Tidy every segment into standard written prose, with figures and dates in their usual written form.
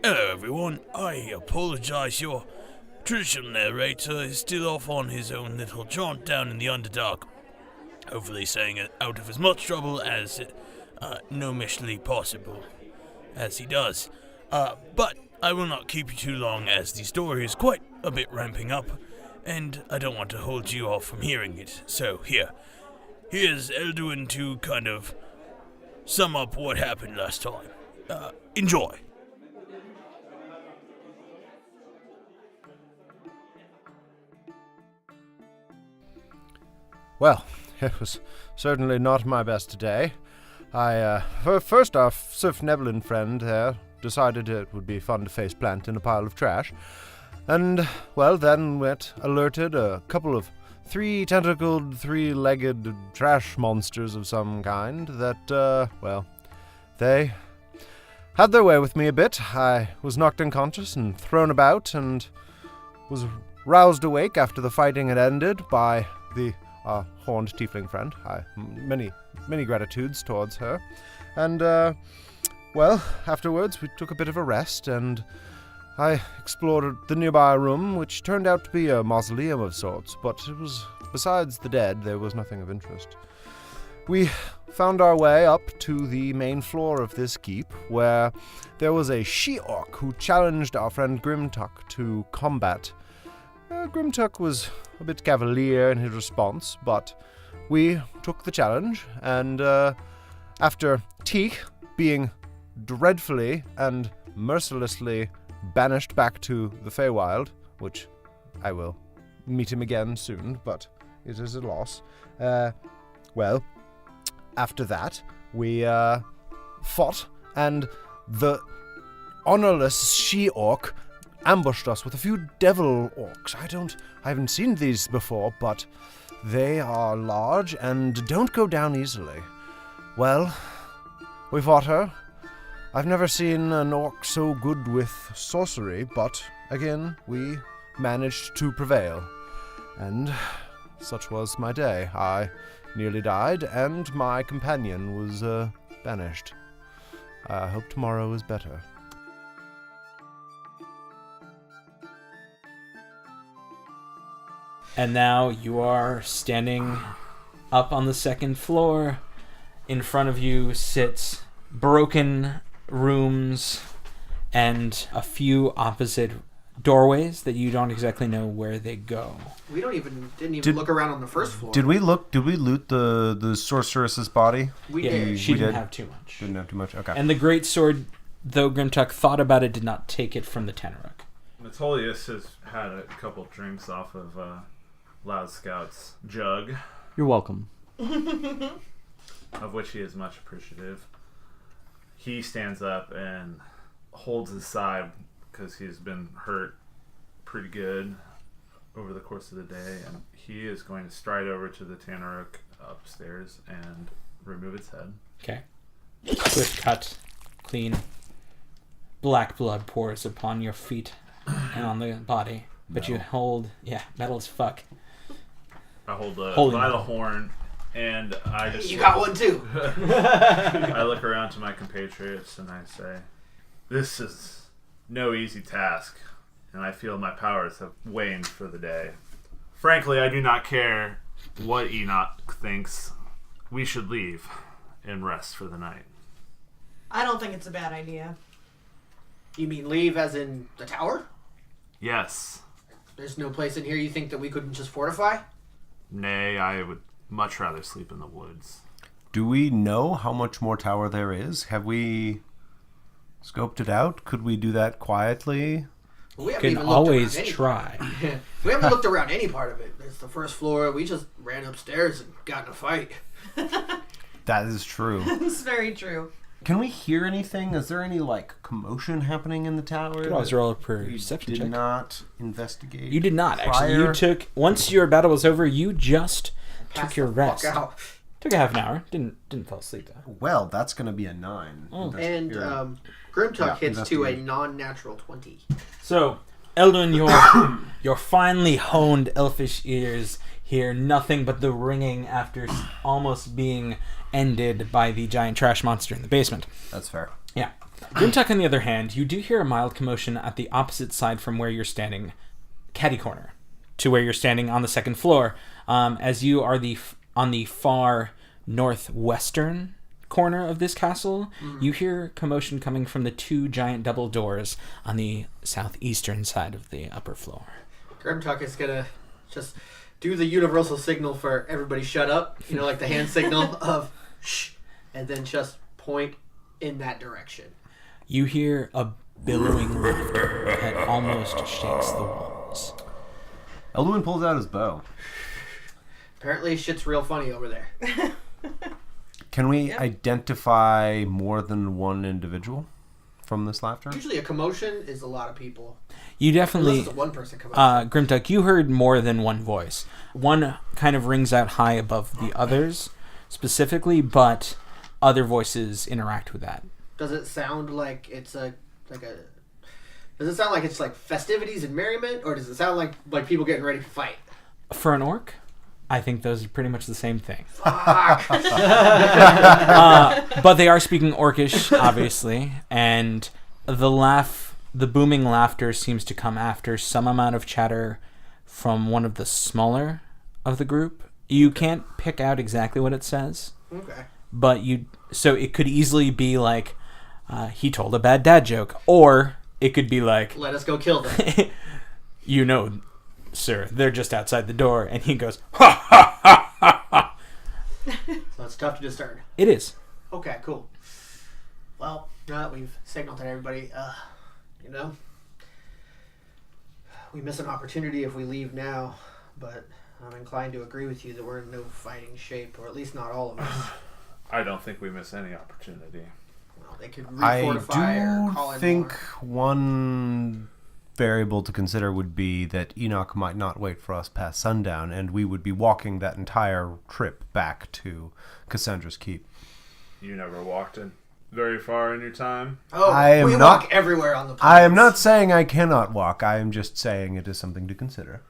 Hello everyone, I apologise, your traditional narrator is still off on his own little jaunt down in the Underdark, hopefully staying out of as much trouble as nominally possible, as he does. But I will not keep you too long, as the story is quite a bit ramping up, and I don't want to hold you off from hearing it. So here's Elduin to kind of sum up what happened last time. Enjoy. Well, it was certainly not my best day. First off, Sif Nebelin friend there decided it would be fun to face plant in a pile of trash. And, well, then alerted a couple of three-tentacled, three-legged trash monsters of some kind that, they had their way with me a bit. I was knocked unconscious and thrown about and was roused awake after the fighting had ended by the horned tiefling friend. Many gratitudes towards her. And, afterwards we took a bit of a rest, and I explored the nearby room, which turned out to be a mausoleum of sorts, but it was, besides the dead, there was nothing of interest. We found our way up to the main floor of this keep, where there was a she-orc who challenged our friend Grimtuck to combat. Grimtuck was a bit cavalier in his response, but we took the challenge, and after Teak being dreadfully and mercilessly banished back to the Feywild, which I will meet him again soon, but it is a loss. After that, we fought, and the honorless she-orc ambushed us with a few devil orcs. I haven't seen these before, but they are large and don't go down easily. Well, we fought her. I've never seen an orc so good with sorcery, but again, we managed to prevail. And such was my day. I nearly died, and my companion was banished. I hope tomorrow is better. And now you are standing up on the second floor. In front of you sits broken rooms and a few opposite doorways that you don't exactly know where they go. We didn't even look around on the first floor. Did we loot the sorceress's body? We did. She didn't have too much. Didn't have too much. Okay. And the great sword, though Grimtuck thought about it, did not take it from the Tanaruk. Metolius has had a couple drinks off of Loud Scout's jug, You're welcome. of which he is much appreciative. He stands up and holds his side because he's been hurt pretty good over the course of the day, and he is going to stride over to the Tanaruk upstairs and remove its head. Okay. Swift cut, clean. Black blood pours upon your feet and on the body. But you hold, metal as fuck. I hold the Holy vital metal. horn, and I just... You got one too. I look around to my compatriots and I say, this is no easy task, and I feel my powers have waned for the day. Frankly, I do not care what Enoch thinks. We should leave and rest for the night. I don't think it's a bad idea. You mean leave as in the tower? Yes. There's no place in here you think that we couldn't just fortify? Nay, I would much rather sleep in the woods. Do we know how much more tower there is? Have we scoped it out? Could we do that quietly? We You haven't can even looked always around any try. part. We haven't looked around any part of it. It's the first floor. We just ran upstairs and got in a fight. That is true. It's very true. Can we hear anything? Is there any, commotion happening in the tower? You could always roll a We perception did check. not investigate. You did not, actually. prior? You took, once your battle was over, you just Pass took your the rest. Fuck out. Took a half an hour. Didn't fall asleep, though. Well, that's going to be a 9. Oh. And Grimtuck Yeah, hits to a investigate. non-natural 20. So, Eldon, your finely honed elfish ears hear nothing but the ringing after almost being ended by the giant trash monster in the basement. That's fair. Yeah. Grimtuck, on the other hand, you do hear a mild commotion at the opposite side from where you're standing, catty corner, to where you're standing on the second floor, as you are on the far northwestern corner of this castle. You hear commotion coming from the 2 giant double doors on the southeastern side of the upper floor. Grimtuck is gonna just do the universal signal for everybody shut up, like the hand signal of shh, and then just point in that direction. You hear a billowing laughter that almost shakes the walls. Elduin pulls out his bow. Apparently shit's real funny over there. Can we identify more than one individual from this laughter? Usually a commotion is a lot of people. You definitely... Unless it's a one-person commotion. Grimtuck, you heard more than one voice. One kind of rings out high above the others, specifically, but other voices interact with that. Does it sound like it's Does it sound like it's like festivities and merriment, or does it sound like people getting ready to fight? For an orc, I think those are pretty much the same thing. Fuck! But they are speaking Orcish, obviously, and the booming laughter seems to come after some amount of chatter from one of the smaller of the group. You can't pick out exactly what it says. Okay. But so it could easily be like, he told a bad dad joke, or it could be like, let us go kill them. Sir, they're just outside the door, and he goes, ha ha ha ha ha. So it's tough to discern. It is. Okay, cool. Well, we've signaled to everybody, we miss an opportunity if we leave now, but I'm inclined to agree with you that we're in no fighting shape, or at least not all of us. I don't think we miss any opportunity. Well, they could I refortify or call do in think more. one variable to consider would be that Enoch might not wait for us past sundown, and we would be walking that entire trip back to Cassandra's Keep. You never walked in very far in your time? Oh, we walk everywhere on the planet. I am not saying I cannot walk. I am just saying it is something to consider.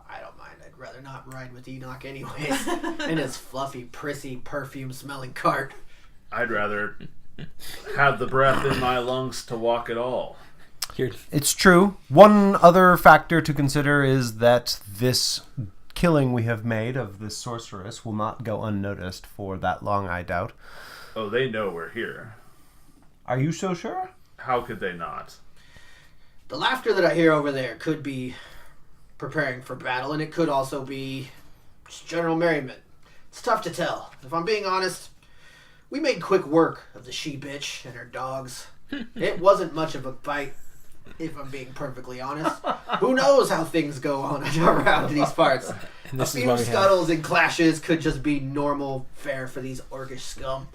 I don't mind. I'd rather not ride with Enoch anyways. In his fluffy, prissy, perfume-smelling cart. I'd rather have the breath in my lungs to walk at all. It's true. One other factor to consider is that this killing we have made of this sorceress will not go unnoticed for that long, I doubt. Oh, they know we're here. Are you so sure? How could they not? The laughter that I hear over there could be preparing for battle, and it could also be just general merriment. It's tough to tell. If I'm being honest, we made quick work of the she-bitch and her dogs. It wasn't much of a fight, if I'm being perfectly honest. Who knows how things go on around these parts. A few scuttles and clashes could just be normal fare for these orcish scum.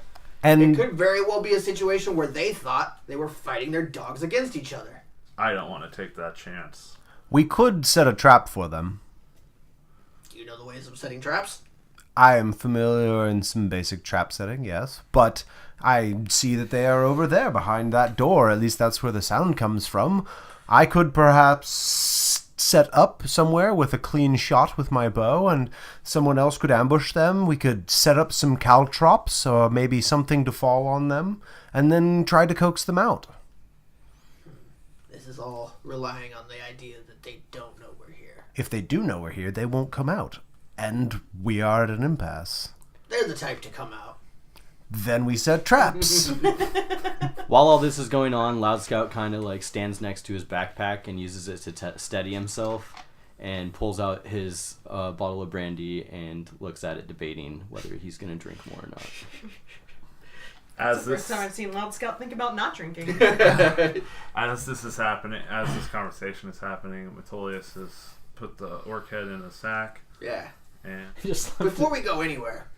And it could very well be a situation where they thought they were fighting their dogs against each other. I don't want to take that chance. we could set a trap for them. Do you know the ways of setting traps? I am familiar in some basic trap setting, yes. But I see that they are over there behind that door. At least that's where the sound comes from. I could perhaps set up somewhere with a clean shot with my bow, and someone else could ambush them. We could set up some caltrops, or maybe something to fall on them, and then try to coax them out. This is all relying on the idea that they don't know we're here. If they do know we're here, they won't come out. And we are at an impasse. They're the type to come out. Then we set traps. While all this is going on, Loud Scout kind of like stands next to his backpack and uses it to steady himself, and pulls out his bottle of brandy and looks at it, debating whether he's going to drink more or not. That's the first time I've seen Loud Scout think about not drinking. As this is happening, as this conversation is happening, Metolius has put the orc head in a sack. Yeah. And before we go anywhere,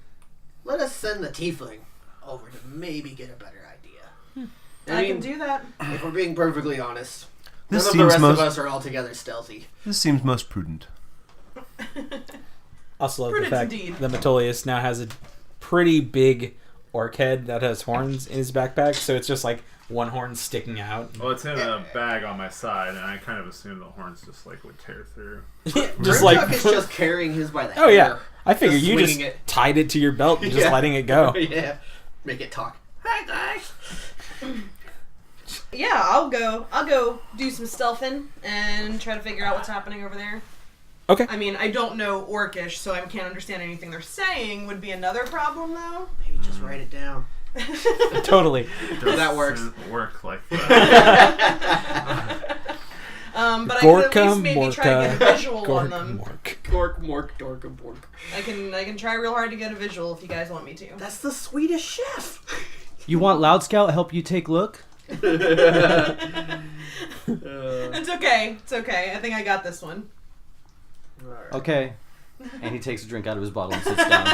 let us send the tiefling over to maybe get a better idea. I can do that. If we're being perfectly honest, This none of the seems rest of us are altogether stealthy. This seems most prudent. Also love the Prudence fact indeed. that Metolius now has a pretty big orc head that has horns in his backpack, so it's just like one horn sticking out. Well, it's in a bag on my side, and I kind of assumed the horns just like would tear through. Just like Grimchuck is just carrying his by the oh yeah, hair. I figure you just swinging it. tied it to your belt and just Yeah. letting it go. Yeah. Make it talk. Hi guys. Yeah, I'll go do some stealthing and try to figure out what's happening over there. Okay. I mean, I don't know Orcish, so I can't understand anything they're saying. Would be another problem, though. Maybe just write it down. Totally. That works. Doesn't work like that. But I could at Gorka, least maybe try to get a visual on them. Gork, mork, dork, bork. I can try real hard to get a visual if you guys want me to. That's the Swedish chef. You want Loud Scout help you take look? It's okay. It's okay. I think I got this one. Okay. And he takes a drink out of his bottle and sits down.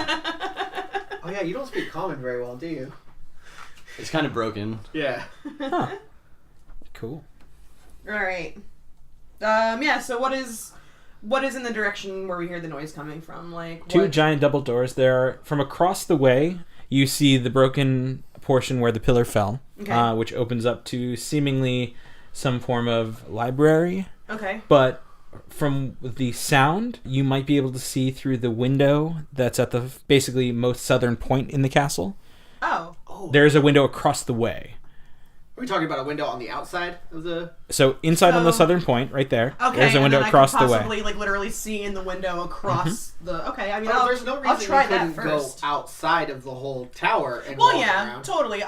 Oh yeah, you don't speak common very well, do you? It's kind of broken. Yeah. Cool. All right. Yeah. So what is in the direction where we hear the noise coming from? Like Two what? giant double doors. There, from across the way, you see the broken portion where the pillar fell, Okay. which opens up to seemingly some form of library. Okay. But from the sound, you might be able to see through the window that's at the basically most southern point in the castle. Oh. There's a window across the way. Are we talking about a window on the outside of the? So inside on the So- southern point, right there, Okay. there's a window and then across I the can way. possibly like literally see in the window across the. Okay. I mean, Oh, there's no reason I'll try you that couldn't go first. outside of the whole tower and Well, walk yeah, around. totally.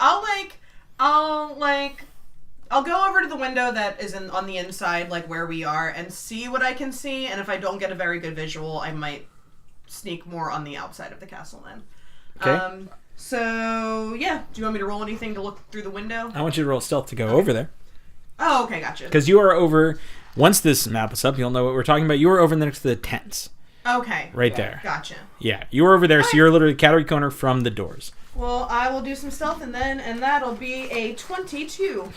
I'll go over to the window that is on the inside, like where we are, and see what I can see. And if I don't get a very good visual, I might sneak more on the outside of the castle then. Okay. So yeah, do you want me to roll anything to look through the window? I want you to roll stealth to go over there. Oh, okay, gotcha. Because you are over, once this map is up, you'll know what we're talking about. You are over next to the tents. Okay. Right there. Gotcha. Yeah, you are over there, so you're literally calorie corner from the doors. Well, I will do some stealth and that'll be a 22.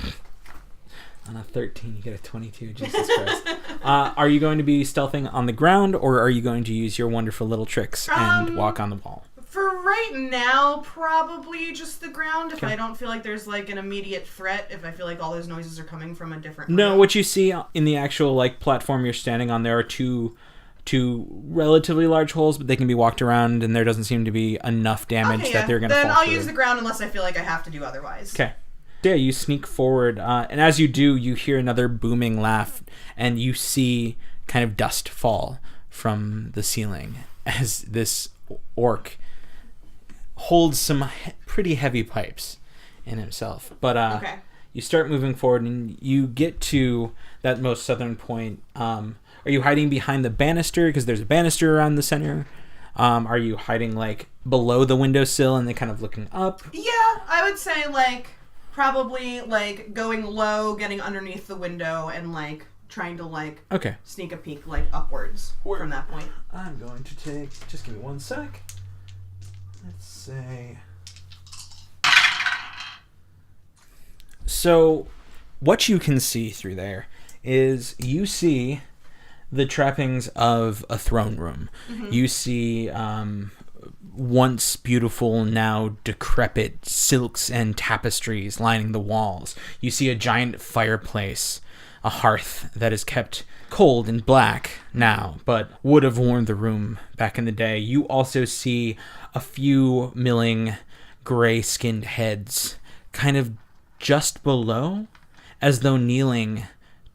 On a 13, you get a 22. Jesus Christ. Are you going to be stealthing on the ground, or are you going to use your wonderful little tricks and walk on the wall? For right now, probably just the ground. If Okay. I don't feel like there's like an immediate threat, if I feel like all those noises are coming from a different No, room. what you see in the actual like platform you're standing on, there are two relatively large holes, but they can be walked around, and there doesn't seem to be enough damage Okay, that yeah. they're going to fall Then I'll through. use the ground unless I feel like I have to do otherwise. Okay. Yeah, you sneak forward, and as you do, you hear another booming laugh, and you see kind of dust fall from the ceiling as this orc holds some pretty heavy pipes in himself. But Okay. you start moving forward, and you get to that most southern point. Are you hiding behind the banister, because there's a banister around the center? Are you hiding like below the windowsill and then kind of looking up? Yeah, I would say like probably like going low, getting underneath the window, and like trying to like Okay. sneak a peek like upwards from that point. I'm going to take, just give me one sec. Let's say. So, what you can see through there is you see the trappings of a throne room. You see once beautiful, now decrepit silks and tapestries lining the walls. You see a giant fireplace, a hearth that is kept cold and black now, but would have warmed the room back in the day. You also see a few milling, gray-skinned heads kind of just below, as though kneeling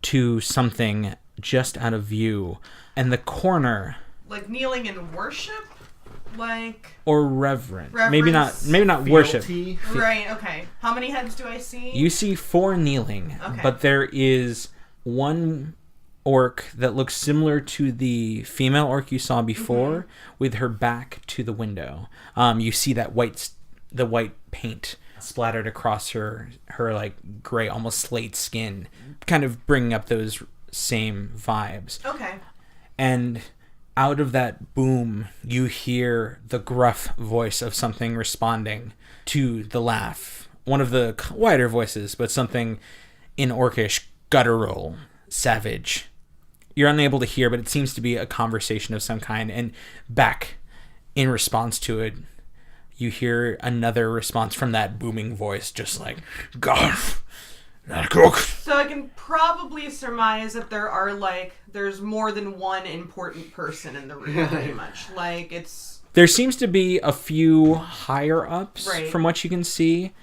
to something just out of view. And the corner, Like kneeling in worship? Like or reverent. Maybe not worship. Fealty. right, okay. How many heads do I see? You see 4 kneeling, Okay. but there is one orc that looks similar to the female orc you saw before, with her back to the window. You see that the white paint splattered across her like gray, almost slate skin, kind of bringing up those same vibes. Okay. And out of that boom, you hear the gruff voice of something responding to the laugh. One of the quieter voices, but something in Orcish, guttural, savage. You're unable to hear, but it seems to be a conversation of some kind. And back, in response to it, you hear another response from that booming voice, just like, God, not cook. So I can probably surmise that there's more than one important person in the room, pretty much. Like, it's... There seems to be a few higher ups, Right. from what you can see,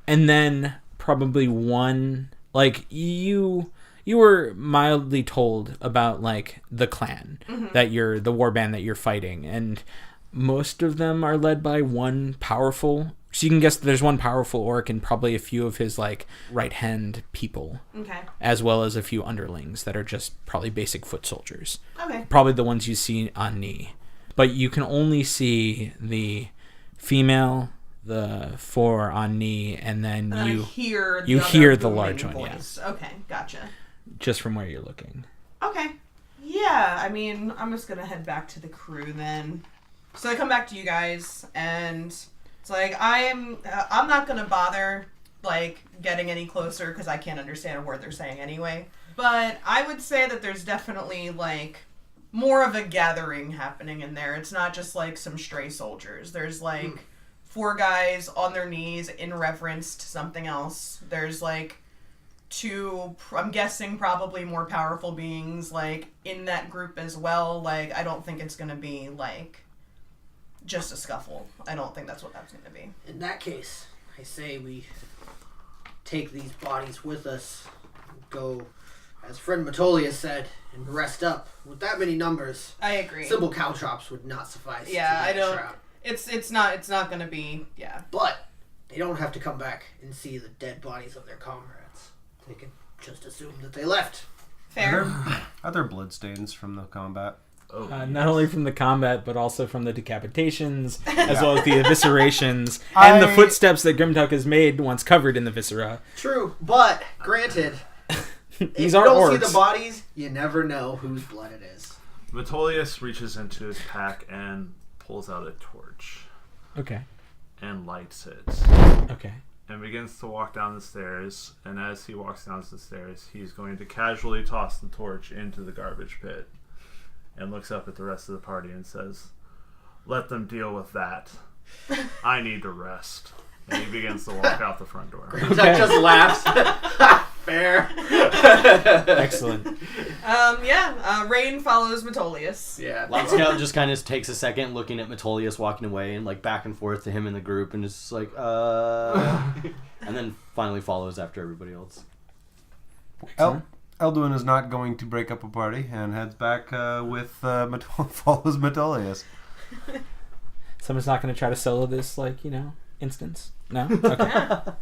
and then probably one, like, you were mildly told about, like, the clan, that the warband that you're fighting, and most of them are led by one powerful, so you can guess that there's one powerful orc and probably a few of his, like, right-hand people, Okay. as well as a few underlings that are just probably basic foot soldiers. Okay. Probably the ones you see on knee. But you can only see the female, the 4 on knee, and then And you hear you other hear the booming large one, voice. Okay, gotcha. just from where you're looking. Okay. Yeah, I mean, I'm just gonna head back to the crew then. So I come back to you guys, and it's like, I'm not gonna bother, like, getting any closer, because I can't understand a word they're saying anyway. But I would say that there's definitely, like, more of a gathering happening in there. It's not just, like, some stray soldiers. There's, like, 4 guys on their knees in reverence to something else. There's, like, 2, I'm guessing probably more powerful beings, like, in that group as well. Like, I don't think it's gonna be, like, just a scuffle. I don't think that's what that's gonna be. In that case, I say we take these bodies with us, go, as friend Metolius said, and rest up. With that many numbers, I agree. simple caltrops would not suffice. Yeah, to I get a don't... trap. It's not gonna be... Yeah. But they don't have to come back and see the dead bodies of their comrades. They can just assume that they left. Fair. Are there bloodstains from the combat? Oh, Not only from the combat, but also from the decapitations, as well as the eviscerations, and the footsteps that Grimtuck has made once covered in the viscera. True, but granted, if These you are don't see orcs. the bodies, you never know whose blood it is. Metolius reaches into his pack and pulls out a torch Okay. and lights it. Okay. And begins to walk down the stairs. And as he walks down the stairs, he's going to casually toss the torch into the garbage pit. And looks up at the rest of the party and says, "Let them deal with that. I need to rest." And he begins to walk out the front door. That just laughs. Fair. Excellent. Rain follows Metolius. Yeah. Loud Scout just kind of takes a second looking at Metolius walking away and like back and forth to him in the group and just like, and then finally follows after everybody else. Elduin is not going to break up a party and heads back with follows Metolius. Someone's not going to try to solo this, like, instance? No? Okay.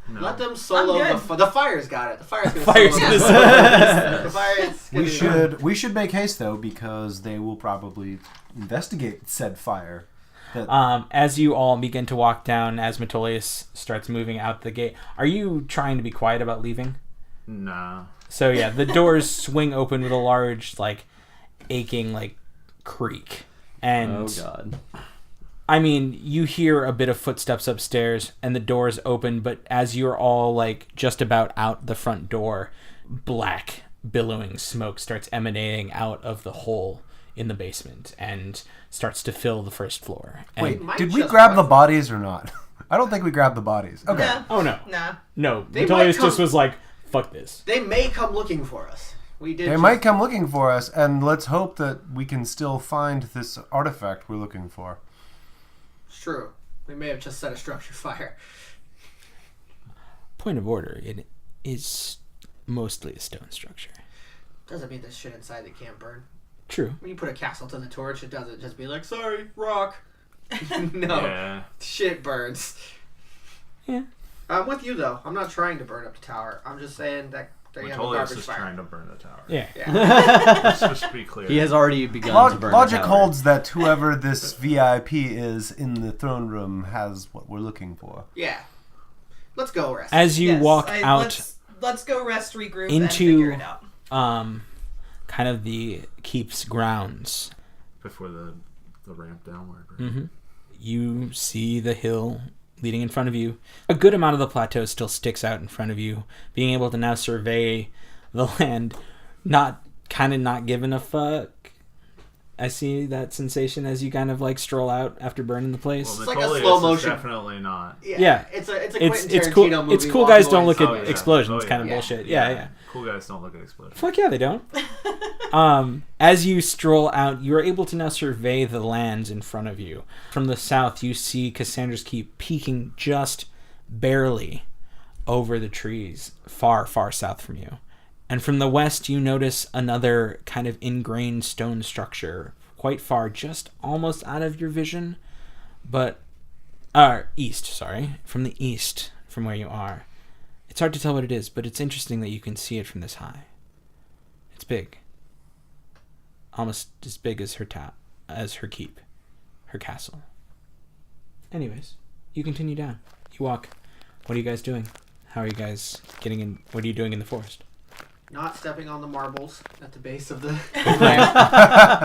No. Let them solo I'm the fire's got it. The fire's gonna Fire's solo gonna the fire's gonna We should make haste though because they will probably investigate said fire. As you all begin to walk down, as Metolius starts moving out the gate, are you trying to be quiet about leaving? Nah. So yeah, the doors swing open with a large, like, aching, like, creak. And Oh god. I mean, you hear a bit of footsteps upstairs, and the doors open, but as you're all, like, just about out the front door, black, billowing smoke starts emanating out of the hole in the basement and starts to fill the first floor. And, Wait, might did we just grab run. the bodies or not? I don't think we grabbed the bodies. Okay. Nah. Oh, no. Nah. No, They Metolius might just come- was like, fuck this. They may come looking for us. We did. They might come looking for us, and let's hope that we can still find this artifact we're looking for. It's true. We may have just set a structure fire. Point of order, it is mostly a stone structure. Doesn't mean there's shit inside that can't burn. True. When you put a castle to the torch, it doesn't just be like, sorry, rock. No. Yeah. Shit burns. Yeah. I'm with you though. I'm not trying to burn up the tower. I'm just saying that they have a Metolius garbage is fire. trying to burn the tower. Yeah. Yeah. Let's just be clear. He has already begun to burn Logic the tower. holds that whoever this VIP is in the throne room has what we're looking for. Yeah. Let's go rest. As you Yes, walk out Let's go rest, regroup, and into figure it out. kind of the keep's grounds, Before the ramp downward. Right? you see the hill leading in front of you. A good amount of the plateau still sticks out in front of you. Being able to now survey the land, not giving a fuck. I see that sensation as you kind of like stroll out after burning the place. Well, It's like a Metolius slow is motion. definitely not. Yeah. It's a Quentin it's Tarantino cool. movie. It's cool walking guys don't away look from at Oh, yeah. explosions. Oh, yeah. Kind of Yeah. bullshit. Yeah. Cool guys don't look at explosions. Fuck yeah, they don't. As you stroll out, you are able to now survey the lands in front of you. From the south, you see Cassandra's Keep peeking just barely over the trees, far, far south from you. And from the west, you notice another kind of ingrained stone structure, quite far, just almost out of your vision, but east, sorry, from the east, from where you are. It's hard to tell what it is, but it's interesting that you can see it from this high. It's big. Almost as big as as her keep, her castle. Anyways, you continue down. You walk. What are you guys doing? How are you guys getting in? What are you doing in the forest? Not stepping on the marbles at the base of the...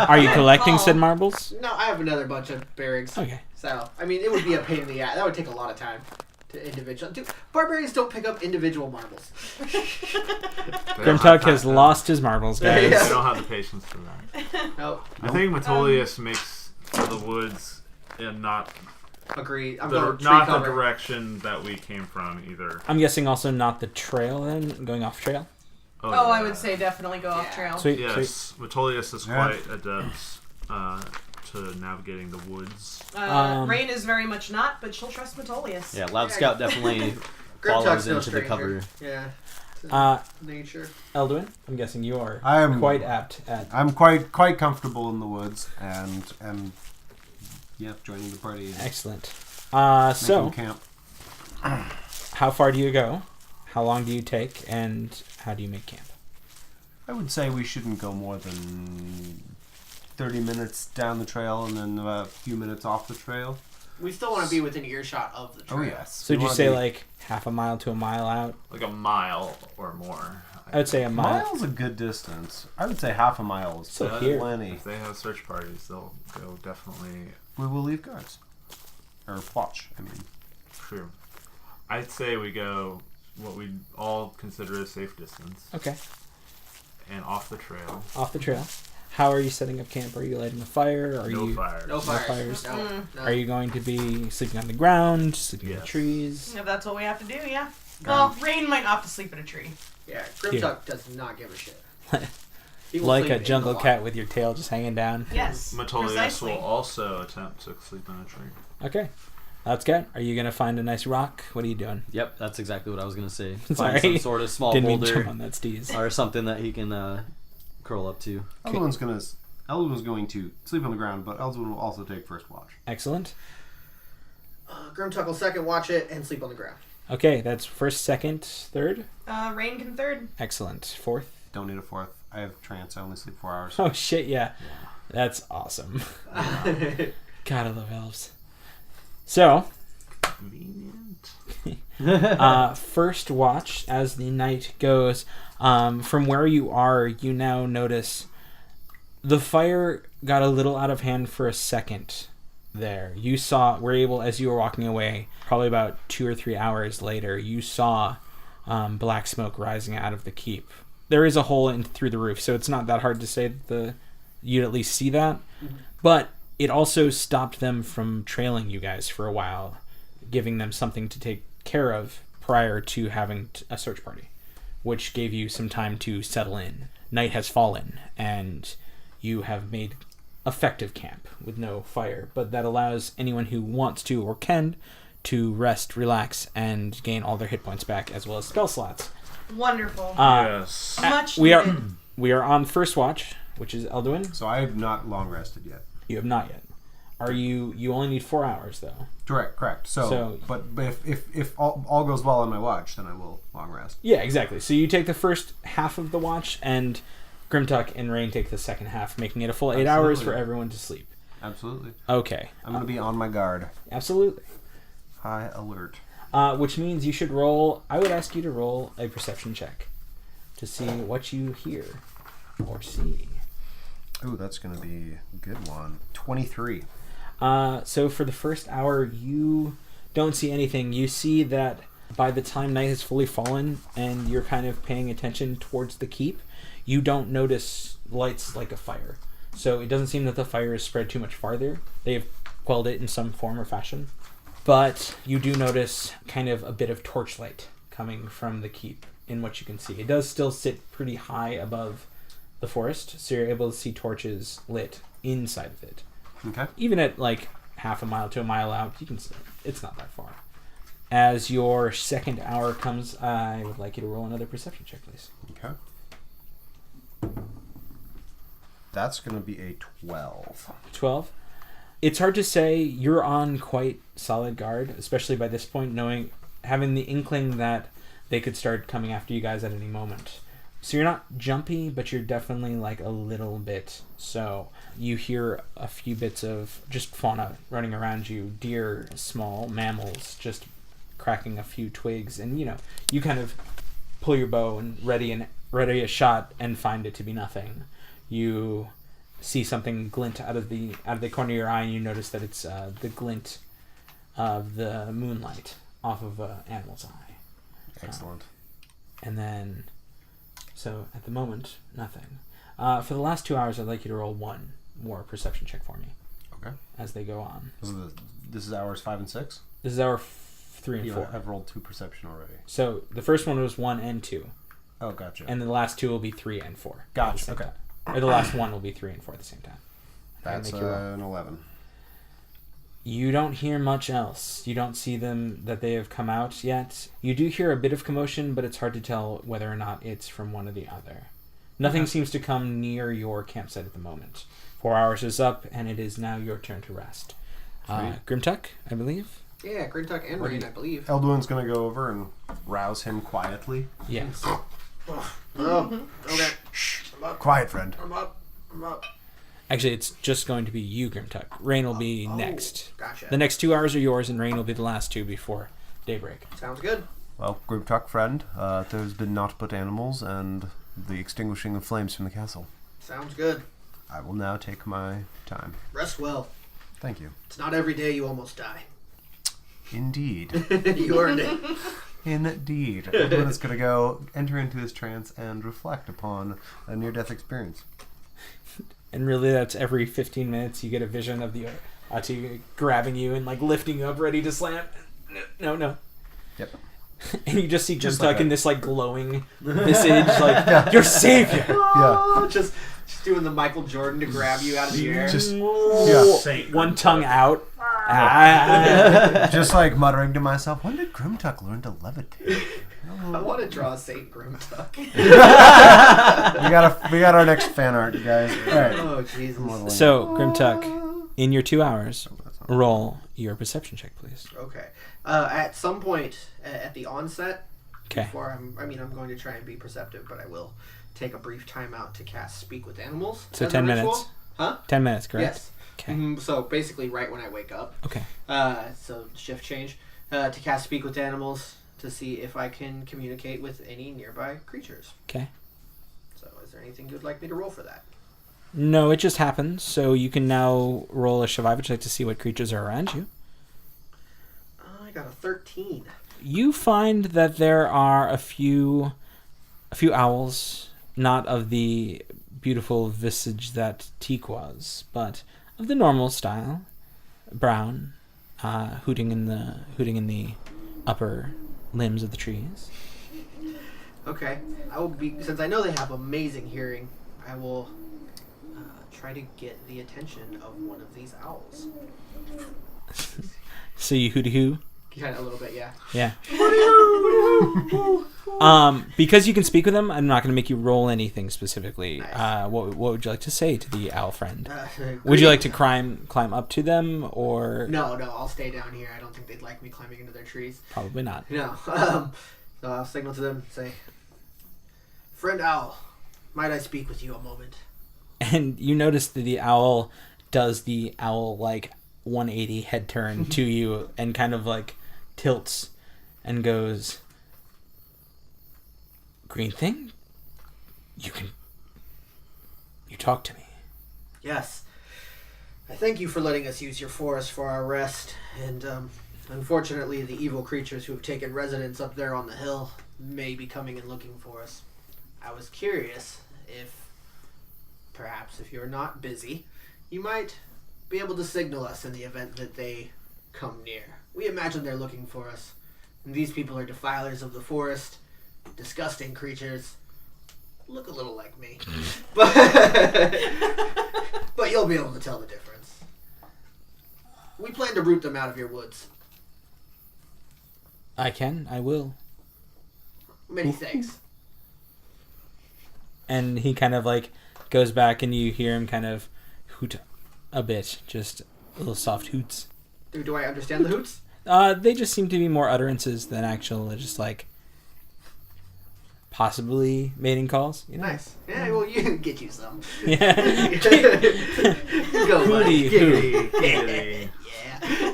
Are you collecting said marbles? No, I have another bunch of bearings. Okay. So, I mean, it would be a pain in the ass. That would take a lot of time to individual. Dude, barbarians don't pick up individual marbles. Grimtuck has lost his marbles, guys. Yeah. I don't have the patience for that. Nope. I think Metolius makes for the woods and not Agreed. I'm the, going tree not the cover. direction that we came from either. I'm guessing also not the trail then, going off trail. Oh, yeah. I would say definitely go off trail. Sweet, sweet. Yes, Metolius is quite adept to navigating the woods. Rain is very much not, but she'll trust Metolius. Yeah, Loud Scout definitely Grimtuck's follows no into the stranger. cover. Yeah. Nature. Elduin, I'm guessing you are I am quite apt at... I'm quite comfortable in the woods and yeah, joining the party. And Excellent. making So, camp. how far do you go? How long do you take? And how do you make camp? I would say we shouldn't go more than 30 minutes down the trail and then a few minutes off the trail. We still want to be within earshot of the trail. Oh yes. So would you say like half a mile to a mile out? Like a mile or more. I would say a mile. mile's a good distance. I would say half a mile is So here. plenty. If they have search parties, they'll go definitely. We will leave guards. Or watch, I mean. True. I'd say we go what we all consider a safe distance Okay. and off the trail. Off the trail. How are you setting up camp? Are you lighting a fire? Are No you fires. No fires. fires. No. Are you going to be sleeping on the ground, sleeping in the Yes. trees? If that's what we have to do, yeah. Well, Rain might have to sleep in a tree. Yeah, Grimtuck does not give a shit. He will Like sleep a in jungle the cat with your tail just hanging down? Yes. Metolius Precisely. will also attempt to sleep in a tree. Okay. That's good. Are you going to find a nice rock? What are you doing? Yep, that's exactly what I was gonna say. Sorry. Find some sort of small Didn't mean to boulder jump on that steez. or something that he can curl up to. Elwin's going to sleep on the ground, but Elwin will also take first watch. Excellent. Grimtuck will second watch it and sleep on the ground. Okay, that's first, second, third. Rain can third. Excellent. Fourth. Don't need a fourth. I have trance. I only sleep 4 hours. Oh shit, yeah. That's awesome. God, I love elves. So, Convenient. first watch as the night goes. From where you are, you now notice the fire got a little out of hand for a second there. You were able, as you were walking away, probably about 2 or 3 hours later, you saw black smoke rising out of the keep. There is a hole in through the roof, so it's not that hard to say that you'd at least see that. Mm-hmm. But it also stopped them from trailing you guys for a while, giving them something to take care of prior to having a search party, which gave you some time to settle in. Night has fallen, and you have made effective camp with no fire, but that allows anyone who wants to or can to rest, relax, and gain all their hit points back, as well as spell slots. Wonderful. Yes. Much We needed. we are on first watch, which is Elduin. So I have not long rested yet. You have not yet. You only need 4 hours though. Correct. So but if all goes well on my watch, then I will long rest. Yeah, exactly. So you take the first half of the watch, and Grimtuck and Rain take the second half, making it a full 8 hours for everyone to sleep. Absolutely. Okay. I'm going to be on my guard. Absolutely. High alert. Which means you should roll... I would ask you to roll a perception check to see what you hear or see. Ooh, that's going to be a good one. 23. So for the first hour, you don't see anything. You see that by the time night has fully fallen and you're kind of paying attention towards the keep, you don't notice lights like a fire. so it doesn't seem that the fire is spread too much farther. They've quelled it in some form or fashion. But you do notice kind of a bit of torchlight coming from the keep in what you can see. It does still sit pretty high above the forest, so you're able to see torches lit inside of it. Okay. Even at like half a mile to a mile out, you can see it's not that far. As your second hour comes, I would like you to roll another perception check, please. Okay. That's going to be a 12. 12. It's hard to say. You're on quite solid guard, especially by this point, having the inkling that they could start coming after you guys at any moment. So you're not jumpy, but you're definitely like a little bit. So you hear a few bits of just fauna running around you, deer, small mammals, just cracking a few twigs, and you kind of pull your bow and ready a shot and find it to be nothing. You see something glint out of the corner of your eye, and you notice that it's the glint of the moonlight off of an animal's eye. Excellent. And then, so at the moment, nothing. For the last 2 hours, I'd like you to roll one more perception check for me. Okay. As they go on. This is hours 5 and 6? This is hour 3 and 4. I've rolled 2 perception already. So the first one was 1 and 2. Oh, gotcha. And the last 2 will be 3 and 4. Gotcha, okay. Or the last 1 will be 3 and 4 at the same time. That's an 11. You don't hear much else. You don't see them, that they have come out yet. You do hear a bit of commotion, but it's hard to tell whether or not it's from one or the other. Nothing seems to come near your campsite at the moment. 4 hours is up, and it is now your turn to rest. Grimtuck, I believe? Yeah, Grimtuck and Rain, I believe. Eldwin's going to go over and rouse him quietly. Yes. Oh, okay. I'm up. Quiet, friend. I'm up. Actually, it's just going to be you, Grimtuck. Rain will be next. Gotcha. The next 2 hours are yours, and Rain will be the last 2 before daybreak. Sounds good. Well, Grimtuck, friend, there's been naught but animals and the extinguishing of flames from the castle. Sounds good. I will now take my time. Rest well. Thank you. It's not every day you almost die. Indeed. You earned it. Indeed. Eldwin is going to go enter into his trance and reflect upon a near-death experience. And really, that's every 15 minutes you get a vision of the Atu grabbing you and like lifting you up, ready to slam. No. Yep. And you just see Just Grimtuck like in this like glowing visage, like your savior. Oh, just doing the Michael Jordan to grab you out of the air. Saint One Grimtuck. tongue out. Just like muttering to myself, when did Grimtuck learn to levitate? I want to draw Saint Grimtuck. we got our next fan art, you guys. All right. Oh, Jesus. So, Grimtuck, in your 2 hours, roll your perception check, please. Okay. At some point at the onset, Okay. before I'm going to try and be perceptive, but I will take a brief time out to cast Speak with Animals. So as a 10 ritual. minutes. Huh? 10 minutes, correct? Yes. Okay. So basically right when I wake up. Okay. So shift change. To cast Speak with Animals to see if I can communicate with any nearby creatures. Okay. So is there anything you'd like me to roll for that? No, it just happens. So you can now roll a survival check to see what creatures are around you. I got a 13. You find that there are a few owls, not of the beautiful visage that Teak was, but of the normal style, brown, hooting in the upper limbs of the trees. Okay. I will be, since I know they have amazing hearing, I will try to get the attention of one of these owls. So you hoo-hoo? Kind of a little bit, yeah. Yeah. Because you can speak with them, I'm not going to make you roll anything specifically. Nice. What would you like to say to the owl friend? Would you greetings. like to climb up to them, or No, I'll stay down here. I don't think they'd like me climbing into their trees. probably not? No. So I'll signal to them and say, Friend Owl, might I speak with you a moment? And you notice that the owl does the owl like 180 head turn to you and kind of like tilts and goes, Green thing, you talk to me. Yes. I thank you for letting us use your forest for our rest, and unfortunately the evil creatures who have taken residence up there on the hill may be coming and looking for us. I was curious if perhaps if you're not busy, you might be able to signal us in the event that they come near. We imagine they're looking for us. And these people are defilers of the forest, disgusting creatures. Look a little like me. But you'll be able to tell the difference. We plan to root them out of your woods. I will. Many thanks. And he kind of like goes back and you hear him kind of hoot a bit, just little soft hoots. Do I understand the hoots? They just seem to be more utterances than actual, just like possibly mating calls. You know? Nice. Yeah, well, you get you some. Yeah. Go, buddy. Hooty.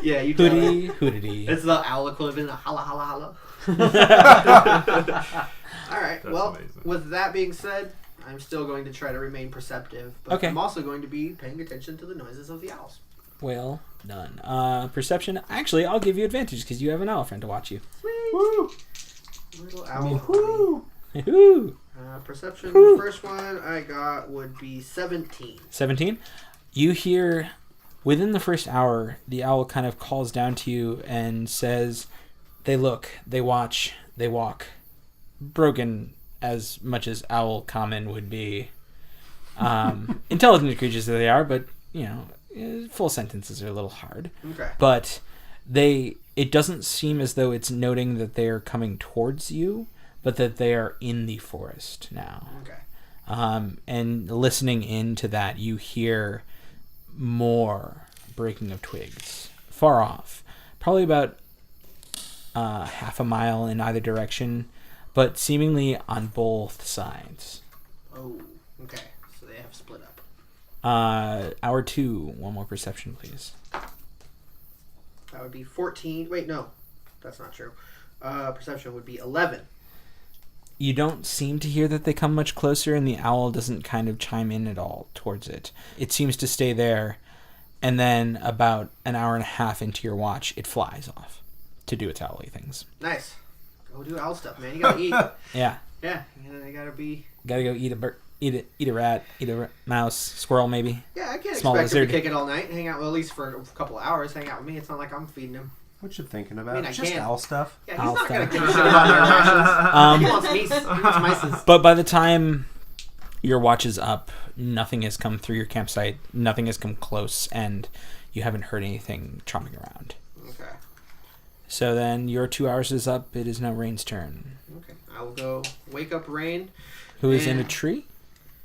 Yeah, you tell Hooty, it. hootity. It's the owl equivalent of holla, holla, holla. All right. That's Well, amazing. with that being said, I'm still going to try to remain perceptive, but Okay. I'm also going to be paying attention to the noises of the owls. Well done. Perception. Actually, I'll give you advantage because you have an owl friend to watch you. Woo! Little owl. Woohoo! Perception. Woo. The first one I got would be 17. 17. You hear within the first hour, the owl kind of calls down to you and says, "They look, they watch, they walk." Broken as much as owl common would be. Intelligent creatures that they are, but you know, full sentences are a little hard. Okay. But it doesn't seem as though it's noting that they are coming towards you, but that they are in the forest now. Okay. And listening into that, you hear more breaking of twigs far off, probably about half a mile in either direction, but seemingly on both sides. Oh, okay. So they have split up. Hour 2, one more perception, please. That would be 14. Wait, no. That's not true. Perception would be 11. You don't seem to hear that they come much closer, and the owl doesn't kind of chime in at all towards it. It seems to stay there, and then about an hour and a half into your watch, it flies off to do its owly things. Nice. Go do owl stuff, man. You gotta eat. Yeah. Yeah, you gotta be... Gotta go eat a bird, eat a rat, eat a mouse, squirrel maybe. Yeah, I can't Small expect him lizard. to kick it all night and hang out, well, at least for a couple of hours, hang out with me. It's not like I'm feeding him. What you thinking about? I mean, I Just can't. owl stuff. Yeah, he's Owl not gonna stuff. kick shit on their rations. He wants mice. He wants mices. But by the time your watch is up, nothing has come through your campsite, nothing has come close, and you haven't heard anything tromping around. Okay. So then your 2 hours is up. It is now Rain's turn. Okay. I will go wake up Rain. Who is in a And- tree?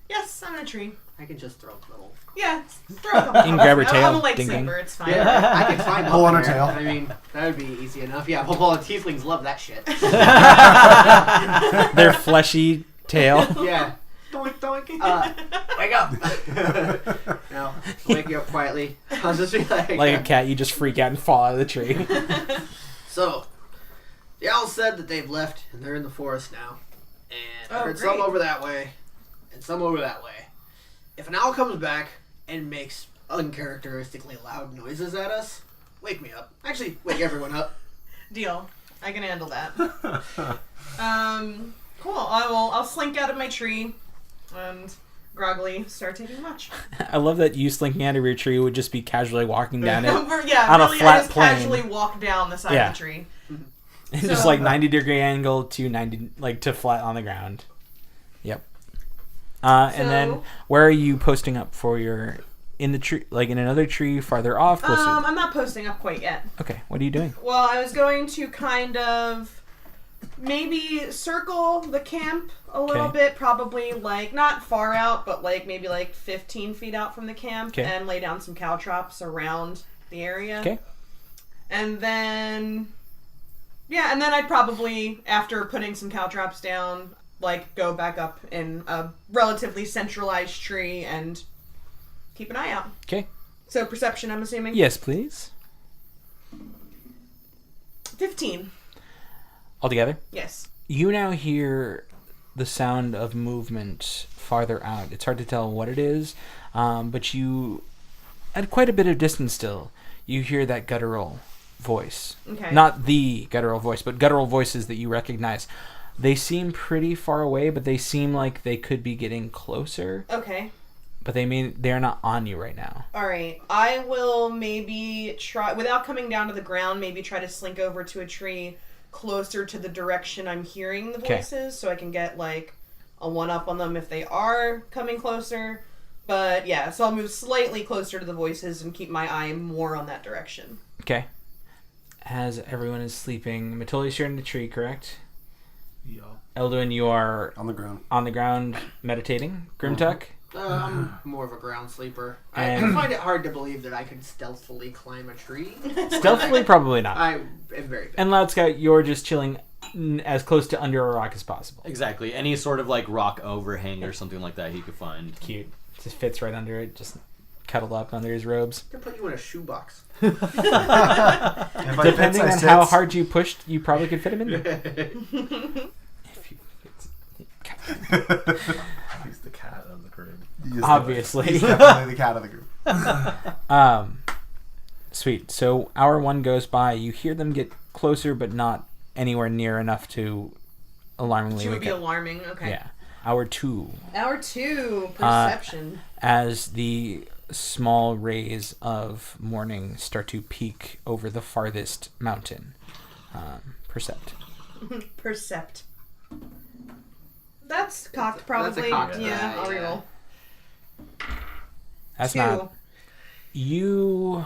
Yes, I'm in a tree. I can just throw a little... Yeah, throw a couple. You can grab her I'm tail, a ding, ding. lightsaber. It's fine. Yeah, I can climb Pull up on her there. tail. I mean, that would be easy enough. Yeah, well, tieflings love that shit. Their fleshy tail. Yeah. Doink, doink. Wake up! No, wake you up quietly. I'll just be like... Like a cat, you just freak out and fall out of the tree. So, the owl said that they've left and they're in the forest now. And I Oh, heard some great. over that way and some over that way. If an owl comes back and makes uncharacteristically loud noises at us, wake me up. Actually, wake everyone up. Deal. I can handle that. Cool. I'll slink out of my tree and groggily start taking watch. I love that you slinking out of your tree would just be casually walking down it. Yeah, On a really, flat I just plane. casually walk down the side Yeah. of the tree. Just So- like 90-degree angle to 90, like to flat on the ground. Yep. And then So- where are you posting up for your in the tree, like in another tree farther off? Closer? I'm not posting up quite yet. Okay, what are you doing? Well, I was going to kind of maybe circle the camp a little Okay. bit, probably like not far out, but like maybe like 15 feet out from the camp, Okay. and lay down some cow traps around the area. Okay. And then, yeah, and then I'd probably, after putting some cow traps down, like go back up in a relatively centralized tree and keep an eye out. Okay. So perception, I'm assuming? Yes, please. 15. Altogether, Yes. you now hear the sound of movement farther out. It's hard to tell what it is, but you, at quite a bit of distance still, you hear that guttural voice. Okay. Not the guttural voice, but guttural voices that you recognize. They seem pretty far away, but they seem like they could be getting closer. Okay. but they're not on you right now. All right, I will maybe try, without coming down to the ground, maybe try to slink over to a tree closer to the direction I'm hearing the voices, so I can get like a one-up on them if they are coming closer. But yeah, so I'll move slightly closer to the voices and keep my eye more on that direction. Okay. As everyone is sleeping, Matolius, you're in the tree, correct? Yeah. Elduin, you are On the ground. on the ground meditating. Grimtuck? I'm more of a ground sleeper. I And- find it hard to believe that I could stealthily climb a tree. Stealthily, probably not. I am very bad. And Loud Scout, you're just chilling as close to under a rock as possible. Exactly. Any sort of like rock overhang or something like that he could find. Cute. Just fits right under it, just cuddled up under his robes. I could put you in a shoebox. Depending on how hard you pushed, you probably could fit him in there. If you, He's the cat of the group. obviously. He's definitely the cat of the group. Sweet. So hour 1 goes by. You hear them get closer, but not anywhere near enough to alarmingly Which would wake be up. alarming. Okay. Yeah. Hour 2. Hour 2, perception. As the small rays of morning start to peek over the farthest mountain. Percept. Percept. That's cocked, probably. That's a cocked, yeah, I'll yeah. reroll. That's 2. not. You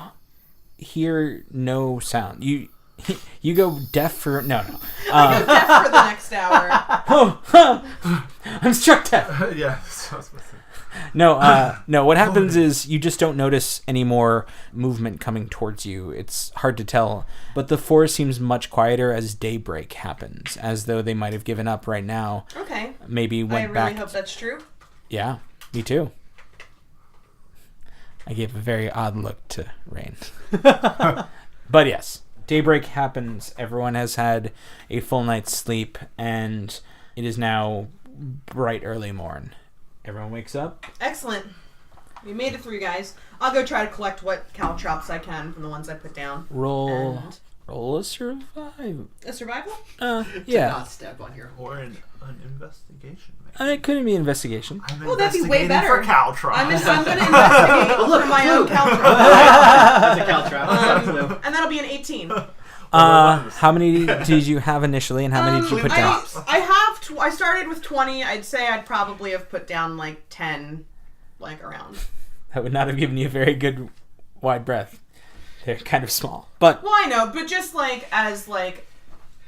hear no sound. You go deaf for no. I'm deaf for the next hour. I'm struck deaf. Yeah. So I was supposed to- No. What happens is you just don't notice any more movement coming towards you. It's hard to tell, but the forest seems much quieter as daybreak happens, as though they might have given up right now. Okay. Maybe I went really back. hope that's true. Yeah, me too. I gave a very odd look to Rain. But yes, daybreak happens. Everyone has had a full night's sleep, and it is now bright early morn. Everyone wakes up. Excellent. We made it through, guys. I'll go try to collect what caltrops I can from the ones I put down. Roll And a survive. a survival? Yeah. Not step on your Or an investigation. It couldn't be investigation. I'm Oh, that'd be way investigating better. for caltrops. I'm going to investigate Look, for my own clue. caltrop. That's a caltrop. And that'll be an 18. How many did you have initially, and how many did you put down? I started with 20. I'd say I'd probably have put down like 10, like around. That would not have given you a very good wide breath. They're kind of small, but Well, I know, but just like as like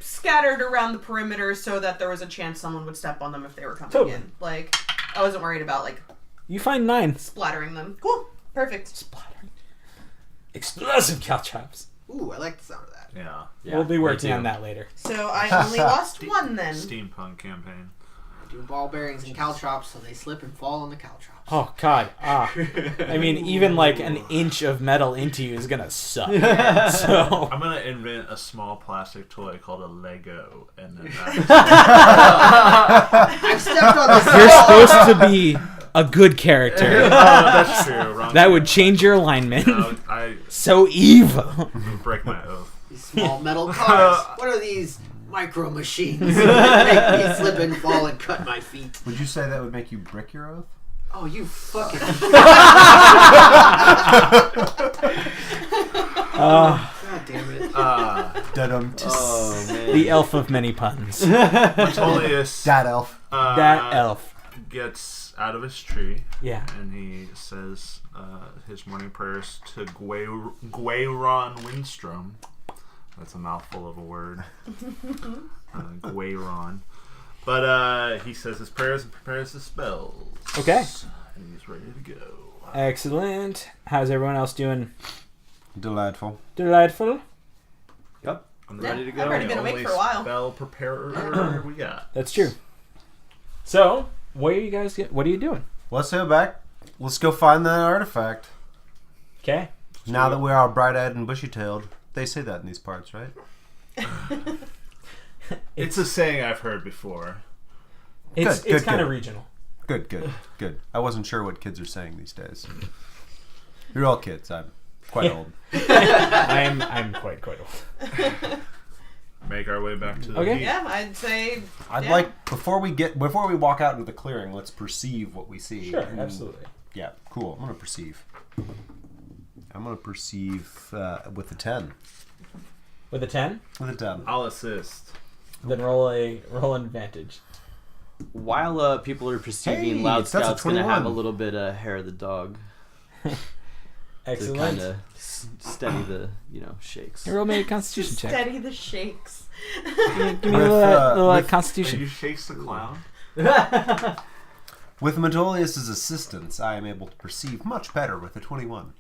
scattered around the perimeter so that there was a chance someone would step on them if they were coming Totally. in. Like I wasn't worried about like you find 9. splattering them. Cool. Perfect. Splattering. Explosive caltrops. Ooh, I like the sound of that. Yeah. We'll be me working too. on that later. So I only lost 1 then. Steampunk campaign. I do ball bearings and caltrops so they slip and fall on the caltrops. Oh God! I mean, even like an inch of metal into you is gonna suck. So I'm gonna invent a small plastic toy called a Lego, and then I've stepped on this. you're supposed to be a good character. that's true. Wrong. That would change your alignment. I So evil. break my oath. These small metal cars. What are these micro machines that make me slip and fall and cut my feet? Would you say that would make you break your oath? Oh, you fucking. God damn it. Dum Oh man. The elf of many puns. Matolius Dad elf. That elf. gets out of his tree Yeah. and he says his morning prayers to Gwayron Windstrom. That's a mouthful of a word. Gwayron. But he says his prayers and prepares his spells. Okay. And he's ready to go. Excellent. How's everyone else doing? Delightful. Delightful. Yep. I'm Yeah, ready to go. I've already been awake for a while. Spell preparer we got. That's true. So, what are you guys? What are you doing? Let's go back. Let's go find that artifact. Okay. Now that we're all bright-eyed and bushy-tailed. They say that in these parts, right? It's a saying I've heard before. It's Good, kind of good. regional. Good. I wasn't sure what kids are saying these days. You're all kids. I'm quite old. I'm quite old. Make our way back to the Okay. heat. Yeah, I'd say. I'd Yeah. like before we walk out into the clearing, let's perceive what we see. Sure, and absolutely. Yeah, cool. I'm gonna perceive. With a 10. With a 10? With a 10. I'll assist. Then roll an advantage. While people are perceiving, Hey, Loud that's a Scout's gonna have a 21. little bit of hair of the dog to Excellent. kind of steady the shakes. Hey, roll me a constitution check. Steady the shakes. Give me a With, little with- Are constitution. you Shakes the Clown? With Metolius' assistance, I am able to perceive much better with a 21.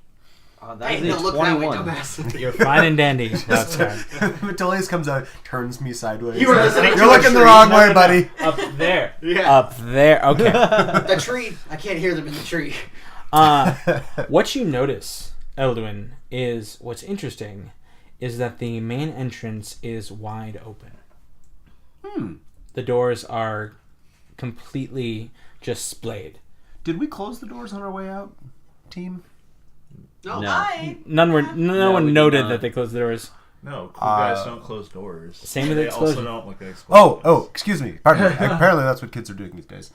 That Hey, is no, a look that way, 21. dumbass. You're fine and dandy. That's right. Metolius comes out, turns me sideways. You were listening to You're a looking the tree. wrong way, buddy. Up there. Yeah. Up there. Okay. The tree. I can't hear them in the tree. What you notice, Elduin, is what's interesting is that the main entrance is wide open. The doors are completely just splayed. Did we close the doors on our way out, team? No. No. Hi. No we one did noted not. that they closed the doors. No, cool guys don't close doors. Same with They explosion. also don't look at explosions. Oh, excuse me. Pardon me. Apparently that's what kids are doing these days.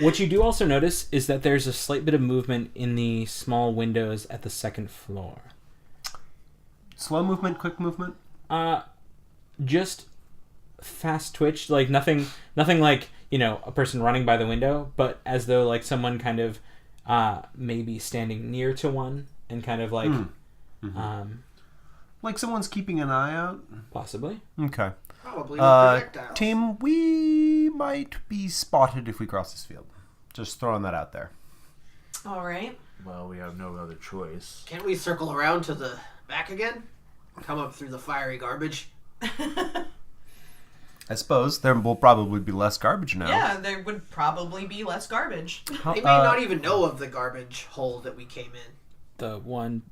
What you do also notice is that there's a slight bit of movement in the small windows at the second floor. Slow movement, quick movement? Just fast twitch, like nothing like, a person running by the window, but as though like someone kind of maybe standing near to one and kind of like Like someone's keeping an eye out? possibly. Okay. Probably with projectiles. Team, we might be spotted if we cross this field. Just throwing that out there. All right. Well, we have no other choice. Can't we circle around to the back again? Come up through the fiery garbage? I suppose there will probably be less garbage now. Yeah, there would probably be less garbage. They may not even know of the garbage hole that we came in. The one,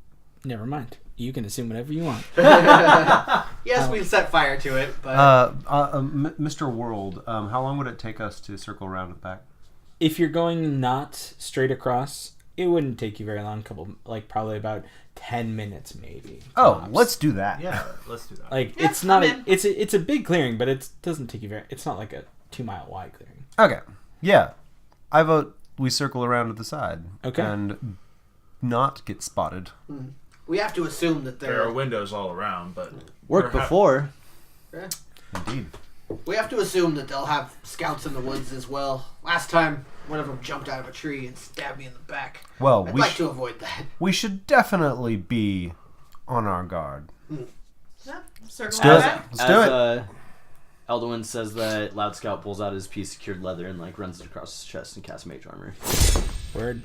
never mind. You can assume whatever you want. Yes, we've set fire to it, but Mr. World, how long would it take us to circle around to the back? If you're going not straight across, it wouldn't take you very long. Probably about 10 minutes, maybe. Oh, tops. let's do that. Yeah, let's do that. Like Yeah, it's not I'm in. it's a big clearing, but it doesn't take you very. It's not like a 2-mile wide clearing. Okay. Yeah. I vote we circle around to the side. Okay. And not get spotted. we have to assume that There are windows all around, but Worked perhaps- before. Indeed. We have to assume that they'll have scouts in the woods as well. Last time, one of them jumped out of a tree and stabbed me in the back. Well, I'd we, like to avoid that. we should definitely be on our guard. Yeah, circle Let's do it. back. Let's do it. Elduin says that Loud Scout pulls out his piece of secured leather and runs it across his chest and casts mage armor. Word.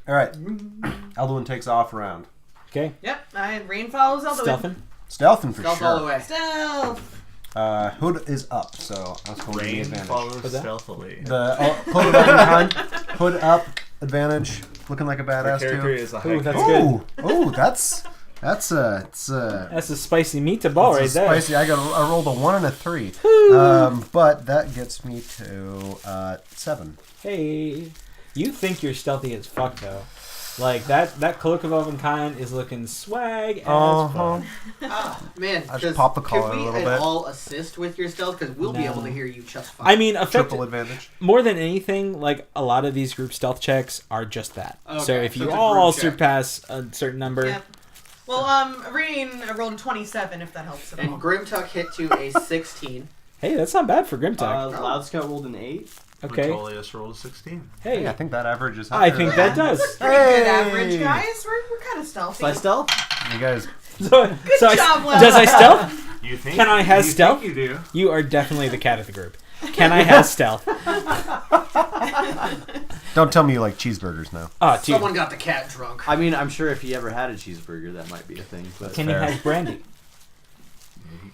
All right. Elduin takes off around. Okay. Yep, Rain follows all the way. Stealthing. Stealthing for Stealth sure. all the way. Stealth. Hood is up, so that's going to be Rain advantage. follows What's that? stealthily. The hood of every kind. Hood up, advantage. Looking like a Your badass character too. is a high Ooh, that's king. good. That's a That's a spicy meatball right there. spicy. I rolled a 1 and a 3. But that gets me to 7. Hey, you think you're stealthy as fuck though. Like that cloak of Elvenkind is looking swag as fuck. Man, I just pop the collar could we a little at bit. all assist with your stealth? Because we'll be No. able to hear you just fine. I mean, Triple advantage. more than anything, like a lot of these group stealth checks are just that. Okay, So if so you it's a all group check. surpass a certain number, Yep. Well, Rain rolled a 27, if that helps at all. And Grimtuck hit to a 16. hey, that's not bad for Grimtuck. Loud Scout rolled an 8. Okay. Metolius rolled a 16. Hey, I think that average is I higher. think that does. Pretty good average, guys. We're kind of stealthy. So I stealth? You guys, So job, Lau. does I stealth? You think? Can I have you stealth? Think you do. You are definitely the cat of the group. Can I have stealth? don't tell me you like cheeseburgers now. Oh, dude. Someone got the cat drunk. I mean, I'm sure if he ever had a cheeseburger, that might be a thing. But Can he fair. have brandy?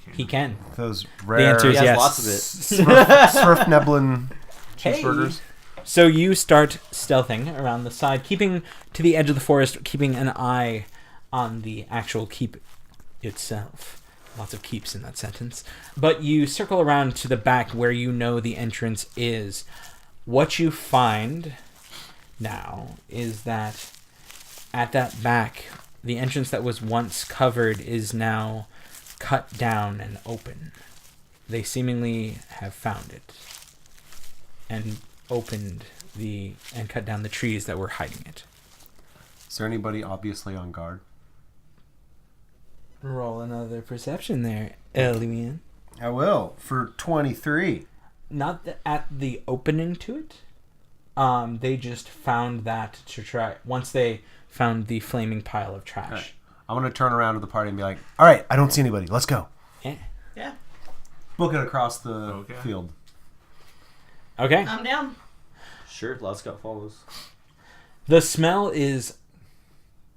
Yeah, He can. Those The rare answer he is has yes. lots of it. Surf Neblin Hey. cheeseburgers. So you start stealthing around the side, keeping to the edge of the forest, keeping an eye on the actual keep itself. Lots of keeps in that sentence. But you circle around to the back where you know the entrance is. What you find now is that at that back, the entrance that was once covered is now cut down and open. They seemingly have found it and opened down the trees that were hiding it. Is there anybody obviously on guard? Roll another perception there, Elian. I will, for 23. Not at the opening to it. They just found that to try. Once they found the flaming pile of trash. Right. I'm going to turn around to the party and be like, all right, I don't see anybody. Let's go. Yeah. Yeah. Book it across the field. Okay. I'm down. Sure, Loud Scout follows. The smell is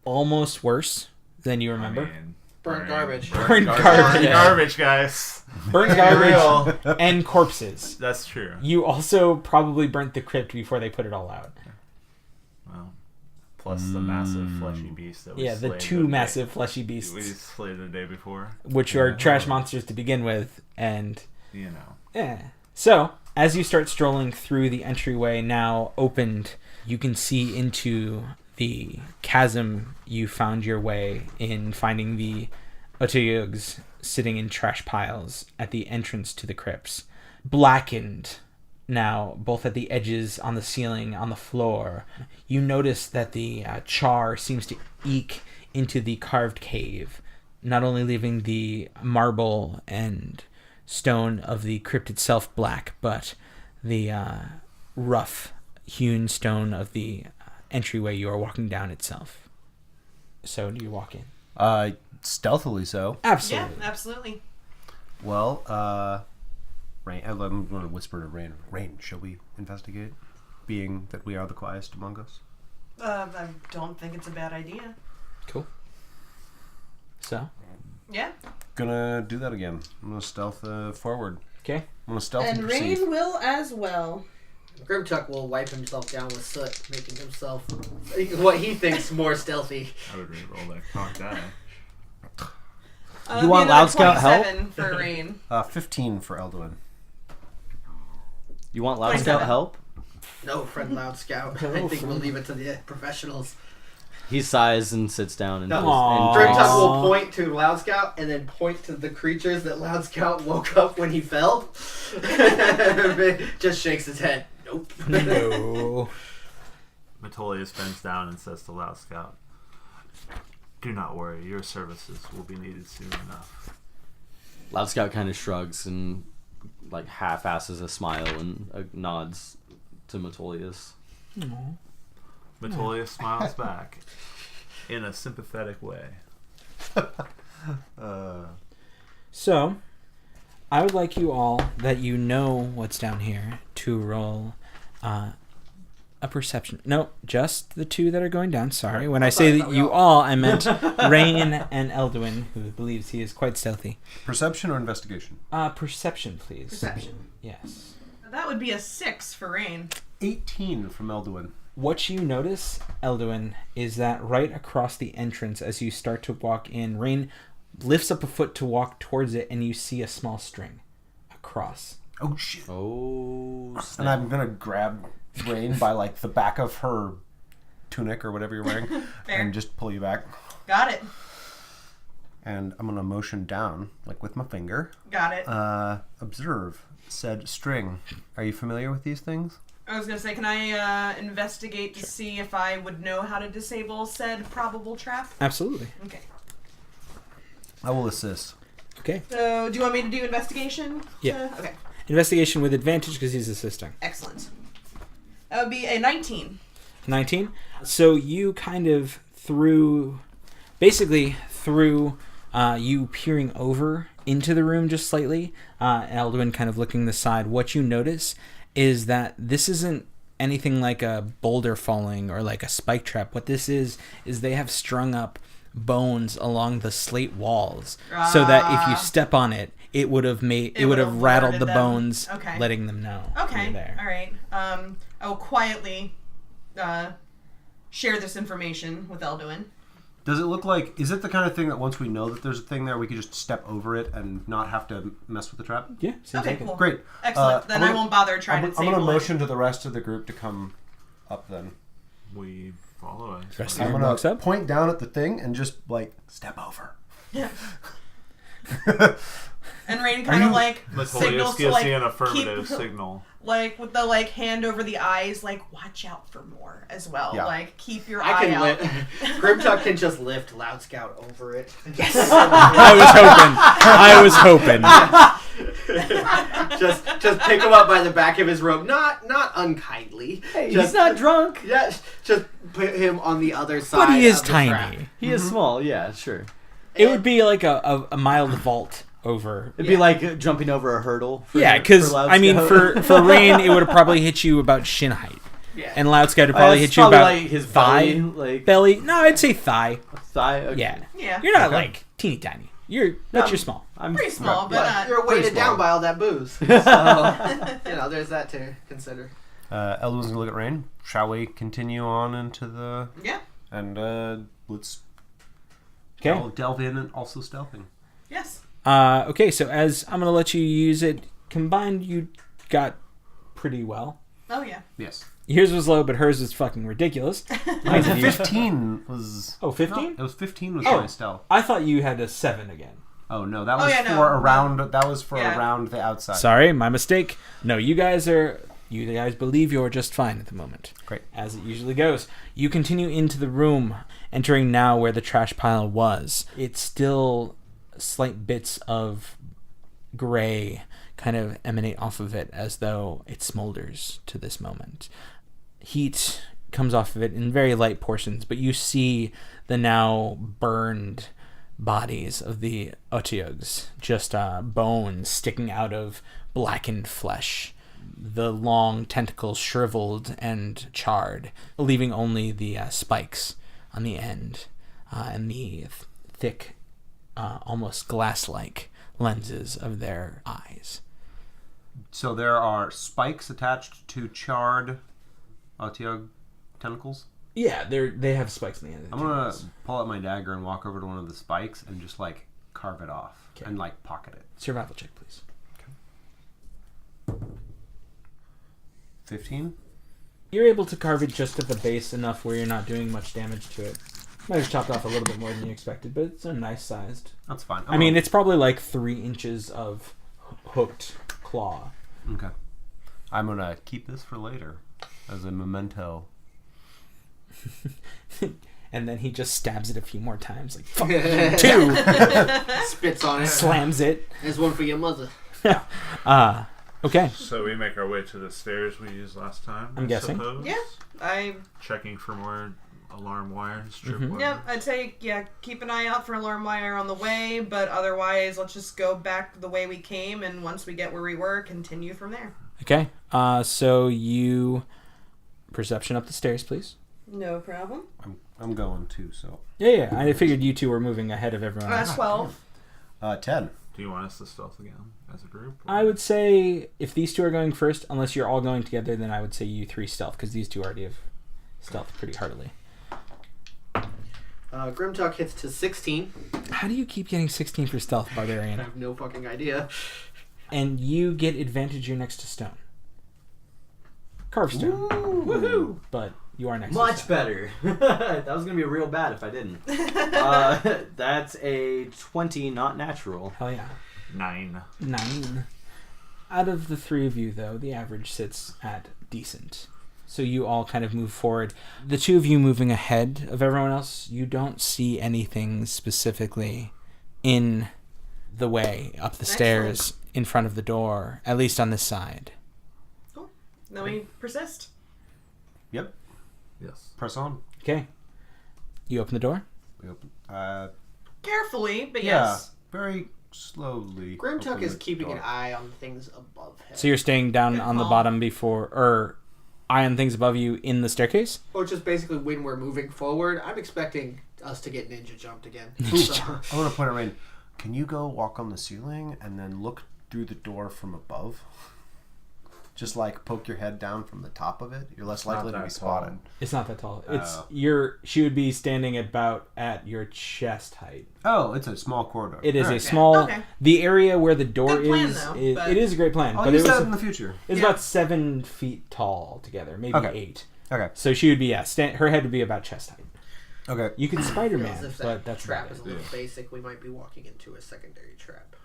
almost worse than you remember. Burnt garbage. Burnt garbage. Garbage, guys. Burnt garbage and corpses. That's true. You also probably burnt the crypt before they put it all out. Well, plus the massive fleshy beast that we Yeah, the slayed two day- massive fleshy we beasts, slayed the day before. which are trash monsters to begin with, and You know. yeah. So, as you start strolling through the entryway now opened, you can see into the chasm you found your way in, finding the Otoyogs sitting in trash piles at the entrance to the crypts. Blackened now, both at the edges, on the ceiling, on the floor. You notice that the char seems to eke into the carved cave, not only leaving the marble and stone of the crypt itself black, but the rough hewn stone of the entryway you are walking down itself. So do you walk in? Stealthily so. Absolutely. Yeah, absolutely. Well, Rain, I'm going to whisper to Rain. Rain, shall we investigate? Being that we are the quietest among us. I don't think it's a bad idea. Cool. So, Yeah. Gonna do that again. I'm gonna stealth forward. okay. I'm gonna stealth And perceive. Rain will as well. Grimtuck will wipe himself down with soot, making himself what he thinks more stealthy. I would re-roll that cock die. You want Loud Scout help? 27 for Rain. 15 for Elduin. You want Loud 27. Scout help? No, friend Loud Scout. I think we'll leave it to the professionals. He sighs and sits down and, No. Aw. drinks. Grimtuck will point to Loud Scout and then point to the creatures that Loud Scout woke up when he fell. Just shakes his head. Nope. No. Metolius bends down and says to Loud Scout, "Do not worry, your services will be needed soon enough." Loud Scout kind of shrugs and like half-asses a smile and nods to Metolius. Metolius smiles back in a sympathetic way. So, I would like you all that you know what's down here to roll a perception. No, just the two that are going down. Sorry. When I say that you all, I meant Rain and Elduin, who believes he is quite stealthy. Perception or investigation? Perception, please. Perception. Yes. That would be a 6 for Rain. 18 from Elduin. What you notice, Elduin, is that right across the entrance as you start to walk in, Rain lifts up a foot to walk towards it, and you see a small string across. Oh shit. Oh, And snap. I'm gonna grab Rain by like the back of her tunic or whatever you're wearing Fair. and just pull you back. Got it. And I'm gonna motion down, like with my finger. Got it. Observe said string. Are you familiar with these things? I was going to say, can I investigate to see if I would know how to disable said probable trap? Absolutely. Okay. I will assist. Okay. So, do you want me to do investigation? Yeah. Okay. Investigation with advantage because he's assisting. Excellent. That would be a 19. 19. So you kind of through you peering over into the room just slightly, Elduin kind of looking the side, what you notice is that this isn't anything like a boulder falling or like a spike trap. What this is they have strung up bones along the slate walls so that if you step on it, it would have rattled the them. bones, Okay. letting them know. Okay. you're there. All right. I will quietly share this information with Elduin. Does it look like, is it the kind of thing that once we know that there's a thing there, we could just step over it and not have to mess with the trap? Yeah. seems Okay, like it. cool. Great. Excellent. Then I'm I gonna- won't bother trying to I'm disable going to it. motion to the rest of the group to come up then. We follow it. Rest of I'm the going group walks to up. point down at the thing and just like step over. Yeah. And Rain kind of like Let's signals to give like an affirmative keep, signal. like with the like hand over the eyes, like watch out for more as well. Yeah. Like keep your I eye can out. Grimtuck can just lift Loud Scout over it. Yes. I was hoping. just pick him up by the back of his robe, not unkindly. Hey, just, he's not drunk. Yeah, just put him on the other side. But he is of the trap. tiny. He is small. Yeah, sure. It would be like a mild vault over. It'd be like jumping over a hurdle. Yeah, because for Loud I mean, Scout. for Rain, it would have probably hit you about shin height, Yeah. and Loud Scout would probably It's hit you about like his thigh, belly, like No, I'd say thigh. thigh. Okay. Yeah, Yeah. you're not like teeny tiny. You're small. I'm Pretty small, but But not. you're weighted pretty small. down by all that booze. So, there's that to consider. Elwin's gonna look at Rain. Shall we continue on into the... Yeah. And let's Okay. delve in and also stealthing. Yes. Okay, so as I'm gonna let you use it combined, you got pretty well. Oh yeah. Yes. Yours was low, but hers was fucking ridiculous. 15 was... Oh, 15? No, it was 15 was Oh. my stealth. I thought you had a 7 again. Oh, no, that Oh, was yeah, for no. around... That was for Yeah. around the outside. Sorry, my mistake. No, you guys believe you're just fine at the moment. Great. As it usually goes. You continue into the room, entering now where the trash pile was. It's still slight bits of gray kind of emanate off of it as though it smolders to this moment. Heat comes off of it in very light portions, but you see the now burned bodies of the Otyugs, just bones sticking out of blackened flesh, the long tentacles shriveled and charred, leaving only the spikes on the end and the thick, almost glass-like lenses of their eyes. So there are spikes attached to charred Otyug tentacles? Yeah, they have spikes on the end. I'm gonna pull out my dagger and walk over to one of the spikes and just like carve it off and like pocket it. Survival check, please. 15? You're able to carve it just at the base enough where you're not doing much damage to it. Might have chopped off a little bit more than you expected, but it's a nice sized. That's fine. I mean, it's probably like 3 inches of hooked claw. Okay. I'm gonna keep this for later as a memento. And then he just stabs it a few more times, like, fuck you too! Spits on it. Slams it. There's one for your mother. Okay. So we make our way to the stairs we used last time. I'm guessing. Suppose? Yeah. Checking for more alarm wires, Mm-hmm. tripwires. Yep, I'd say, keep an eye out for alarm wire on the way, but otherwise, let's just go back the way we came, and once we get where we were, continue from there. Okay. So you... Perception up the stairs, please. No problem. I'm going too, so. Yeah. I figured you two were moving ahead of everyone else. 12. 10. Do you want us to stealth again as a group? I would say if these two are going first, unless you're all going together, then I would say you 3 stealth, because these two already have stealth pretty heartily. Grimtuck hits to 16. How do you keep getting 16 for stealth, I Barbarian? have no fucking idea. And you get advantage, you're next to stone. Carved stone. Woohoo! But you are next to Much stone. better. That was gonna be real bad if I didn't. That's a 20, not natural. Hell yeah. 9. 9. Out of the 3 of you, though, the average sits at decent. So you all kind of move forward. The 2 of you moving ahead of everyone else, you don't see anything specifically in the way up the stairs in front of the door, at least on this side. Cool. Then we persist. Yep. Yes. Press on. Okay. You open the door? We open. Carefully, but Yeah. yes. Very slowly. Grimtuck open is the keeping door. an eye on things above him. So you're staying down Good on the call. bottom before, or eye on things above you in the staircase? Or just basically when we're moving forward, I'm expecting us to get ninja jumped again. So, I want to put it right. Can you go walk on the ceiling and then look through the door from above? Just like poke your head down from the top of it. You're less likely to be spotted. It's not that tall. Oh. She would be standing about at your chest height. Oh, it's a small corridor. It is All a right. small. Okay. The area where the door Good plan, is, though, is but- it is a great plan. I'll but use it was that in the future. it's Yeah. about 7 feet tall altogether, maybe Okay. 8. Okay. So she would be her head would be about chest height. Okay. You could feels Spider-Man, if but that that's trap about is it. a little basic, we might be walking into a secondary trap.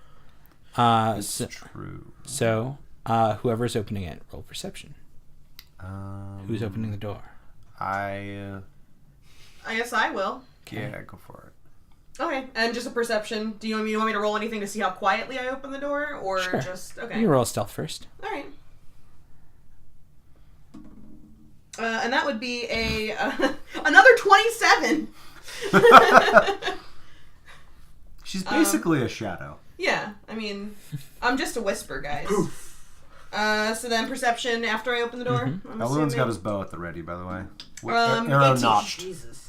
It's true. So, whoever's opening it, roll perception. Who's opening the door? I guess I will. Yeah, go for it. Okay, and just a perception. Do you want me to roll anything to see how quietly I open the door, or Sure. just okay? You roll stealth first. All right. And that would be a another 27. She's basically a shadow. Yeah, I mean, I'm just a whisper, guys. So then perception after I open the door. I'm Everyone's got assuming. his bow at the ready, by the way. Arrow 18. notched. Jesus.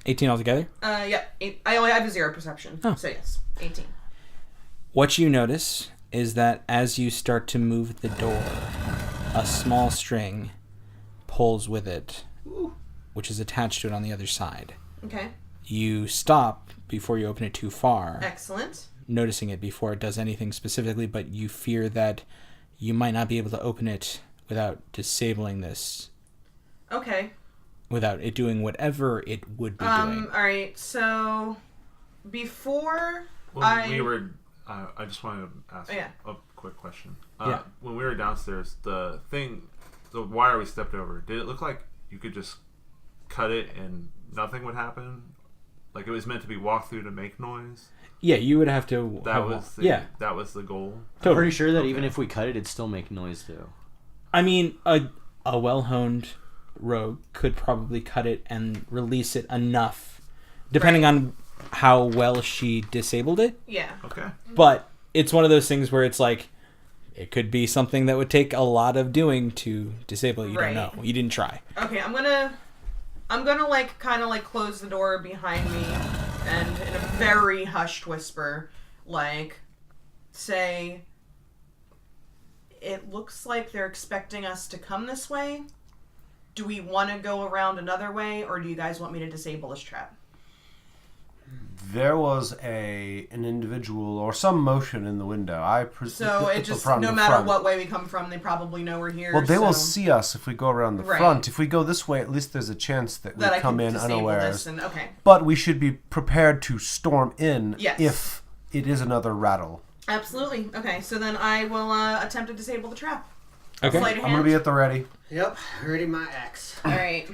18 altogether. Yep. I only have a 0 perception. Oh. So yes, 18. What you notice is that as you start to move the door, a small string pulls with it, which is attached to it on the other side. Okay. You stop before you open it too far, Excellent. noticing it before it does anything specifically, but you fear that you might not be able to open it without disabling this, Okay. without it doing whatever it would be doing. All right. So before When we were, I just wanted to ask yeah. a quick question. Yeah. When we were downstairs, the wire we stepped over, did it look like you could just cut it and nothing would happen? Like it was meant to be walked through to make noise? Yeah, you would have to... That was the goal. I'm pretty sure that even if we cut it, it'd still make noise though. I mean, a well-honed rogue could probably cut it and release it enough, depending on how well she disabled it. Yeah. Okay. But it's one of those things where it's like, it could be something that would take a lot of doing to disable it. You Right. don't know. You didn't try. Okay. I'm gonna like kind of like close the door behind me, and in a very hushed whisper, like say, "It looks like they're expecting us to come this way. Do we want to go around another way, or do you guys want me to disable this trap?" There was an individual or some motion in the window. So it just, no matter what way we come from, they probably know we're here. Well, they will so see us if we go around the Right. front. If we go this way, at least there's a chance that we that I come can in disable unawares. this and okay. But we should be prepared to storm in Yes. if it is another rattle. Absolutely. Okay, so then I will attempt to disable the trap. Okay. Sleight of I'm going to be hand. at the ready. Yep, ready my axe. All right.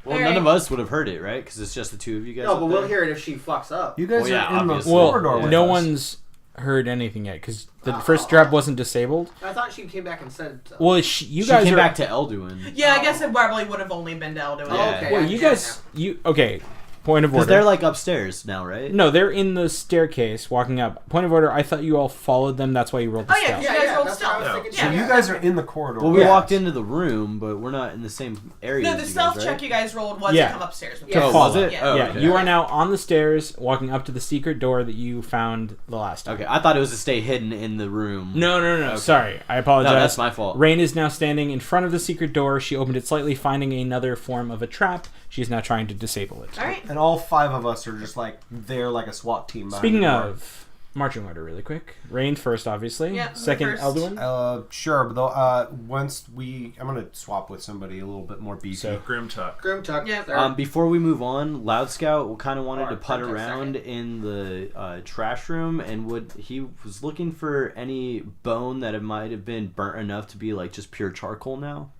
Well, All none right. of us would have heard it, right? Because it's just the two of you guys. No, up but we'll there. hear it if she fucks up. You guys Well, yeah, are in the obviously. corridor Well, with no us. one's heard anything yet because the first trap wasn't disabled. I thought she came back and said. Well, you She guys came are back to Elduin. Yeah, I guess it probably would have only been to Elduin. Oh, Yeah. okay. Well, I you get it guys, okay. Point of Because order. they're like upstairs now, right? No, they're in the staircase walking up. Point of order. I thought you all followed them. That's why you rolled the Oh, yeah, stealth. yeah. now. You guys rolled that's what I was stealth. thinking. Yeah. So you guys are in the corridor. Well, we with walked us. into the room, but we're not in the same area. No, as the you stealth guys, check right? you guys rolled was Yeah. to come upstairs. With Yeah. us. Oh, was it? Yeah. Oh, Yeah, okay. you are now on the stairs, walking up to the secret door that you found the last time. Okay, I thought it was to stay hidden in the room. No. Okay. Sorry, I apologize. No, that's my fault. Rain is now standing in front of the secret door. She opened it slightly, finding another form of a trap. She is now trying to disable it. All right. And all five of us are just like there, like a SWAT team. behind Speaking the door. of marching order, really quick. Rain first, obviously. Yeah, Second, first. Elduin. Sure, but though, once I'm gonna swap with somebody a little bit more beefy. So- Grimtuck. Grimtuck. Yeah. third. Before we move on, Loud Scout kind of wanted Or to putt Grimtuck around in the trash room, and he was looking for any bone that it might have been burnt enough to be like just pure charcoal now.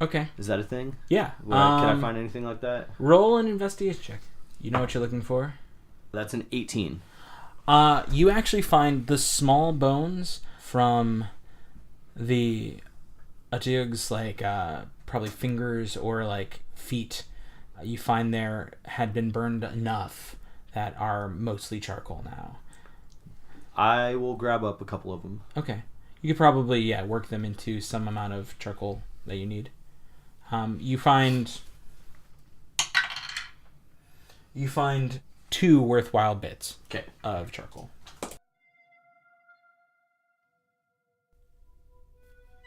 Okay. Is that a thing? Yeah. Can I find anything like that? Roll an investigation check. You know what you're looking for. That's an 18. You actually find the small bones from the Atug's, like, probably fingers or, like, feet. You find there had been burned enough that are mostly charcoal now. I will grab up a couple of them. Okay. You could probably, work them into some amount of charcoal that you need. You find 2 worthwhile bits Okay. of charcoal.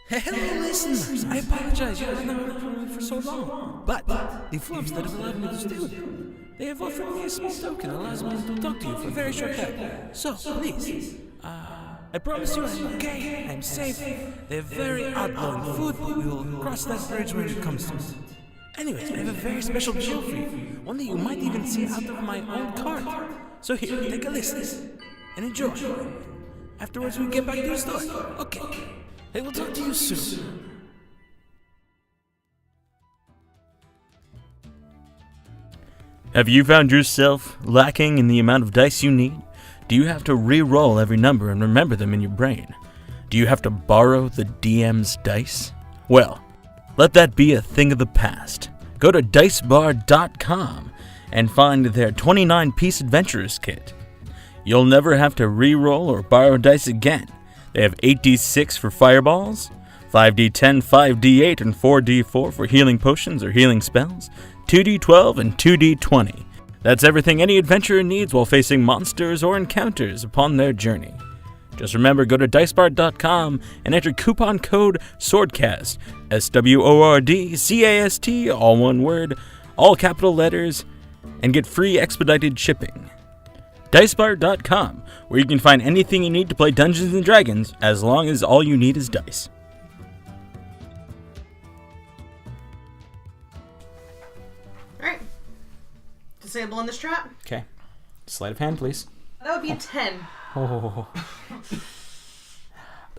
Hello, listeners. I apologize. You have not heard for so long. But the flumps that have allowed me to do it, they have offered me a small token that allows me to talk to you for a very short time. So, please, I promise you I'm okay. I'm safe. They have very odd-blowing food, but we will cross that bridge when it comes to it. Anyways, I have a very special deal for you. One that you might even see out of my own cart. So here, take a listen and enjoy. Afterwards, we can get back to the story. Okay. Hey, we'll talk to you soon. Have you found yourself lacking in the amount of dice you need? Do you have to re-roll every number and remember them in your brain? Do you have to borrow the DM's dice? Well, let that be a thing of the past. Go to dicebar.com and find their 29-piece adventurers kit. You'll never have to re-roll or borrow dice again. They have 8d6 for fireballs, 5d10, 5d8, and 4d4 for healing potions or healing spells, 2d12 and 2d20. That's everything any adventurer needs while facing monsters or encounters upon their journey. Just remember, go to dicebar.com and enter coupon code SWORDCAST, SWORDCAST, all one word, all capital letters, and get free expedited shipping. Dicebar.com, where you can find anything you need to play Dungeons & Dragons, as long as all you need is dice. Alright. Disabling this trap. Okay. Sleight of hand, please. That would be a 10. Oh.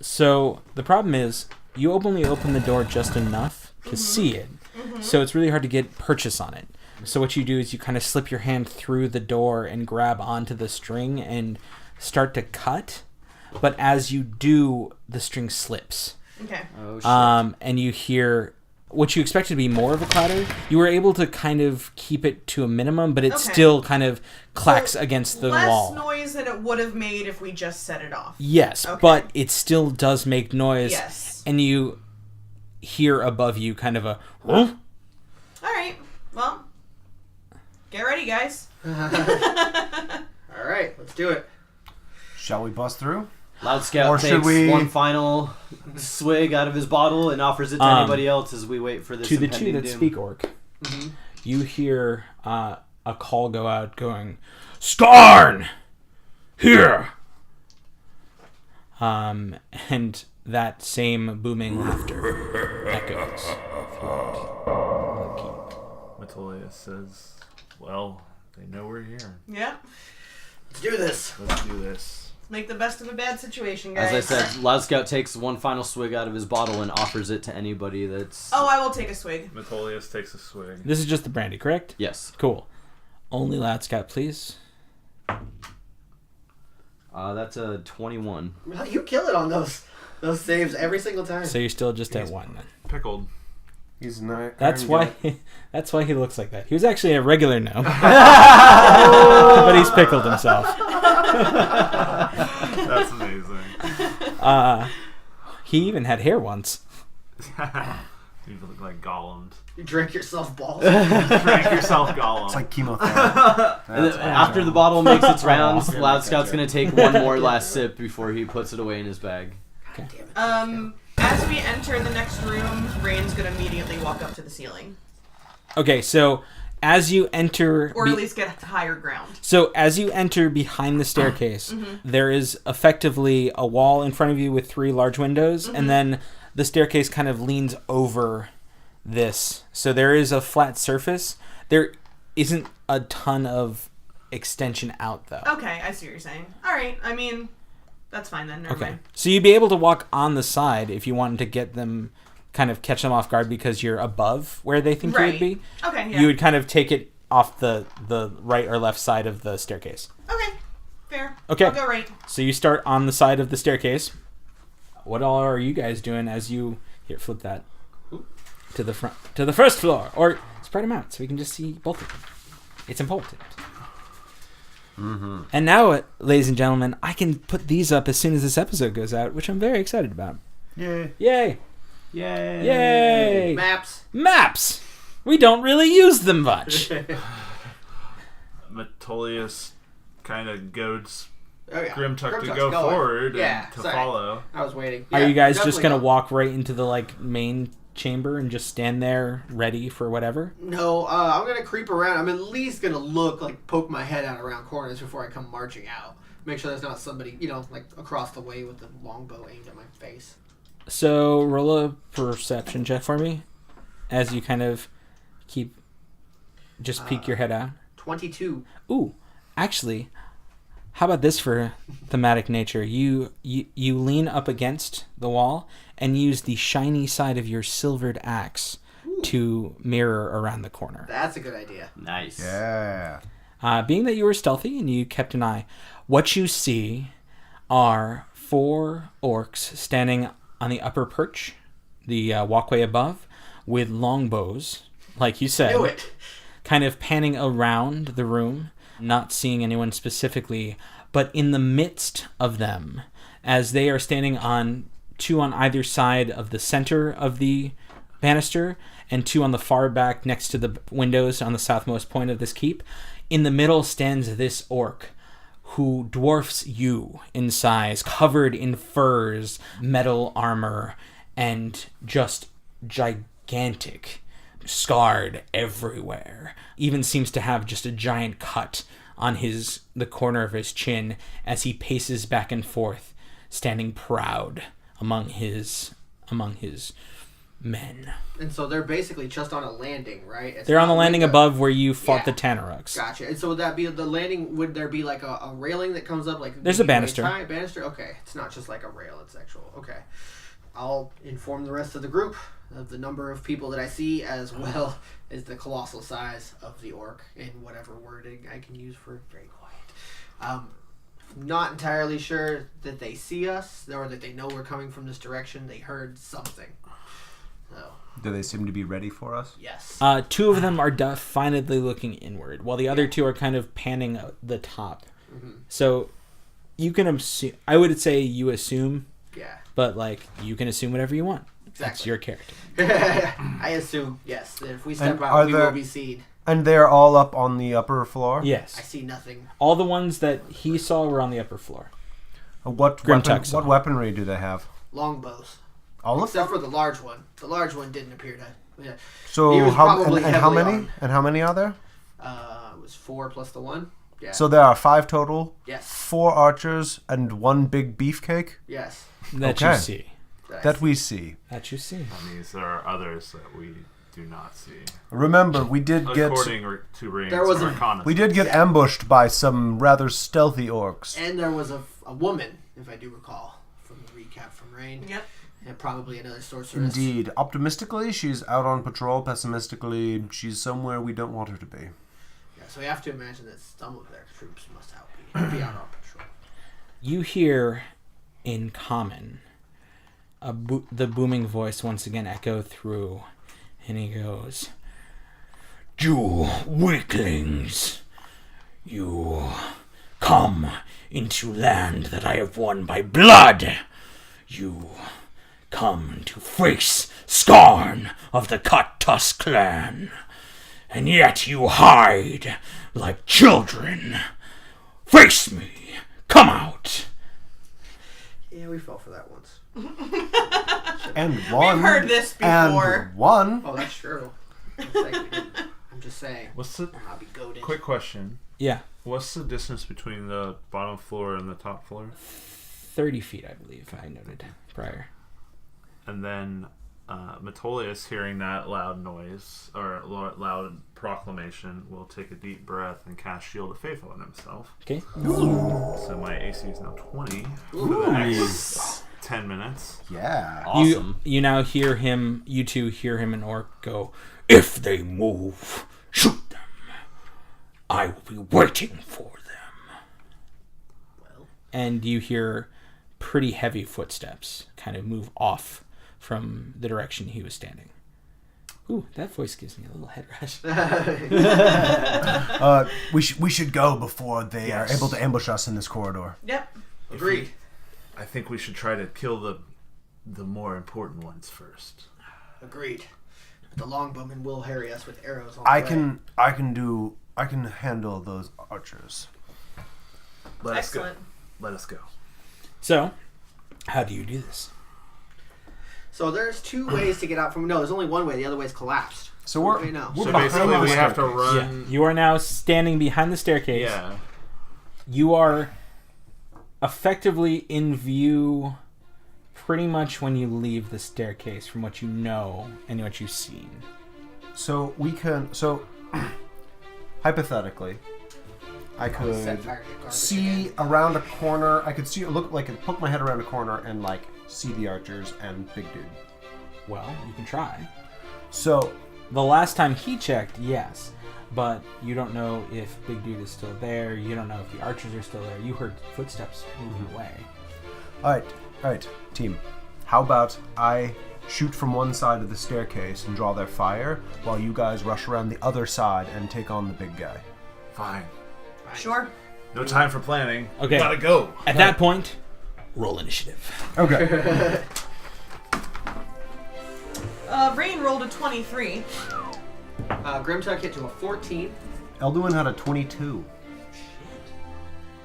So the problem is, you only open the door just enough to see it. So it's really hard to get purchase on it. So what you do is you kind of slip your hand through the door and grab onto the string and start to cut. But as you do, the string slips. Okay. Oh, shit. And you hear what you expected to be more of a clatter. You were able to kind of keep it to a minimum, but it Okay. still kind of clacks So against the less wall. noise than it would have made if we just set it off. Yes, Okay. but it still does make noise. Yes. And you hear above you kind of a... "Huh?" Alright. Well, get ready, guys. Alright, let's do it. Shall we bust through? Loud Scout Or should takes we- one final swig out of his bottle and offers it to anybody else as we wait for this To the two impending that doom. speak Orc, you hear a call go out going, "Skarn! Here!" And that same booming laughter echoes throughout the keep. Metolius says, well, they know we're here. Yeah. Let's do this. Let's do this. Make the best of a bad situation, guys. As I said, Loud Scout takes one final swig out of his bottle and offers it to anybody that's... Oh, I will take a swig. Metolius takes a swig. This is just the brandy, correct? Yes. Cool. Only Loud Scout, please. That's a 21. You kill it on those saves every single time. So you're still just at 1 then. Pickled. He's not. That's why he looks like that. He was actually a regular gnome. But he's pickled himself. That's amazing. He even had hair once. You look like Gollum. You drink yourself balls. Drink yourself Gollum. It's like chemotherapy. And then after the bottle makes its rounds, Loud Scout's going to take one more last sip before he puts it away in his bag. As we enter the next room, Rain's gonna immediately walk up to the ceiling. Okay, so as you enter... Or at least get to higher ground. So as you enter behind the staircase, there is effectively a wall in front of you with 3 large windows, and then the staircase kind of leans over this. So there is a flat surface. There isn't a ton of extension out, though. Okay, I see what you're saying. Alright, I mean, that's fine then. Never mind. So you'd be able to walk on the side if you wanted to get them, kind of catch them off guard because you're above where they think you would be. Okay, yeah. You would kind of take it off the right or left side of the staircase. Okay, fair. Okay. I'll go right. So you start on the side of the staircase. What all are you guys doing as you... Here, flip that. To the front. To the first floor. Or spread them out so we can just see both of them. It's important. And now, ladies and gentlemen, I can put these up as soon as this episode goes out, which I'm very excited about. Yay. Yay! Yay! Yay! Maps. Maps! We don't really use them much. Metolius kind of goads Oh, yeah. Grimtuck to Grimtuck's go going. forward Yeah, and to sorry. follow. I was waiting. Are Yeah, you guys just definitely going to go. walk right into the main chamber and just stand there ready for whatever? No, I'm gonna creep around. I'm at least gonna poke my head out around corners before I come marching out. Make sure there's not somebody, across the way with the longbow aimed at my face. So roll a perception check for me as you kind of peek your head out. 22. Ooh, actually, How about this for thematic nature? You lean up against the wall and use the shiny side of your silvered axe to mirror around the corner. That's a good idea. Nice. Yeah. Being that you were stealthy and you kept an eye, what you see are 4 orcs standing on the upper perch, the walkway above, with longbows, like you said. Do it. Kind of panning around the room, not seeing anyone specifically, but in the midst of them, as they are standing on 2 on either side of the center of the banister and 2 on the far back next to the windows on the southmost point of this keep. In the middle stands this orc who dwarfs you in size, covered in furs, metal armor, and just gigantic, scarred everywhere. Even seems to have just a giant cut on the corner of his chin as he paces back and forth, standing proud among his men. And so they're basically just on a landing, right? They're on the landing above where you fought the Tanaruks. Gotcha. And so would that be the landing? Would there be like a railing that comes up? Like there's a banister. Banister? Okay. It's not just like a rail. It's actual. Okay. I'll inform the rest of the group of the number of people that I see, as well as the colossal size of the orc, and whatever wording I can use for very quiet. Not entirely sure that they see us or that they know we're coming from this direction. They heard something. So. Do they seem to be ready for us? Yes. 2 of them are definitely looking inward, while the other 2 are kind of panning the top. Mm-hmm. So you can assume. I would say you assume. Yeah. But like you can assume whatever you want. Exactly. That's your character. I assume yes. That if we step out, we will be seen. And they're all up on the upper floor? Yes. I see nothing. All the ones that he saw were on the upper floor. What weaponry do they have? Longbows. All of Except them? for the large one. The large one didn't appear to. Yeah. So He was how probably and how heavily many? armed. And how many are there? It was 4 plus the 1. Yeah. So there are 5 total. Yes. 4 archers and 1 big beefcake Yes. That Okay. you see. that we see. That you see. That means there are others that we do not see. Remember, we did get To Rain's There was a- Arcana. we did get ambushed by some rather stealthy orcs. And there was a woman, if I do recall, from the recap from Rain. Yep. And probably another sorceress. Indeed. Optimistically, she's out on patrol. Pessimistically, she's somewhere we don't want her to be. Yeah, so we have to imagine that some of their troops must be out on patrol. You hear in common the booming voice once again echo through, and he goes, "You weaklings, you come into land that I have won by blood. You come to face scorn of the Cut-Tusk clan, and yet you hide like children. Face me! Come out!" Yeah, we fell for that once. And one. We've heard this before. And one. Oh, that's true. It's like we didn't. I'm just saying. What's the I'll be goaded. quick question? Yeah, What's the distance between the bottom floor and the top floor? 30 feet, I believe I noted prior. And then Metolius, hearing that loud noise or loud proclamation, will take a deep breath and cast Shield of Faith on himself. Okay. So my AC is now 20 for the next 10 minutes. Yeah. Awesome. You now hear him, you two hear him and Orc go, "If they move, shoot them. I will be waiting for them." Well, And you hear pretty heavy footsteps kind of move off from the direction he was standing. Ooh, that voice gives me a little head rush. We should go before they are able to ambush us in this corridor. Yep. agreed. I think we should try to kill the more important ones first. Agreed. But the longbowmen will harry us with arrows on I the way. can handle those archers. Let Excellent. us go. Let us go. So, how do you do this? So there's 2 ways to get out from. No, there's only one way. The other way's collapsed. So we're Okay, no. So behind basically, the we have to staircase. run. You are now standing behind the staircase. Yeah. You are effectively in view pretty much when you leave the staircase from what you know and what you've seen. So we can. So hypothetically, I Set could fire to garbage see again. around a corner. I could see poke my head around a corner and like see the archers and big dude. Well, you can try. So The last time he checked, yes. But you don't know if Big Dude is still there. You don't know if the archers are still there. You heard footsteps moving away. all right, team. How about I shoot from one side of the staircase and draw their fire, while you guys rush around the other side and take on the big guy. Fine. Sure. No time for planning. Okay. Gotta go. At that point, roll initiative. Okay. Rain rolled a 23. Grimtuck hit to a 14. Elduin had a 22.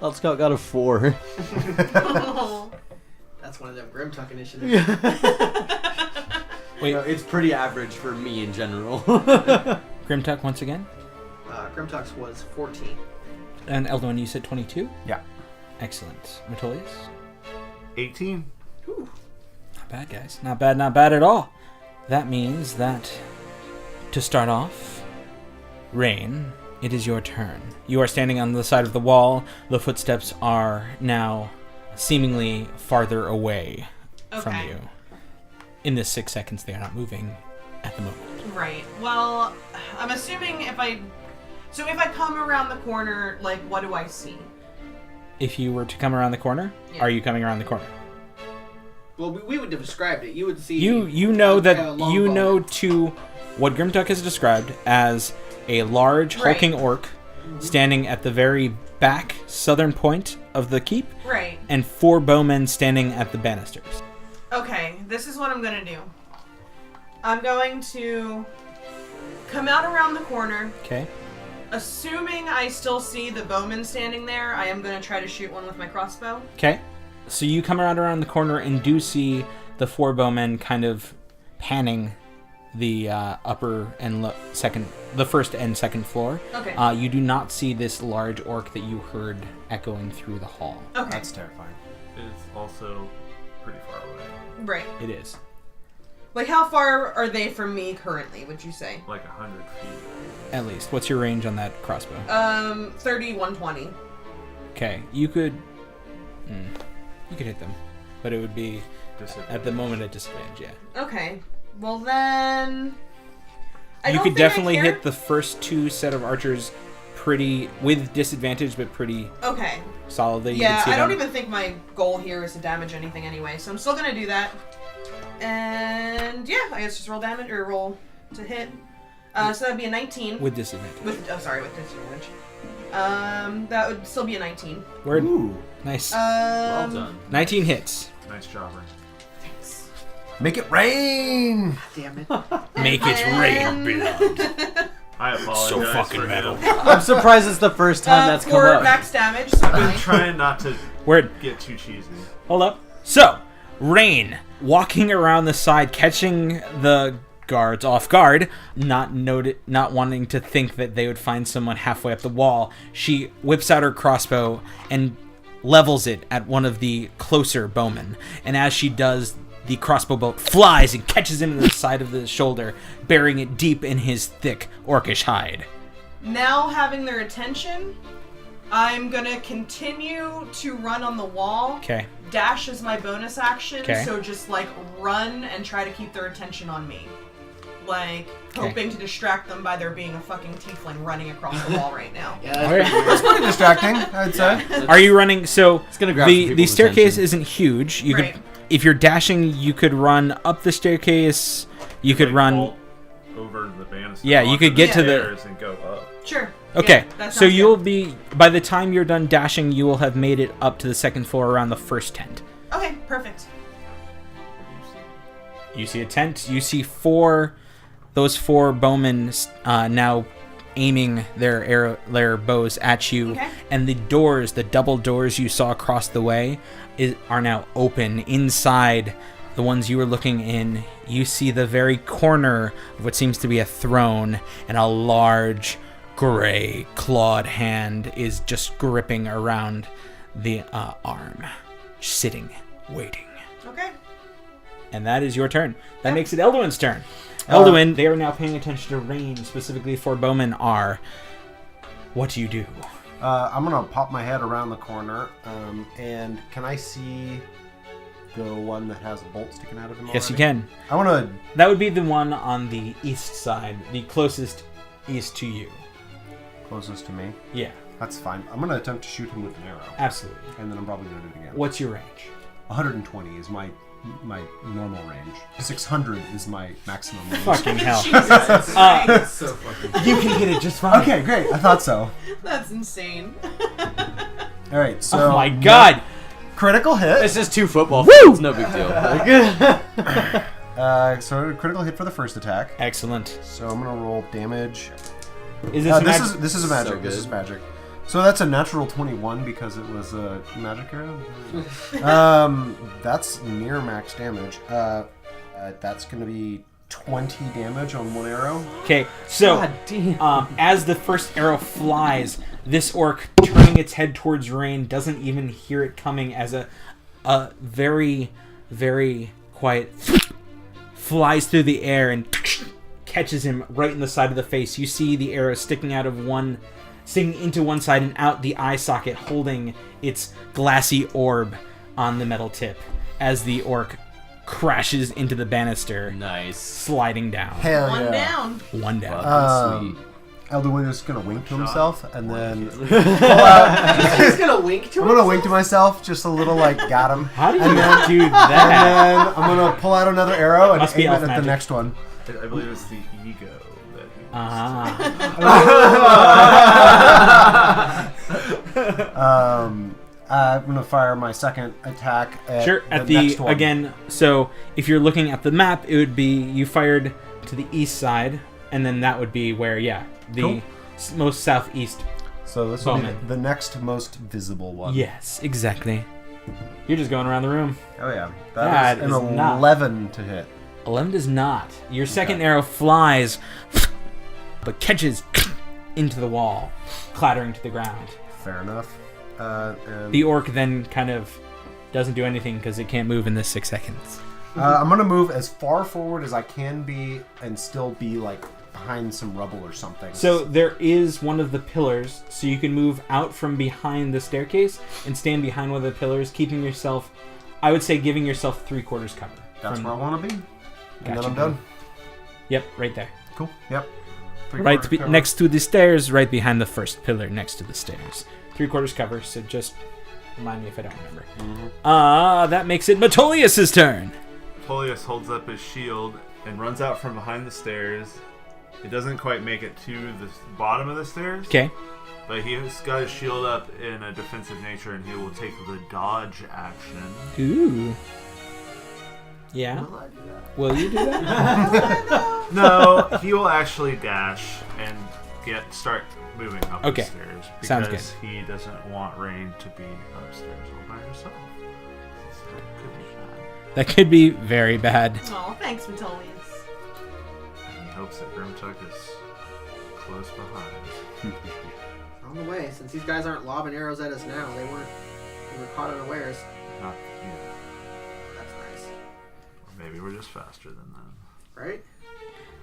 Loud Scout got a 4. That's one of them Grimtuck initiatives. Wait, It's pretty average for me in general. Grimtuck once again. Grimtuck's was 14. And Elduin, you said 22? Yeah. Excellent. Metolius? 18. Not bad, guys. Not bad at all. That means that, to start off, Rain, it is your turn. You are standing on the side of the wall. The footsteps are now seemingly farther away from Okay. you. In this 6 seconds, they are not moving at the moment. Right. Well, I'm assuming if I come around the corner, like, what do I see? If you were to come around the corner, Yeah. are you coming around the corner? Well, we would have described it. You would see. You know a that long you bow. know to what Grimtuck has described as a large Right. hulking orc standing at the very back southern point of the keep, Right. and 4 bowmen standing at the banisters. Okay, this is what I'm gonna do. I'm going to come out around the corner. Okay. Assuming I still see the bowman standing there, I am gonna try to shoot one with my crossbow. Okay. So you come around the corner and do see the 4 bowmen kind of panning the upper and the first and second floor. Okay. You do not see this large orc that you heard echoing through the hall. Okay. That's terrifying. It's also pretty far away. Right. It is. Like, how far are they from me currently, would you say? Like 100 feet. At least. What's your range on that crossbow? 30, 120. Okay, you could hit them, but it would be at the moment at disadvantage. Yeah, Okay. Well then, you could definitely hit the first 2 set of archers pretty with disadvantage, but pretty Okay. solidly. You Yeah, could see I don't them. even think my goal here is to damage anything anyway, so I'm still gonna do that. And yeah, I guess just roll damage or roll to hit. So that'd be a 19 with disadvantage. with disadvantage. That would still be a 19. Word. Ooh. Nice. Well done. 19 hits. Nice job, Ray. Thanks. Make it rain! Damn it. Make it rain, blood. I apologize. So fucking for metal. him. I'm surprised it's the first time that's come for up. max damage. So I've been fine. trying not to Word. get too cheesy. Hold up. So, Rain, walking around the side, catching the guards off guard, not wanting to think that they would find someone halfway up the wall, she whips out her crossbow and levels it at one of the closer bowmen. And as she does, the crossbow bolt flies and catches him in the side of the shoulder, burying it deep in his thick orcish hide. Now having their attention, I'm gonna continue to run on the wall. Okay. Dash is my bonus action, Okay. so just like run and try to keep their attention on me. Like, hoping to distract them by there being a fucking tiefling running across the wall right now. Yeah, Alright. That's pretty distracting, I'd say. Are you running? So It's gonna grab some the people's staircase attention. isn't huge. You Right. could, if you're dashing, you could run up the staircase. You could Like, run. vault over the banister. Yeah, you onto could get to the- stairs and go up. Sure. Okay, Yeah, that so sounds you'll good. be by the time you're done dashing, you will have made it up to the second floor around the first tent. Okay, perfect. You see a tent. You see those four bowmen now aiming their bows at you, Okay. and the double doors you saw across the way, are now open. Inside, the ones you were looking in, you see the very corner of what seems to be a throne, and a large gray clawed hand is just gripping around the arm, sitting, waiting. Okay. And that is your turn. That makes it Elduin's turn. Elduin, they are now paying attention to Rain, specifically for bowmen are. What do you do? I'm gonna pop my head around the corner, and can I see the one that has a bolt sticking out of him? Yes, you already? can. I want to. That would be the one on the east side, the closest east to you. Closest to me. Yeah, That's fine. I'm gonna attempt to shoot him with an arrow, absolutely. and then I'm probably gonna do it again. What's your range? 120 is my normal range. 600 is my maximum range. Fucking hell. Jesus, So fucking. You can hit it just fine. Okay, great. I thought so. that's insane. All right. So. Oh my god. Critical hit. It's just 2 football fields, no big deal. So critical hit for the first attack. Excellent. So I'm gonna roll damage. Is this This is a magic. So this is good. magic. So that's a natural 21 because it was a magic arrow. That's near max damage. That's gonna be 20 damage on one arrow. Okay, so God damn. as the first arrow flies, this orc, turning its head towards Rain, doesn't even hear it coming as a very, very quiet flies through the air and catches him right in the side of the face. You see the arrow sticking into one side and out the eye socket, holding its glassy orb on the metal tip as the orc crashes into the banister, Nice. sliding down. Hell One yeah. down. One down. Fucking sweet. Elderwin is gonna wink to himself and then He's gonna wink to I'm gonna wink to myself, just a little like got him. How do you and then, do and that? then I'm gonna pull out another arrow and Must be aim it elf at magic. the next one. I believe it's the ego that he Ah. I'm gonna fire my second attack at Sure, at the next one. again, so if you're looking at the map, it would be you fired to the east side, and then that would be where, the Cool. most southeast. So this will be Bowman. the next most visible one. Yes, exactly. You're just going around the room. Oh yeah. That That is is an not- 11 to hit. 11 does not. Your second arrow flies, but catches into the wall, clattering to the ground. Fair enough. And The orc then kind of doesn't do anything because it can't move in this 6 seconds. I'm gonna move as far forward as I can be and still be like behind some rubble or something. So there is one of the pillars, so you can move out from behind the staircase and stand behind one of the pillars, keeping yourself, I would say, giving yourself 3/4 cover. that's from- where I want to be. And Gotcha. then I'm done. Yep, right there. Cool. Yep. Right Three-quarter cover. next to the stairs, right behind the first pillar next to the stairs. 3/4 cover, so just remind me if I don't remember. That makes it Metolius' turn. Polius holds up his shield and runs out from behind the stairs. It doesn't quite make it to the bottom of the stairs, Okay. but he's got his shield up in a defensive nature, and he will take the dodge action. Ooh. Yeah. Will I do that? Will you do that? No, he will actually dash and start moving up Okay. the stairs because Sounds he doesn't want Rain to be upstairs all by herself. So it could be bad. That could be very bad. Oh, thanks, Metolius. And he hopes that Grimtuck is close behind. On the way, since these guys aren't lobbing arrows at us now, they were caught unawares. Not, That's nice, or maybe we're just faster than them. right?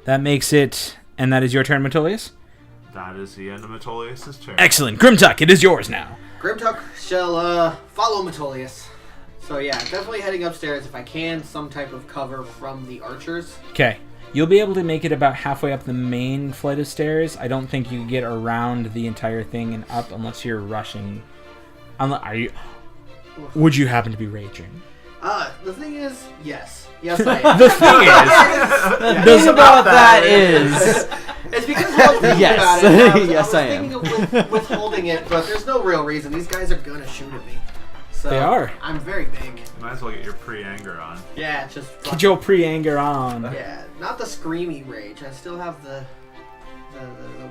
That makes it, and that is your turn, Metolius? That is the end of Metolius' turn. Excellent. Grimtuck, it is yours now. Grimtuck shall follow Metolius. So yeah, definitely heading upstairs if I can, some type of cover from the archers. Okay. You'll be able to make it about halfway up the main flight of stairs. I don't think you can get around the entire thing and up unless you're rushing. Would you happen to be raging? The thing is, yes, I am. The thing is, The thing about that is... It's because I was thinking Yes. about it. Yes, I was am. thinking of withholding it, but there's no real reason. These guys are gonna shoot at me. So They are. I'm very big. You might as well get your pre-anger on. Yeah, just get your pre-anger on. yeah, not the screamy rage. I still have the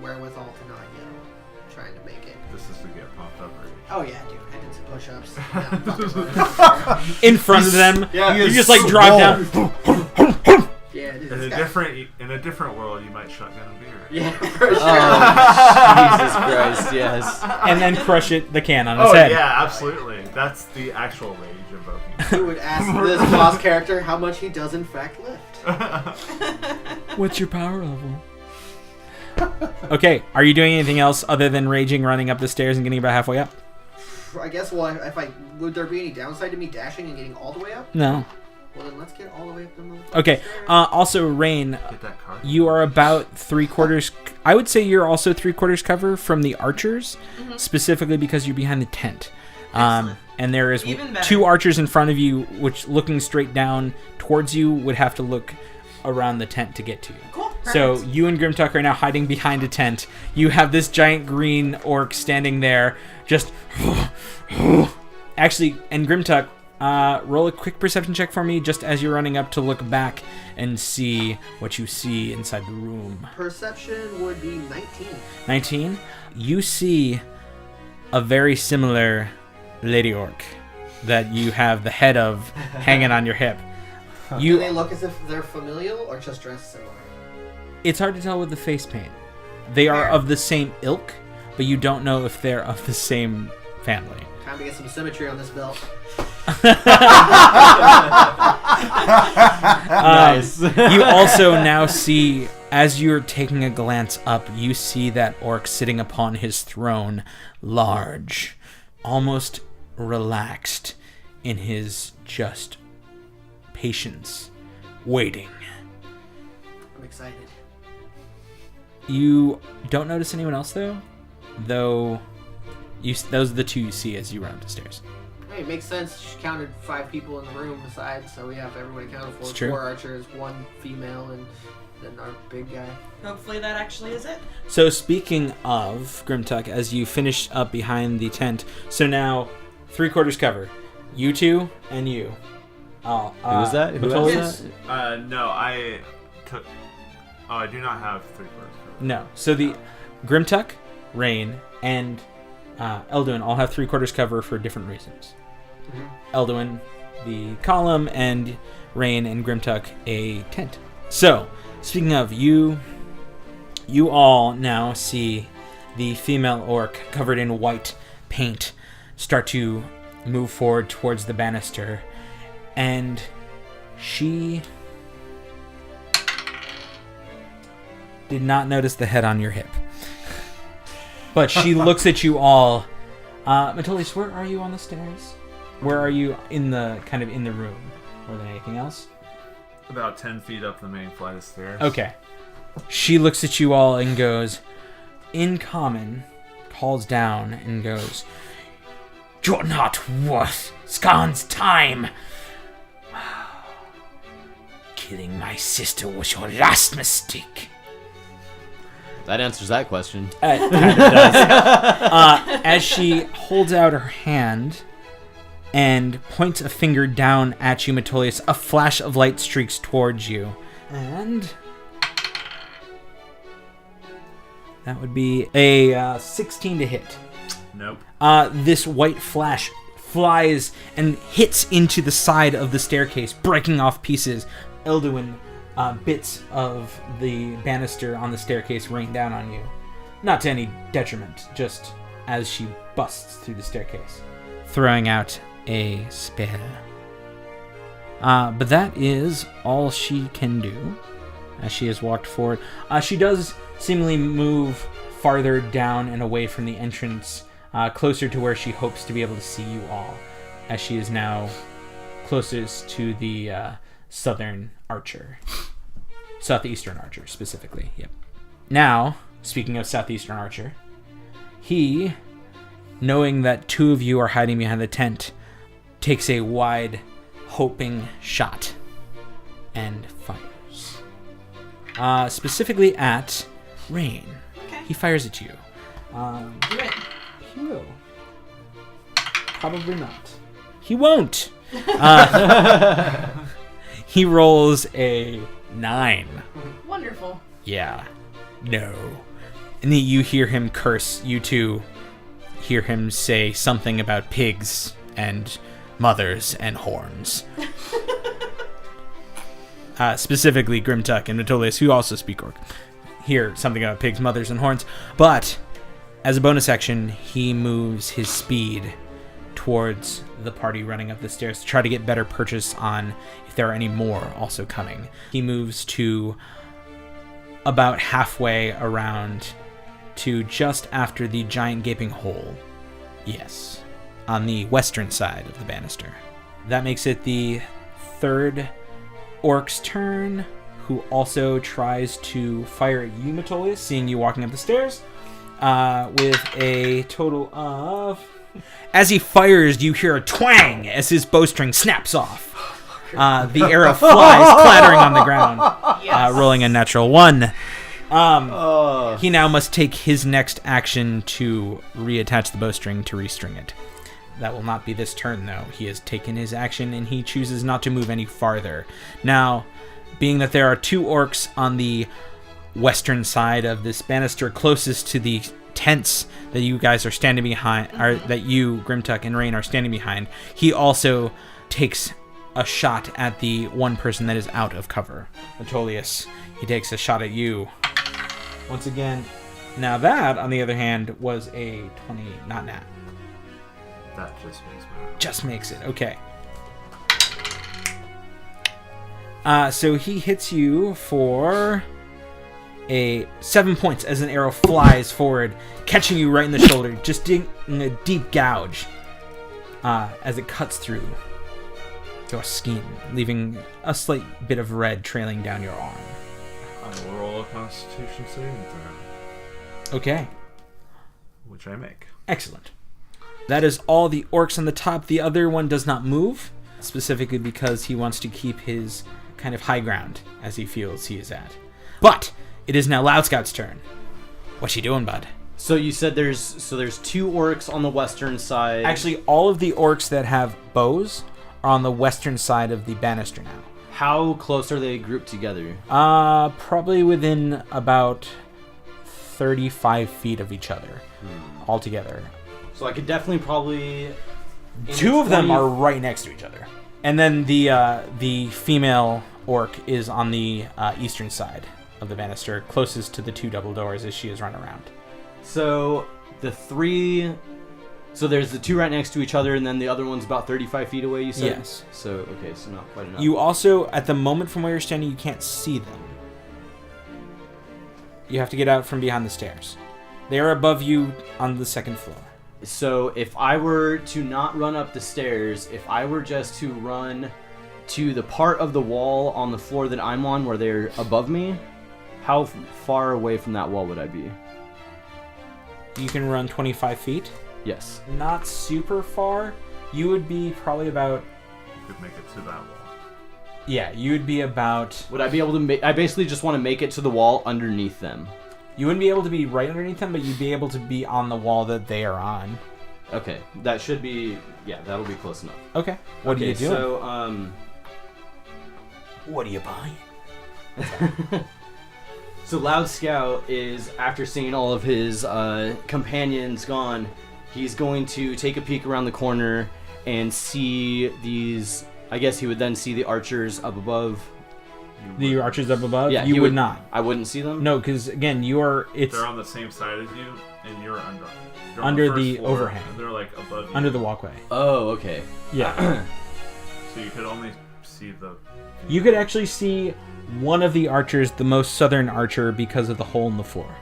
wherewithal to not yell. I'm trying to make it. This is to get pumped up rage. Oh yeah, dude. I did some push-ups. Now I'm fucking running. In front of them. Yeah. You just like drive down. Yeah, dude, In this a guy- different world, you might shotgun a beer. Yeah, for sure. Jesus Christ, yes. And then crush the can on his Oh head. yeah, absolutely. That's the actual rage invoking. Who would ask this boss character how much he does in fact lift? What's your power level? Okay, are you doing anything else other than raging, running up the stairs, and getting about halfway up? I guess, would there be any downside to me dashing and getting all the way up? No. Well, then let's get all the way up the motherfucking Okay. stairs. Also, Rain, Get that card. you are about 3/4. I would say you're also 3/4 cover from the archers, specifically because you're behind the tent. Excellent. And there is Even better. 2 archers in front of you, which looking straight down towards you would have to look around the tent to get to you. Cool. So Perfect. you and Grimtuck are now hiding behind a tent. You have this giant green orc standing there, just actually. And Grimtuck, roll a quick perception check for me, just as you're running up to look back and see what you see inside the room. Perception would be 19. 19. You see a very similar lady orc that you have the head of hanging on your hip. Do they look as if they're familial or just dressed similar? It's hard to tell with the face paint. They are Fair. of the same ilk, but you don't know if they're of the same family. Time to get some symmetry on this belt. Nice. You also now see, as you're taking a glance up, you see that orc sitting upon his throne, large, almost relaxed in his just patience, waiting. I'm excited. You don't notice anyone else though those are the 2 you see as you run up the stairs. Hey, it makes sense. She counted 5 people in the room besides, so we have everybody accounted for. It's true. 4 archers, 1 female, and then our big guy. Hopefully that actually is it. So speaking of Grimtuck, as you finish up behind the tent, so now 3/4 cover, you 2 and you. Oh, Who was that? Who Matilda? was that? No, I took. Oh, I do not have 3/4 cover. No. So the Grimtuck, Rain, and Elduin all have 3/4 cover for different reasons. Elduin, the column, and Rain and Grimtuck, a tent. So, speaking of, you all now see the female orc covered in white paint start to move forward towards the banister, and she did not notice the head on your hip. But she looks at you all. Metolius, where are you on the stairs? Where are you in the room? More than anything else? About 10 feet up the main flight of stairs. Okay. She looks at you all and goes, in common, calls down and goes, "You're not worth Skarn's time. Killing my sister was your last mistake." That answers that question. It kind of does. As she holds out her hand and points a finger down at you, Metolius, a flash of light streaks towards you. And that would be a 16 to hit. Nope. This white flash flies and hits into the side of the staircase, breaking off pieces. Elduin, bits of the banister on the staircase rain down on you. Not to any detriment, just as she busts through the staircase, throwing out a spell. But that is all she can do as she has walked forward. She does seemingly move farther down and away from the entrance, closer to where she hopes to be able to see you all, as she is now closest to the southern archer. Southeastern archer, specifically. Yep. Now, speaking of southeastern archer, he, knowing that 2 of you are hiding behind the tent, takes a wide, hoping shot and fires. Specifically at Rain. Okay. He fires at you. Do it. He will. Probably not. He won't. He rolls a 9. Wonderful. Yeah. No. And then you hear him curse. You two hear him say something about pigs and mothers and horns. Specifically Grimtuck and Metolius, who also speak Orc, hear something about pigs, mothers, and horns. But as a bonus action, he moves his speed towards the party running up the stairs to try to get better purchase on if there are any more also coming. He moves to about halfway around to just after the giant gaping hole. Yes, on the western side of the banister. That makes it the third orc's turn, who also tries to fire at you, Metolius, seeing you walking up the stairs, with a total of... As he fires, you hear a twang as his bowstring snaps off. The arrow flies clattering on the ground, rolling a natural 1. He now must take his next action to reattach the bowstring to restring it. That will not be this turn, though. He has taken his action, and he chooses not to move any farther. Now, being that there are 2 orcs on the western side of this banister closest to the tents that you guys are standing behind, or that you, Grimtuck, and Rain are standing behind, he also takes a shot at the one person that is out of cover. Metolius, he takes a shot at you. Once again, now that, on the other hand, was a 20, not nat. That just makes me... Just makes it, okay. So he hits you for a 7 points as an arrow flies forward, catching you right in the shoulder, just digging a deep gouge as it cuts through your skin, leaving a slight bit of red trailing down your arm. I will roll a Constitution saving throw. Okay. Which I make. Excellent. That is all the orcs on the top. The other one does not move, specifically because he wants to keep his kind of high ground as he feels he is at. But it is now Loud Scout's turn. What you doing, bud? So you said there's 2 orcs on the western side. Actually, all of the orcs that have bows are on the western side of the banister now. How close are they grouped together? Probably within about 35 feet of each other altogether. So I could definitely probably... 2 of them are right next to each other. And then the female orc is on the eastern side of the banister, closest to the 2 double doors as she is run around. So the 3... So there's the 2 right next to each other, and then the other one's about 35 feet away, you said? Yes. So, okay, so not quite enough. You also, at the moment from where you're standing, you can't see them. You have to get out from behind the stairs. They are above you on the 2nd floor. So if I were to not run up the stairs, if I were just to run to the part of the wall on the floor that I'm on where they're above me, how far away from that wall would I be? You can run 25 feet. Yes. Not super far. You would be probably about... You could make it to that wall. Yeah, you would be about... Would I be able to I basically just want to make it to the wall underneath them. You wouldn't be able to be right underneath them, but you'd be able to be on the wall that they are on. Okay, that should be... Yeah, that'll be close enough. Okay. What are you doing? So, what are you buying? So Loud Scout is, after seeing all of his companions gone, he's going to take a peek around the corner and see these... I guess he would then see the archers up above. The archers up above? Yeah, you would not. I wouldn't see them? No, because, again, you are... They're on the same side as you, and you're under. You're under on the, the first floor, overhang. And they're like above you. Under the walkway. Oh, okay. Yeah. So you could only see the... You could actually see one of the archers, the most southern archer, because of the hole in the floor.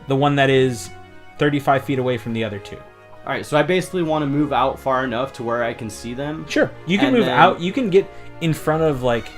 The one that is 35 feet away from the other 2. Alright, so I basically want to move out far enough to where I can see them. Sure. You can move out. You can get in front of, like...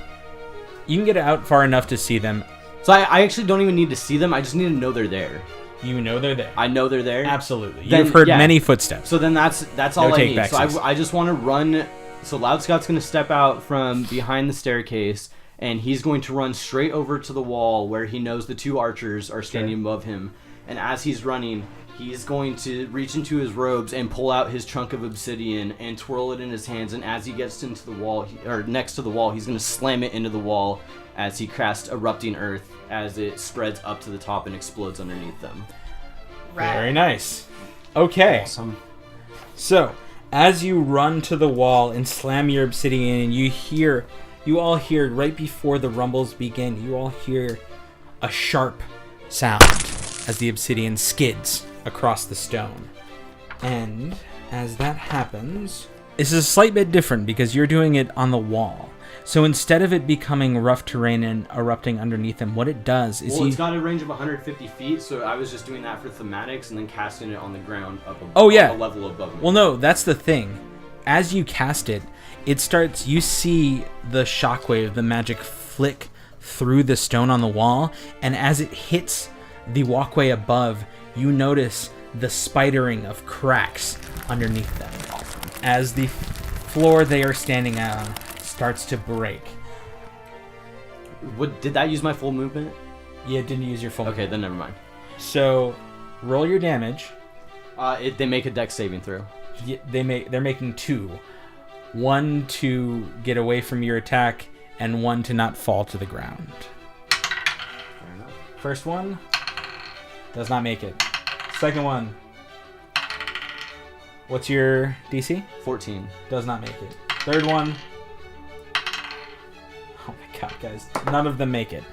You can get out far enough to see them. So I actually don't even need to see them. I just need to know they're there. You know they're there. I know they're there? Absolutely. Then, You've heard yeah. many footsteps. So then that's all No I take need. backsies. So I just want to run... So Loud Scout's going to step out from behind the staircase, and he's going to run straight over to the wall where he knows the 2 archers are standing above him. And as he's running, he's going to reach into his robes and pull out his chunk of obsidian and twirl it in his hands. And as he gets into the wall, or next to the wall, he's going to slam it into the wall as he casts Erupting Earth as it spreads up to the top and explodes underneath them. Very nice. Okay. Awesome. So, as you run to the wall and slam your obsidian, and you all hear right before the rumbles begin, you all hear a sharp sound as the obsidian skids across the stone. And as that happens, this is a slight bit different because you're doing it on the wall. So instead of it becoming rough terrain and erupting underneath him, what it does is it's got a range of 150 feet, so I was just doing that for thematics and then casting it on the ground up above, a level above me. Well, no, that's the thing. As you cast it, it starts, you see the shockwave, the magic flick through the stone on the wall, and as it hits the walkway above, you notice the spidering of cracks underneath them. As the floor they are standing on starts to break. Did that use my full movement? Yeah, it didn't use your full Okay, then never mind. So, roll your damage. They make a dex saving throw. They're making 2. 1 to get away from your attack, and 1 to not fall to the ground. Fair enough. First one does not make it. Second one. What's your DC? 14. Does not make it. Third one. Oh my god, guys. None of them make it.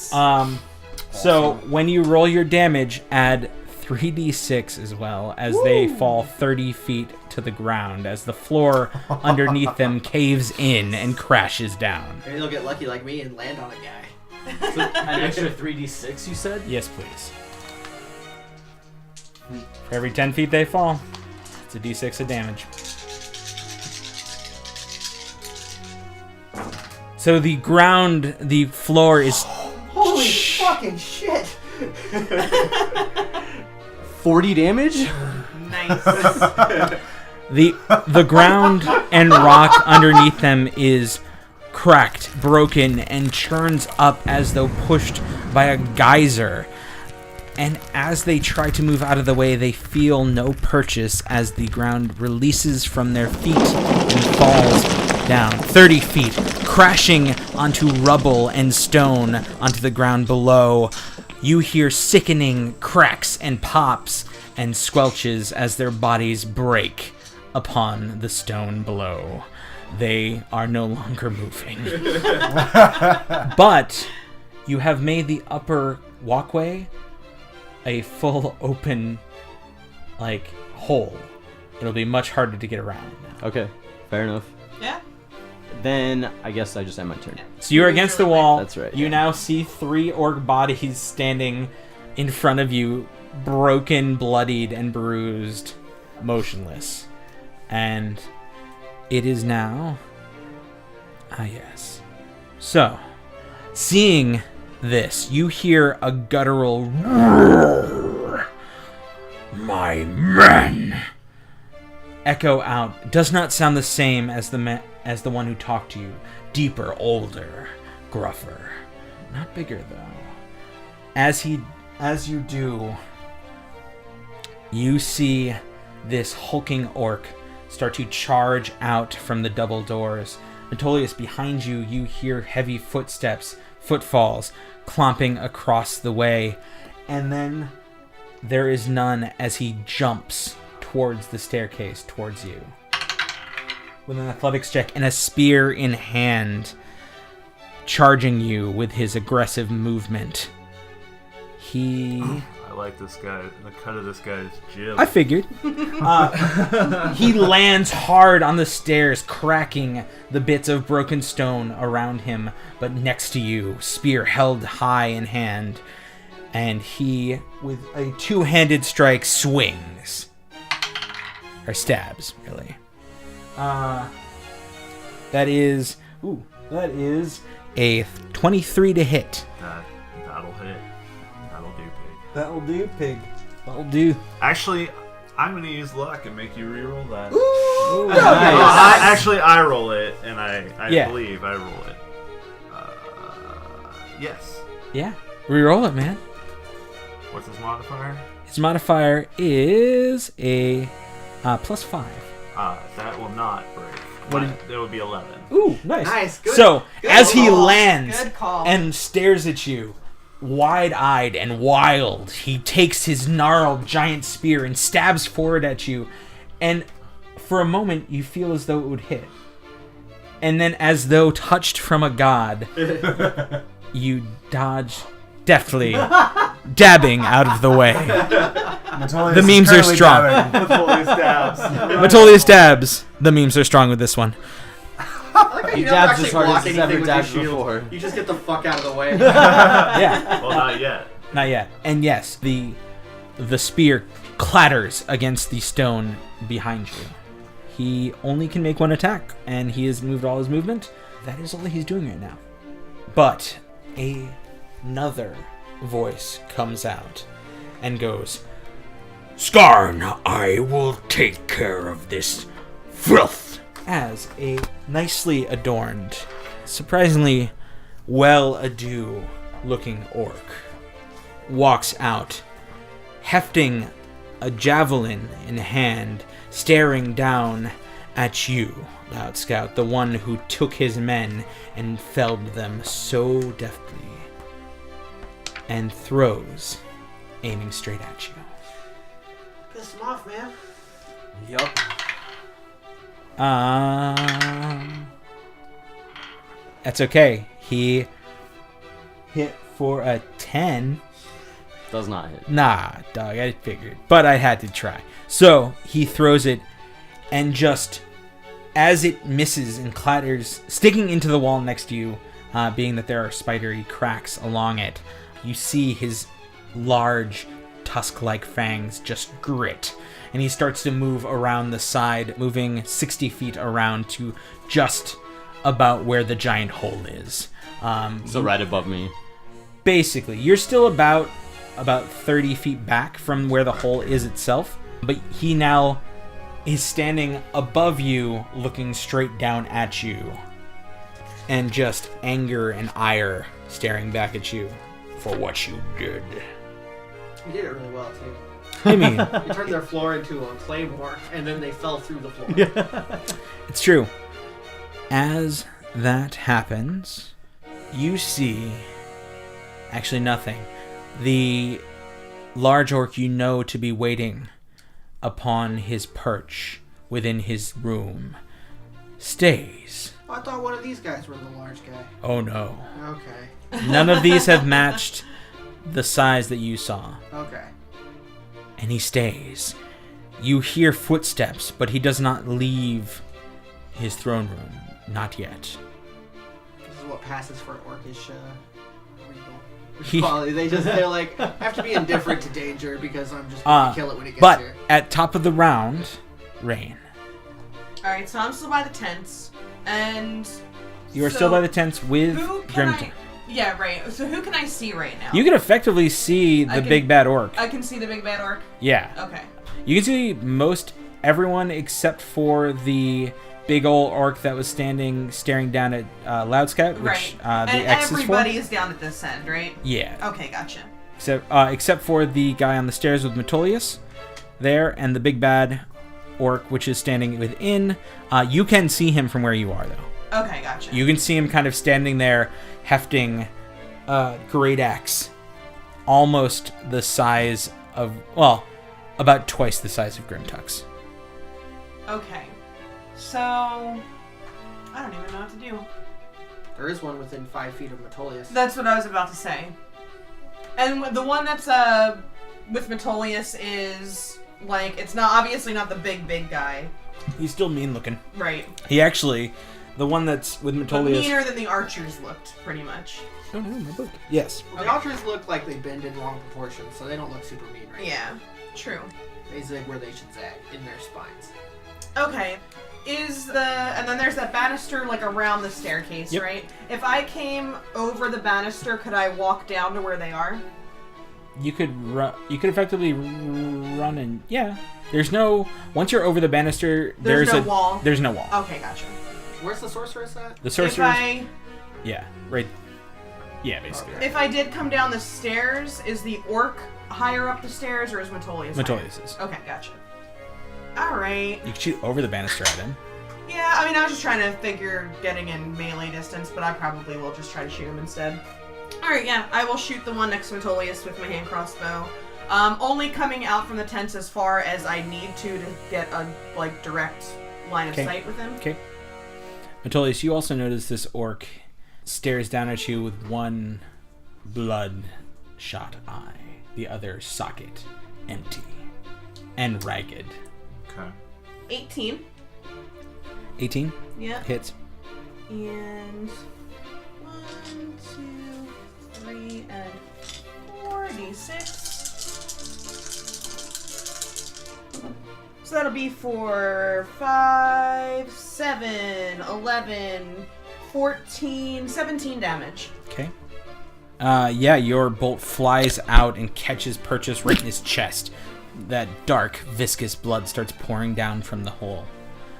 So when you roll your damage, add 3d6 as well, as they fall 30 feet to the ground, as the floor underneath them caves in and crashes down. Maybe they'll get lucky like me and land on a guy. So an extra 3d6, you said? Yes, please. For every 10 feet they fall, it's a d6 of damage. So the ground, the floor is... Holy fucking shit! 40 damage? Nice. The ground and rock underneath them is cracked, broken, and churns up as though pushed by a geyser. And as they try to move out of the way, they feel no purchase as the ground releases from their feet and falls down 30 feet, crashing onto rubble and stone onto the ground below. You hear sickening cracks and pops and squelches as their bodies break upon the stone below. They are no longer moving. But you have made the upper walkway a full open, hole. It'll be much harder to get around now. Okay, fair enough. Yeah. Then I guess I just end my turn. So you're against the wall. That's right, You yeah. now see 3 orc bodies standing in front of you, broken, bloodied, and bruised, motionless. And it is now... yes. So, seeing this, you hear a guttural roar. My men! Echo out. Does not sound the same as the one who talked to you. Deeper, older, gruffer. Not bigger though. As you do, you see this hulking orc start to charge out from the double doors. Metolius, behind you, you hear heavy footsteps, footfalls, clomping across the way. And then there is none as he jumps towards the staircase, towards you. With an athletics check and a spear in hand, charging you with his aggressive movement. I like this guy. The cut of this guy's jib. I figured. He lands hard on the stairs, cracking the bits of broken stone around him, but next to you, spear held high in hand, and he, with a two-handed strike, swings. Or stabs, really. That is a 23 to hit. That'll hit. That'll do, pig. That'll do, pig. That'll do. Actually, I'm gonna use luck and make you reroll that. Ooh, Nice. I roll it, and I Yeah. believe I roll it. Yes. Yeah, reroll it, man. What's his modifier? His modifier is a +5. That will not break. What That would be 11. Ooh, nice. Nice, good. So, Good as he call. lands Good call. and stares at you, wide-eyed and wild, he takes his gnarled giant spear and stabs forward at you. And for a moment, you feel as though it would hit. And then, as though touched from a god, you dodge deftly, dabbing out of the way. The memes are strong. Metolius stabs. Metolius dabs. The memes are strong with this one. I like Alright, He you never dabs as actually hard block as he's anything ever with your dabbed shield. before. You just get the fuck out of the way. Yeah, Well, not yet. not yet. And yes, the spear clatters against the stone behind you. He only can make one attack, and he has moved all his movement. That is all he's doing right now. But another voice comes out and goes, Skarn, I will take care of this filth. as a nicely adorned, surprisingly well-ado looking orc walks out, hefting a javelin in hand, staring down at you, Loud Scout, the one who took his men and felled them so deftly, and throws, aiming straight at you. Piss him off, man. Yup. That's okay. He hit for a 10. Does not hit. Nah, dog, I figured. But I had to try. So he throws it, and just as it misses and clatters, sticking into the wall next to you, being that there are spidery cracks along it, you see his large tusk-like fangs just grit. And he starts to move around the side, moving 60 feet around to just about where the giant hole is. So right above me. Basically, you're still about 30 feet back from where the hole is itself, but he now is standing above you, looking straight down at you, and just anger and ire staring back at you for what you did. You did it really well, too. I mean, You turned their floor into a claymore, and then they fell through the floor. it's true. As that happens, you see actually nothing. The large orc you know to be waiting upon his perch within his room stays. Oh, I thought one of these guys were the large guy. Oh no. Okay. None of these have matched the size that you saw. Okay. And he stays. You hear footsteps, but he does not leave his throne room. Not yet. This is what passes for orcish He- regal quality. They're like, I have to be indifferent to danger because I'm just going to kill it when it gets But here. at top of the round, Rain. Alright, so I'm still by the tents, and... You are so still by the tents with who can Grimton. Yeah, right. So who can I see right now? You can effectively see I the can- big bad orc. I can see the big bad orc? Yeah. Okay. You can see most everyone except for the big old orc that was staring down at Loud Scout, which Right. the And X is for. everybody is down at this end, right? Yeah. Okay, gotcha. Except for the guy on the stairs with Metolius there, and the big bad orc, which is standing within. You can see him from where you are, though. Okay, gotcha. You can see him kind of standing there, hefting a great axe, almost the size of, well, about twice the size of Grimtuck's. Okay. So... I don't even know what to do. There is one within 5 feet of Metolius. That's what I was about to say. And the one that's with Metolius is like, it's not obviously not the big guy, He's still mean looking. right? He actually, the one that's with But Metolius. meaner than the archers looked, pretty much. Oh no, my book. Yes. Well, the archers look like they bend in wrong proportions, so they don't look super mean right Yeah, true. now. They zig where they should zag, in their spines. Okay. And then there's that banister like around the staircase, Yep. right? If I came over the banister, could I walk down to where they are? You could effectively run and yeah. There's no once you're over the banister. There's no wall. There's no wall. Okay, gotcha. Where's the sorceress at? The If sorcerers. Yeah. Right. Yeah, basically. Okay. if I did come down the stairs, is the orc higher up the stairs or is Metolius higher? Metolius is. Okay, gotcha. Alright. You can shoot over the banister at him. Yeah, I mean, I was just trying to figure getting in melee distance, but I probably will just try to shoot him instead. Alright, yeah, I will shoot the one next to Metolius with my hand crossbow. Only coming out from the tents as far as I need to get a, like, direct line of Okay. sight with him. Okay. Metolius, you also notice this orc stares down at you with one blood-shot eye, the other socket empty and ragged. Okay. 18. 18 Yeah. hits. And 1, 2, 3, and 4 d6. So that'll be for 5, 7, 11, 14, 17 damage. Okay. Yeah, your bolt flies out and catches Purchase right in his chest. That dark, viscous blood starts pouring down from the hole.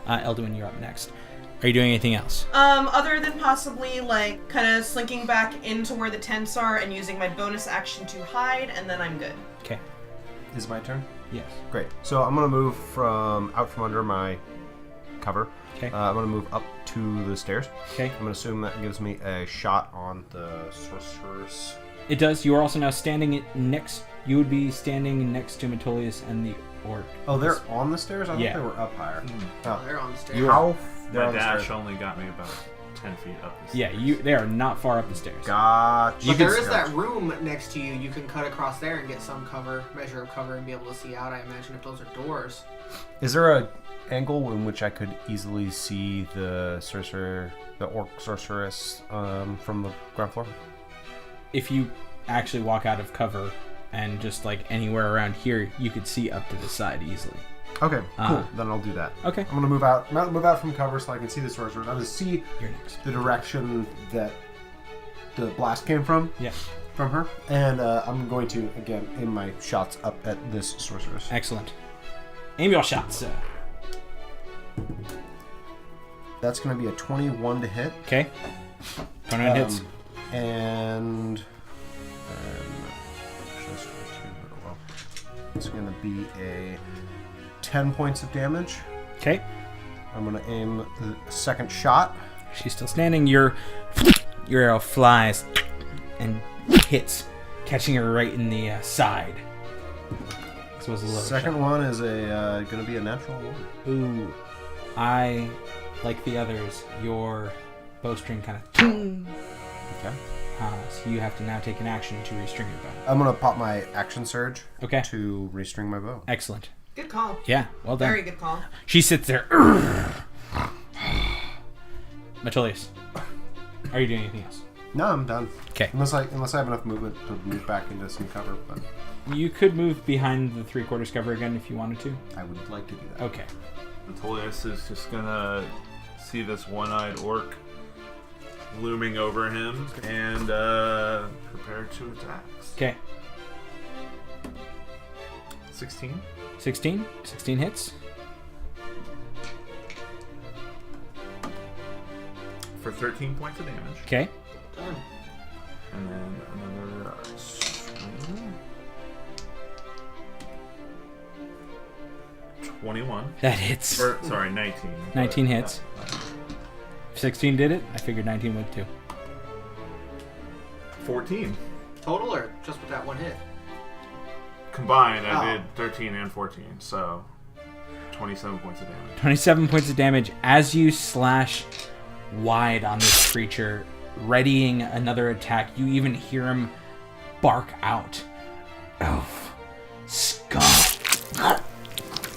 Elduin, you're up next. Are you doing anything else? Other than possibly, like, kind of slinking back into where the tents are and using my bonus action to hide, and then I'm good. Okay. Is my turn? Yes. Great. So I'm gonna move out from under my cover. Okay. I'm gonna move up to the stairs. Okay. I'm gonna assume that gives me a shot on the sorceress. It does. You are also now standing next. You would be standing next to Metolius and the orc. Oh, they're on the stairs? I Yeah. thought they were up higher. Oh. They're on the stairs. How? They're My on the dash stairs. only got me about 10 feet up the Yeah, they are not far up the stairs. Gotcha. But there is that room next to you. You can cut across there and get some measure of cover, and be able to see out. I imagine if those are doors. Is there a angle in which I could easily see the orc sorceress, from the ground floor? If you actually walk out of cover and just like anywhere around here, you could see up to the side easily. Okay, cool. Then I'll do that. Okay. I'm gonna move out from cover so I can see the sorceress. I'm gonna see You're next. the direction that the blast came from. Yeah. From her, and I'm going to again aim my shots up at this sorceress. Excellent. Aim your shots, sir. That's going to be a 21 to hit. Okay. 21 hits. And just well, it's going to be a 10 points of damage. Okay. I'm going to aim the second shot. She's still standing. Your arrow flies and hits, catching her right in the side. This was a low Second shot. one is going to be a natural one. Ooh. I, like the others, your bowstring kind of... Okay. So you have to now take an action to restring your bow. I'm going to pop my action surge Okay. to restring my bow. Excellent. Good call. Yeah, well done. Very good call. She sits there. Metolius, are you doing anything else? No, I'm done. Okay. Unless I have enough movement to move back into some cover, but You could move behind the 3/4 cover again if you wanted to. I would like to do that. Okay. Metolius is just gonna see this one-eyed orc looming over him and prepare to attack. Okay. 16. 16. 16 hits. For 13 points of damage. Okay. Done. And then another swing. 21. That hits. Or, sorry, 19. 19 But, hits. 16 did it. I figured 19 would too. 14. Total or just with that one hit? Combined, I Oh. did 13 and 14, so 27 points of damage. 27 points of damage as you slash wide on this creature, readying another attack. You even hear him bark out. Oh, skunk.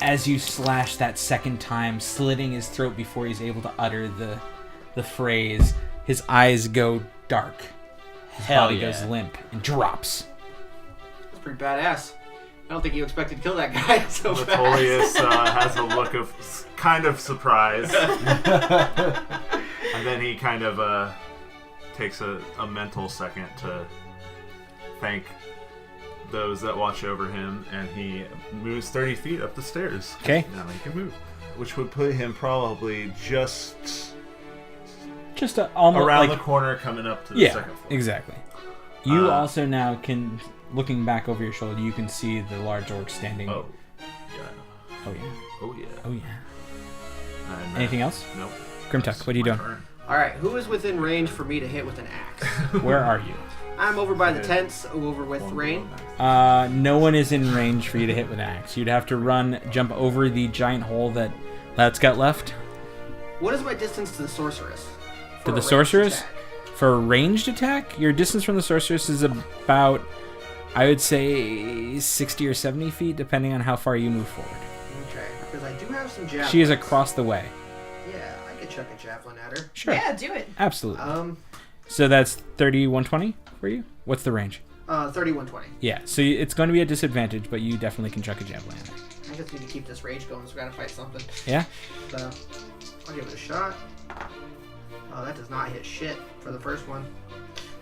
As you slash that second time, slitting his throat before he's able to utter the phrase, his eyes go dark. His Hell body yeah. goes limp and drops. That's pretty badass. I don't think you expected to kill that guy so fast. Metolius has a look of kind of surprise. And then he kind of takes a mental second to thank those that watch over him, and he moves 30 feet up the stairs. Okay. Now he can move. Which would put him probably just Just almost around like, the corner coming up to the yeah, second floor. exactly. You Uh, also now can, looking back over your shoulder, you can see the large orc standing. Oh, yeah. Oh, yeah. Oh, yeah. Oh, yeah. And, Anything else? Nope. Grimtuck, what are you My doing? turn. Alright, who is within range for me to hit with an axe? Where are you? I'm over by the Okay. tents, over with One Rain. below next. No one is in range for you to hit with an axe. You'd have to jump over the giant hole that Loud's got left. What is my distance to the sorceress? To For a the ranged sorceress? attack? For a ranged attack, your distance from the sorceress is about, I would say, 60 or 70 feet, depending on how far you move forward. Okay, because I do have some javelins. She is across the way. Yeah, I could chuck a javelin at her. Sure. Yeah, do it. Absolutely. So that's 3120 for you? What's the range? 3120. Yeah, so it's going to be a disadvantage, but you definitely can chuck a javelin at her. I just need to keep this rage going, so we gotta fight something. Yeah? So, I'll give it a shot. Oh, that does not hit shit for the first one.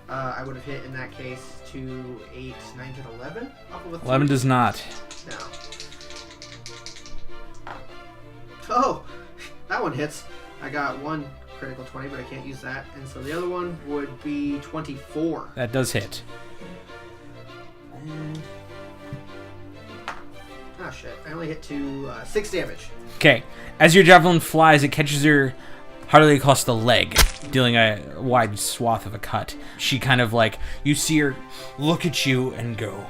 I would have hit, in that case, 2, 8, 9, 10, 11? Off of a 11 3. does not. No. Oh! That one hits. I got one critical 20, but I can't use that. And so the other one would be 24. That does hit. And... oh shit, I only hit 6 damage. Okay, as your javelin flies, it catches her hardly across the leg, dealing a wide swath of a cut. She kind of like, you see her look at you and go,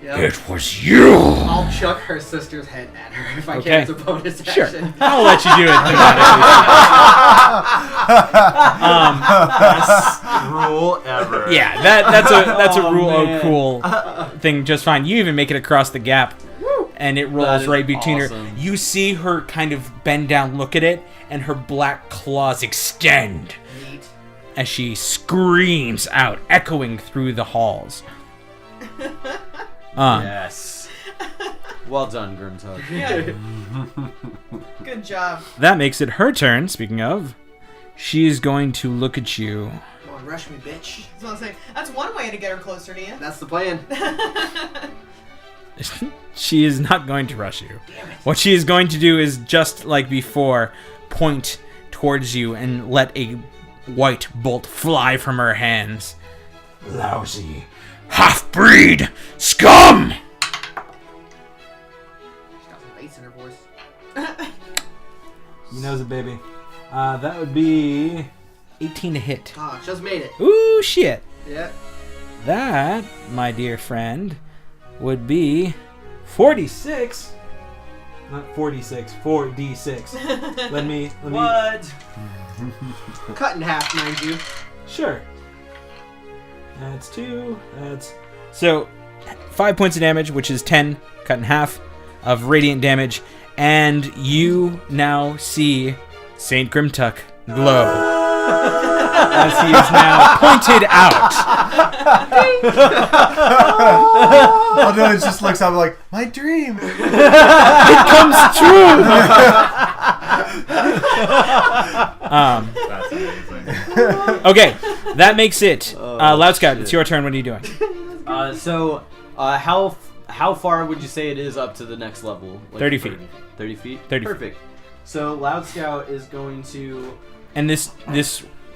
Yep. "It was you!" I'll chuck her sister's head at her if I can as a bonus Sure. action. I'll let you do it. Best rule ever. Yeah, that's a Oh, rule man. cool thing just fine. You even make it across the gap, and it rolls is right between awesome. her. You see her kind of bend down, look at it, and her black claws extend Neat. as she screams out, echoing through the halls. Yes. Well done, Grimtug. Yeah. Good job. That makes it her turn. Speaking of, she is going to look at you. Come on, rush me, bitch. So I was like, that's one way to get her closer to you. That's the plan. She is not going to rush you. What she is going to do is, just like before, point towards you and let a white bolt fly from her hands. Lousy half-breed scum! She's got some bass in her voice. You knows it, baby. That would be 18 to hit. Ah, just made it. Ooh, shit. Yeah. That, my dear friend, would be 46. Not 46, 4d6. Let me. What? Cut in half, mind you. Sure. That's 2. So 5 points of damage, which is 10 cut in half of radiant damage, and you now see Saint Grimtuck glow as he is now pointed out. Although it just looks up like, my dream. It comes true. That's amazing. Okay, that makes it. Loud Scout, it's your turn. What are you doing? How far would you say it is up to the next level? Like 30 feet. 30 feet? 30 feet. Perfect. So Loud Scout is going to... And this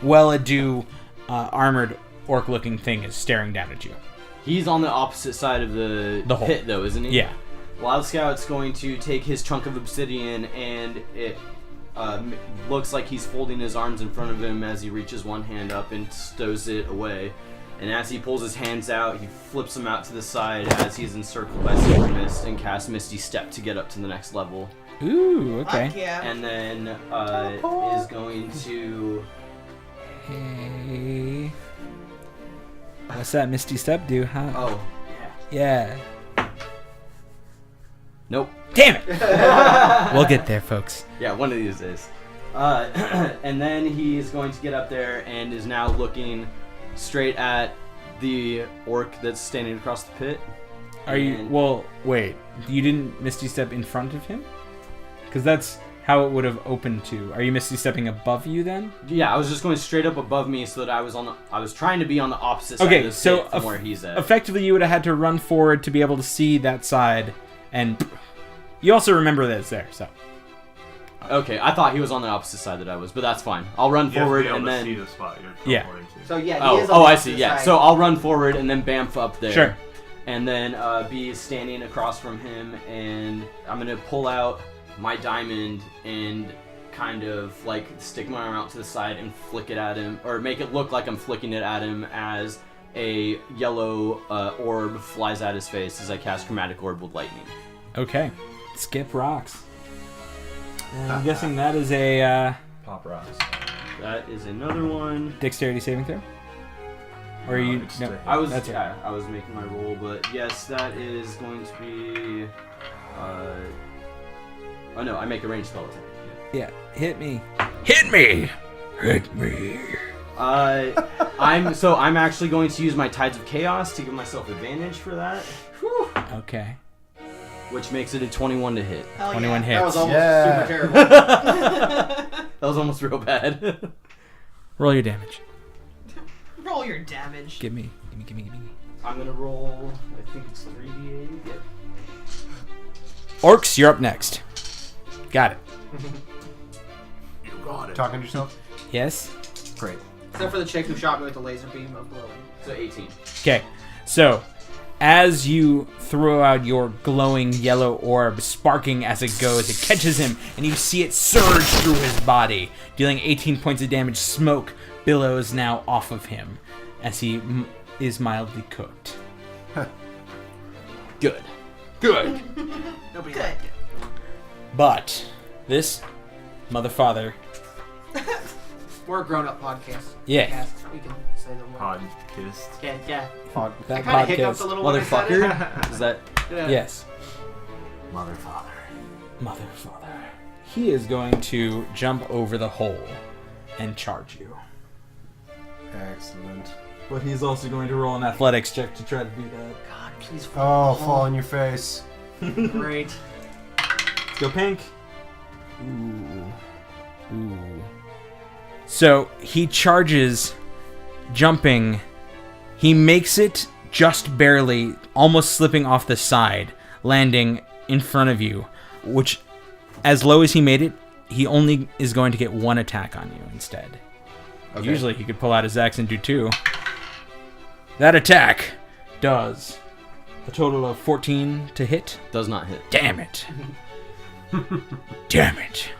well-a-do armored orc-looking thing is staring down at you. He's on the opposite side of the hole. pit, though, isn't he? Yeah. Loud Scout's going to take his chunk of obsidian, and it looks like he's folding his arms in front of him as he reaches one hand up and stows it away. And as he pulls his hands out, he flips them out to the side as he's encircled by silver mist and casts Misty Step to get up to the next level. Ooh, okay. Fuck yeah. And then is going to... Hey. What's that Misty Step do, huh? Oh, Yeah. nope. Damn it! We'll get there, folks. Yeah, one of these days. And then he's going to get up there and is now looking straight at the orc that's standing across the pit. Are you... Well, wait. You didn't Misty Step in front of him? Because that's how it would have opened to. Are you Misty Stepping above you then? Yeah, I was just going straight up above me so that I was trying to be on the opposite side Okay, of the so pit from where he's at. Effectively, you would have had to run forward to be able to see that side, and you also remember that it's there, so. Okay, I thought he was on the opposite side that I was, but that's fine. I'll run You have to forward be able and to then... see the spot you're Yeah. teleporting to. So yeah, he is on Oh, the I opposite see, yeah. side. So I'll run forward and then bamf up there. Sure. And then B is standing across from him, and I'm going to pull out my diamond and kind of like stick my arm out to the side and flick it at him, or make it look like I'm flicking it at him as a yellow orb flies at his face as I cast Chromatic Orb with lightning. Okay. Skip rocks. And I'm guessing that is a Pop rocks. That is another one. dexterity saving throw? Or are No, you... it's No. to- I was That's yeah, I was making my roll, but yes, that is going to be. Oh no, I make a ranged spell attack. Yeah, hit me. Hit me! Hit me! I'm actually going to use my Tides of Chaos to give myself advantage for that. Whew. Okay. Which makes it a 21 to hit. Hell 21 yeah. hits. That was almost Yeah. super terrible. That was almost real bad. Roll your damage. Roll your damage. Give me. I'm gonna roll, I think it's 3d8. Yeah. Orcs, you're up next. Got it. You got it. Talking to yourself? Yes? Great. Except for the chick who shot me with the laser beam of glowing. So 18. Okay. So, as you throw out your glowing yellow orb, sparking as it goes, it catches him, and you see it surge through his body, dealing 18 points of damage. Smoke billows now off of him as he is mildly cooked. Good. Good. Nobody Good. liked it. But this motherfather, We're a grown-up podcast. Yeah. Yes, we can say the word. Pod kissed. Yeah. I that kind of hiccuped podcast, a little when I said it. Motherfucker? Is that... Yeah. yes, Motherfather. he is going to jump over the hole and charge you. Excellent. But he's also going to roll an athletics check to try to beat that. God, please. Oh, fall on your face. Great. Let's go pink. Ooh. So he charges, jumping. He makes it just barely, almost slipping off the side, landing in front of you, which, as low as he made it, he only is going to get one attack on you instead. Okay. Usually he could pull out his axe and do two. That attack does a total of 14 to hit. Does not hit. Damn it. Damn it.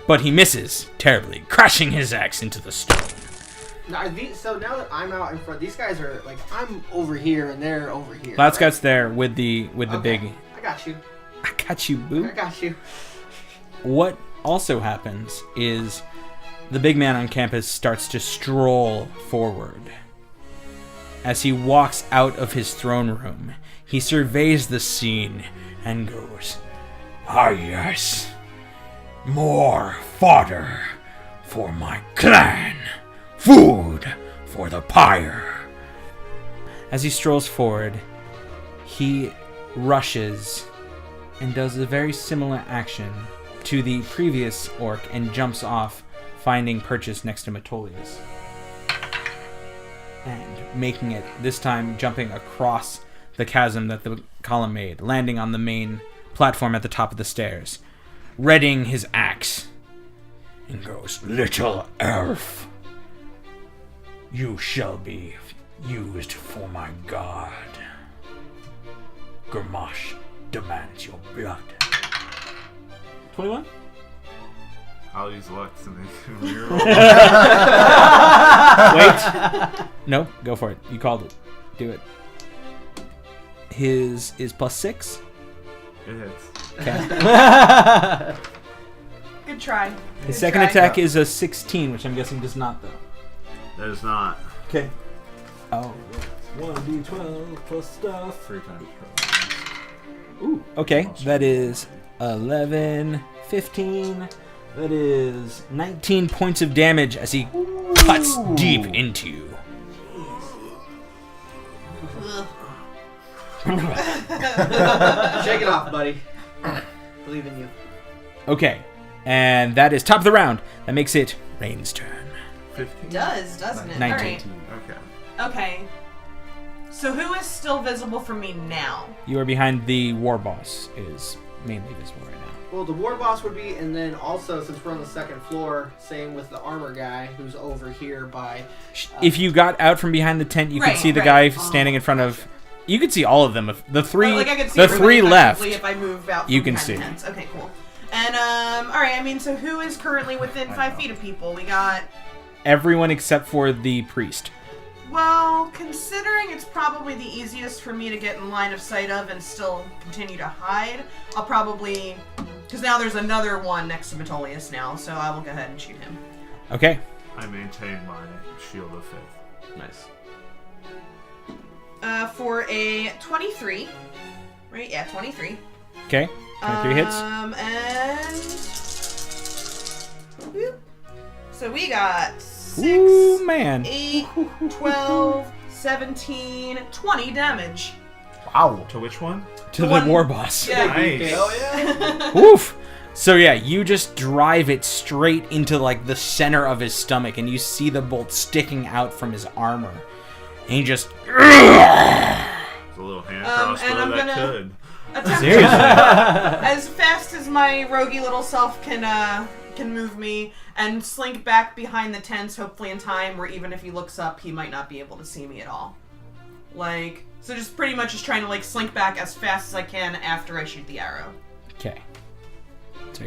But he misses terribly, crashing his axe into the stone. Now, so now that I'm out in front, these guys are like, I'm over here and they're over here. Loud right? Scout's there with the Okay. big... I got you. I got you, boo. I got you. What also happens is the big man on campus starts to stroll forward. As he walks out of his throne room, he surveys the scene and goes, "Ah, yes. More fodder for my clan. Food for the pyre." As he strolls forward, he rushes and does a very similar action to the previous orc and jumps off, finding purchase next to Metolius. And making it, this time jumping across the chasm that the column made, landing on the main platform at the top of the stairs, readying his axe, and goes, "Little elf, you shall be used for my god. Gamash demands your blood." 21? I'll use luck to make him reroll. Wait. No, go for it. You called it. Do it. His is +6. It hits. Okay. Good try. His Good second try. attack is a 16, which I'm guessing does not, though. That is not. Okay. Oh, 1d12 plus stuff. 3 times. Ooh. Okay, that is 11, 15. That is 19 points of damage as he cuts deep into you. Shake it off, buddy. Believe in you. Okay, and that is top of the round. That makes it Rain's turn. 15? Does, doesn't it? 19. Alright. Okay. Okay. So who is still visible from me now? You are behind the war boss, is mainly visible right now. Well, the war boss would be, and then also, since we're on the second floor, same with the armor guy who's over here by... If you got out from behind the tent, you could Right, see the right. guy standing in front of. You could see all of them. If the three, Like I could see the everybody three left. effectively if I move out. you from can behind see. the tents. Okay, cool. And all right. I mean, so who is currently within 5 feet of people? We got. Everyone except for the priest. Well, considering it's probably the easiest for me to get in line of sight of and still continue to hide, I'll probably, because now there's another one next to Metolius now, so I will go ahead and shoot him. Okay. I maintain my shield of faith. Nice. For a 23, right? Yeah, 23. Okay. 23 hits. And whoop. So we got 6, Ooh, man. 8, 12, 17, 20 damage. Wow. To which one? To the one- war boss. Yeah. Nice. Woof. So yeah, you just drive it straight into like the center of his stomach, and you see the bolt sticking out from his armor, and he just It's a little hand and crossbow I'm that gonna- could. Attempt seriously. as fast as my roguey little self can move me and slink back behind the tents, hopefully in time where even if he looks up, he might not be able to see me at all. Like, so just pretty much just trying to like slink back as fast as I can after I shoot the arrow. Okay. So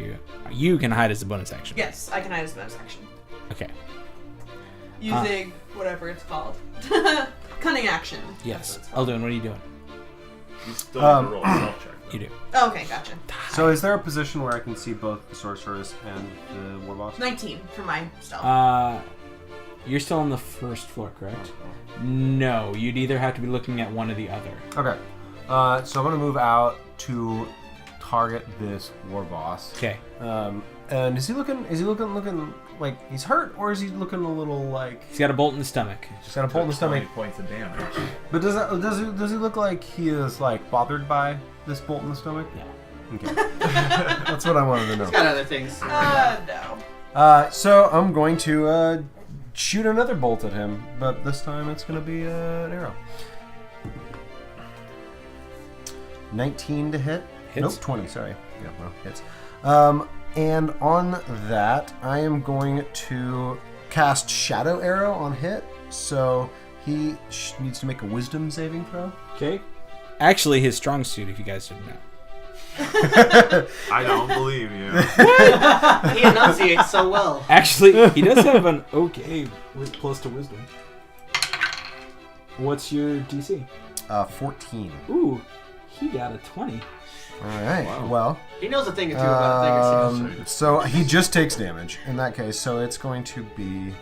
you can hide as a bonus action. Yes, I can hide as bonus action. Okay. Using whatever it's called. Cunning action. Yes. Elduin, what are you doing? You still have to roll a stealth check. You do. Oh, okay, gotcha. So is there a position where I can see both the sorceress and the war boss? 19 for my stealth. You're still on the first floor, correct? No, you'd either have to be looking at one or the other. Okay. So I'm gonna move out to target this war boss. Okay. And is he looking like he's hurt, or is he looking a little like He's got a bolt in the stomach. just got a bolt in the stomach? 20 points of damage. But does he look like he is like bothered by this bolt in the stomach? No. Okay. That's what I wanted to know. Got other things. No. So I'm going to shoot another bolt at him, but this time it's going to be an arrow. 19 to hit. Hits. Nope, 20. Sorry. Yeah, well, hits. And on that, I am going to cast Shadow Arrow on hit. So he needs to make a Wisdom saving throw. Okay. Actually, his strong suit, if you guys didn't know. I don't believe you. He enunciates so well. Actually, he does have an okay plus to wisdom. What's your DC? 14. Ooh, he got a 20. All right. Well, He knows a thing or two about a thing or two. so he just takes damage in that case. So it's going to be.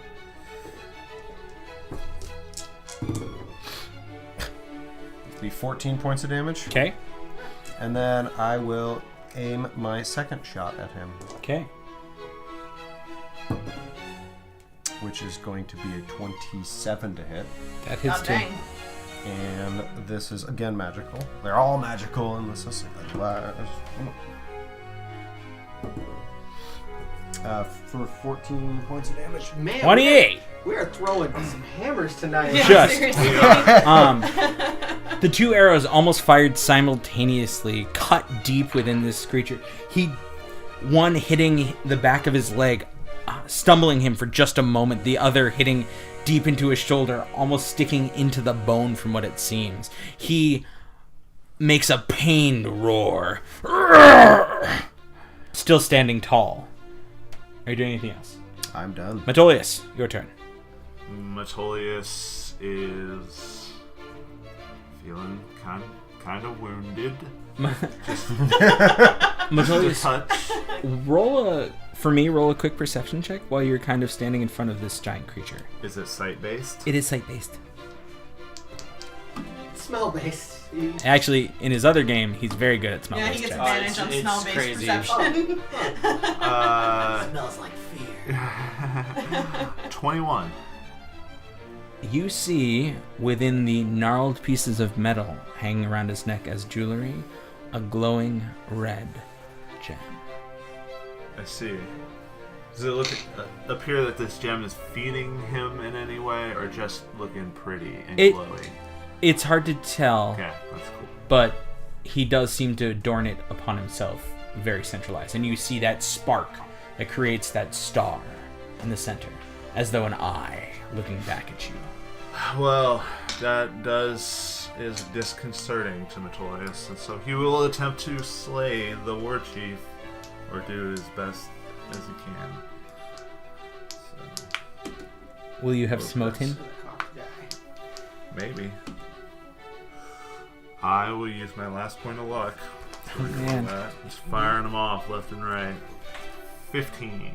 It'll be 14 points of damage. Okay. And then I will aim my second shot at him, Okay. which is going to be a 27 to hit. That hits Oh, too. dang. And this is again magical. They're all magical in this system. For 14 points of damage. Man, 28. we are throwing some hammers tonight. Yeah, Just. seriously. The two arrows almost fired simultaneously, cut deep within this creature. One hitting the back of his leg, stumbling him for just a moment, the other hitting deep into his shoulder, almost sticking into the bone from what it seems. He makes a pained roar. Still standing tall. Are you doing anything else? I'm done. Metolius, your turn. Metolius is feeling kind of wounded. Metolius, Touch. roll a quick perception check while you're kind of standing in front of this giant creature. Is it sight based? It is sight-based. Smell based. Actually, in his other game, he's very good at Yeah, smell-based he gets checks. advantage on it's smell-based crazy. perception. Smells like fear. 21. You see, within the gnarled pieces of metal hanging around his neck as jewelry, a glowing red gem. I see. Does it appear that this gem is feeding him in any way, or just looking pretty and glowy? It's hard to tell, Okay, that's cool. but he does seem to adorn it upon himself very centralized. And you see that spark that creates that star in the center, as though an eye looking back at you. Well, that is disconcerting to Metolius, and so he will attempt to slay the war chief, or do his best as he can. So, Will you have smote him? maybe. I will use my last point of luck. Oh, man. Just firing them off left and right. 15.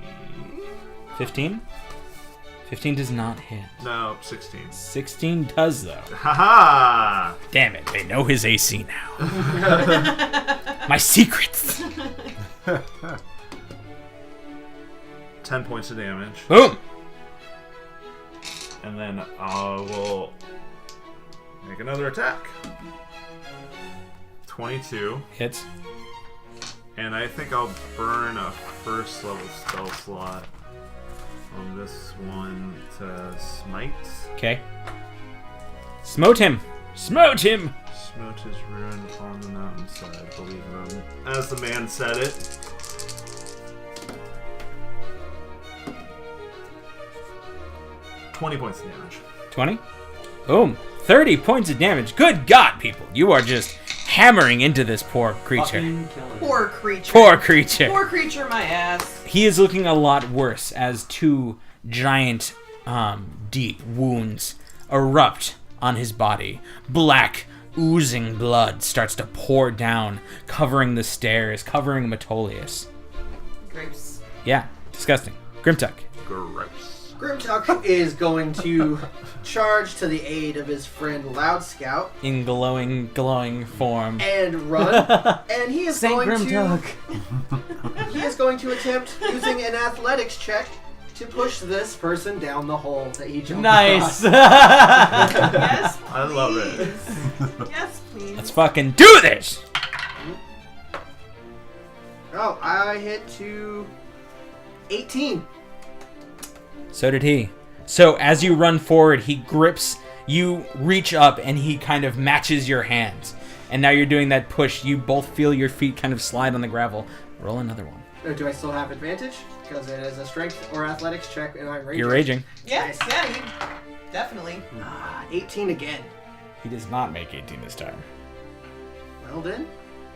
15? 15 does not hit. No, 16. 16 does, though. Haha! Damn it, they know his AC now. My secrets! 10 points of damage. Boom. And then I will make another attack. 22. Hits. And I think I'll burn a first level spell slot on this one to smite. Okay. Smote him. Smote him. Smote his ruin upon the mountainside, believe them. As the man said it. $20 points of damage. 20. Boom. 30 points of damage. Good God, people. You are just hammering into this poor creature. Fucking kill him. Poor creature. Poor creature. Poor creature, my ass. He is looking a lot worse as two giant, deep wounds erupt on his body. Black, oozing blood starts to pour down, covering the stairs, covering Metolius. Gross. Yeah, disgusting. Grimtuck. Gross. Grimtuck is going to charge to the aid of his friend Loud Scout In glowing form. and run, and he is going to attempt using an athletics check to push this person down the hole that he jumped Nice. across. Yes, please. I love it. Yes, please. Let's fucking do this! Oh, I hit to 18. So did he. So as you run forward, he grips, you reach up, and he kind of matches your hands. And now you're doing that push. You both feel your feet kind of slide on the gravel. Roll another one. Oh, do I still have advantage? Because it is a strength or athletics check, and I'm raging. You're raging. Yes, yeah, you, definitely. 18 again. He does not make 18 this time. Well then,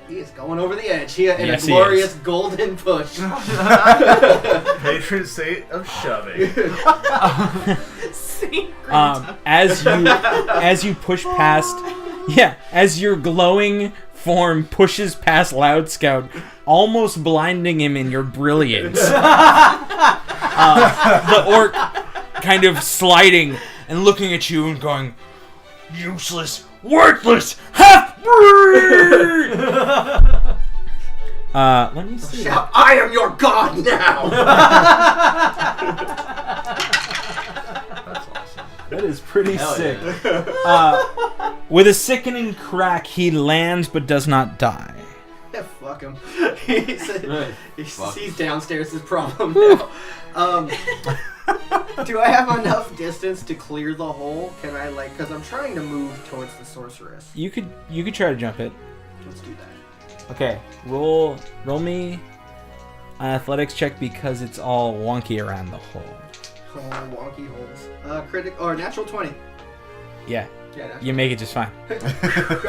he is going over the edge here in Yes, a he glorious golden push. Patron saint of shoving. See, As you push past, as your glowing form pushes past Loud Scout, almost blinding him in your brilliance. The orc kind of sliding and looking at you and going, "Useless, worthless, half-breed!" Let me see. Shout, I am your god now! That's awesome. That is pretty Hell sick. yeah. With a sickening crack, he lands but does not die. Yeah, fuck him. He's Fuck. downstairs his problem now. Do I have enough distance to clear the hole? Can I, because I'm trying to move towards the sorceress. You could try to jump it. Let's do that. Okay, roll me an athletics check because it's all wonky around the hole. Oh, wonky holes. Natural 20. Yeah, Yeah, natural. you make it just fine. I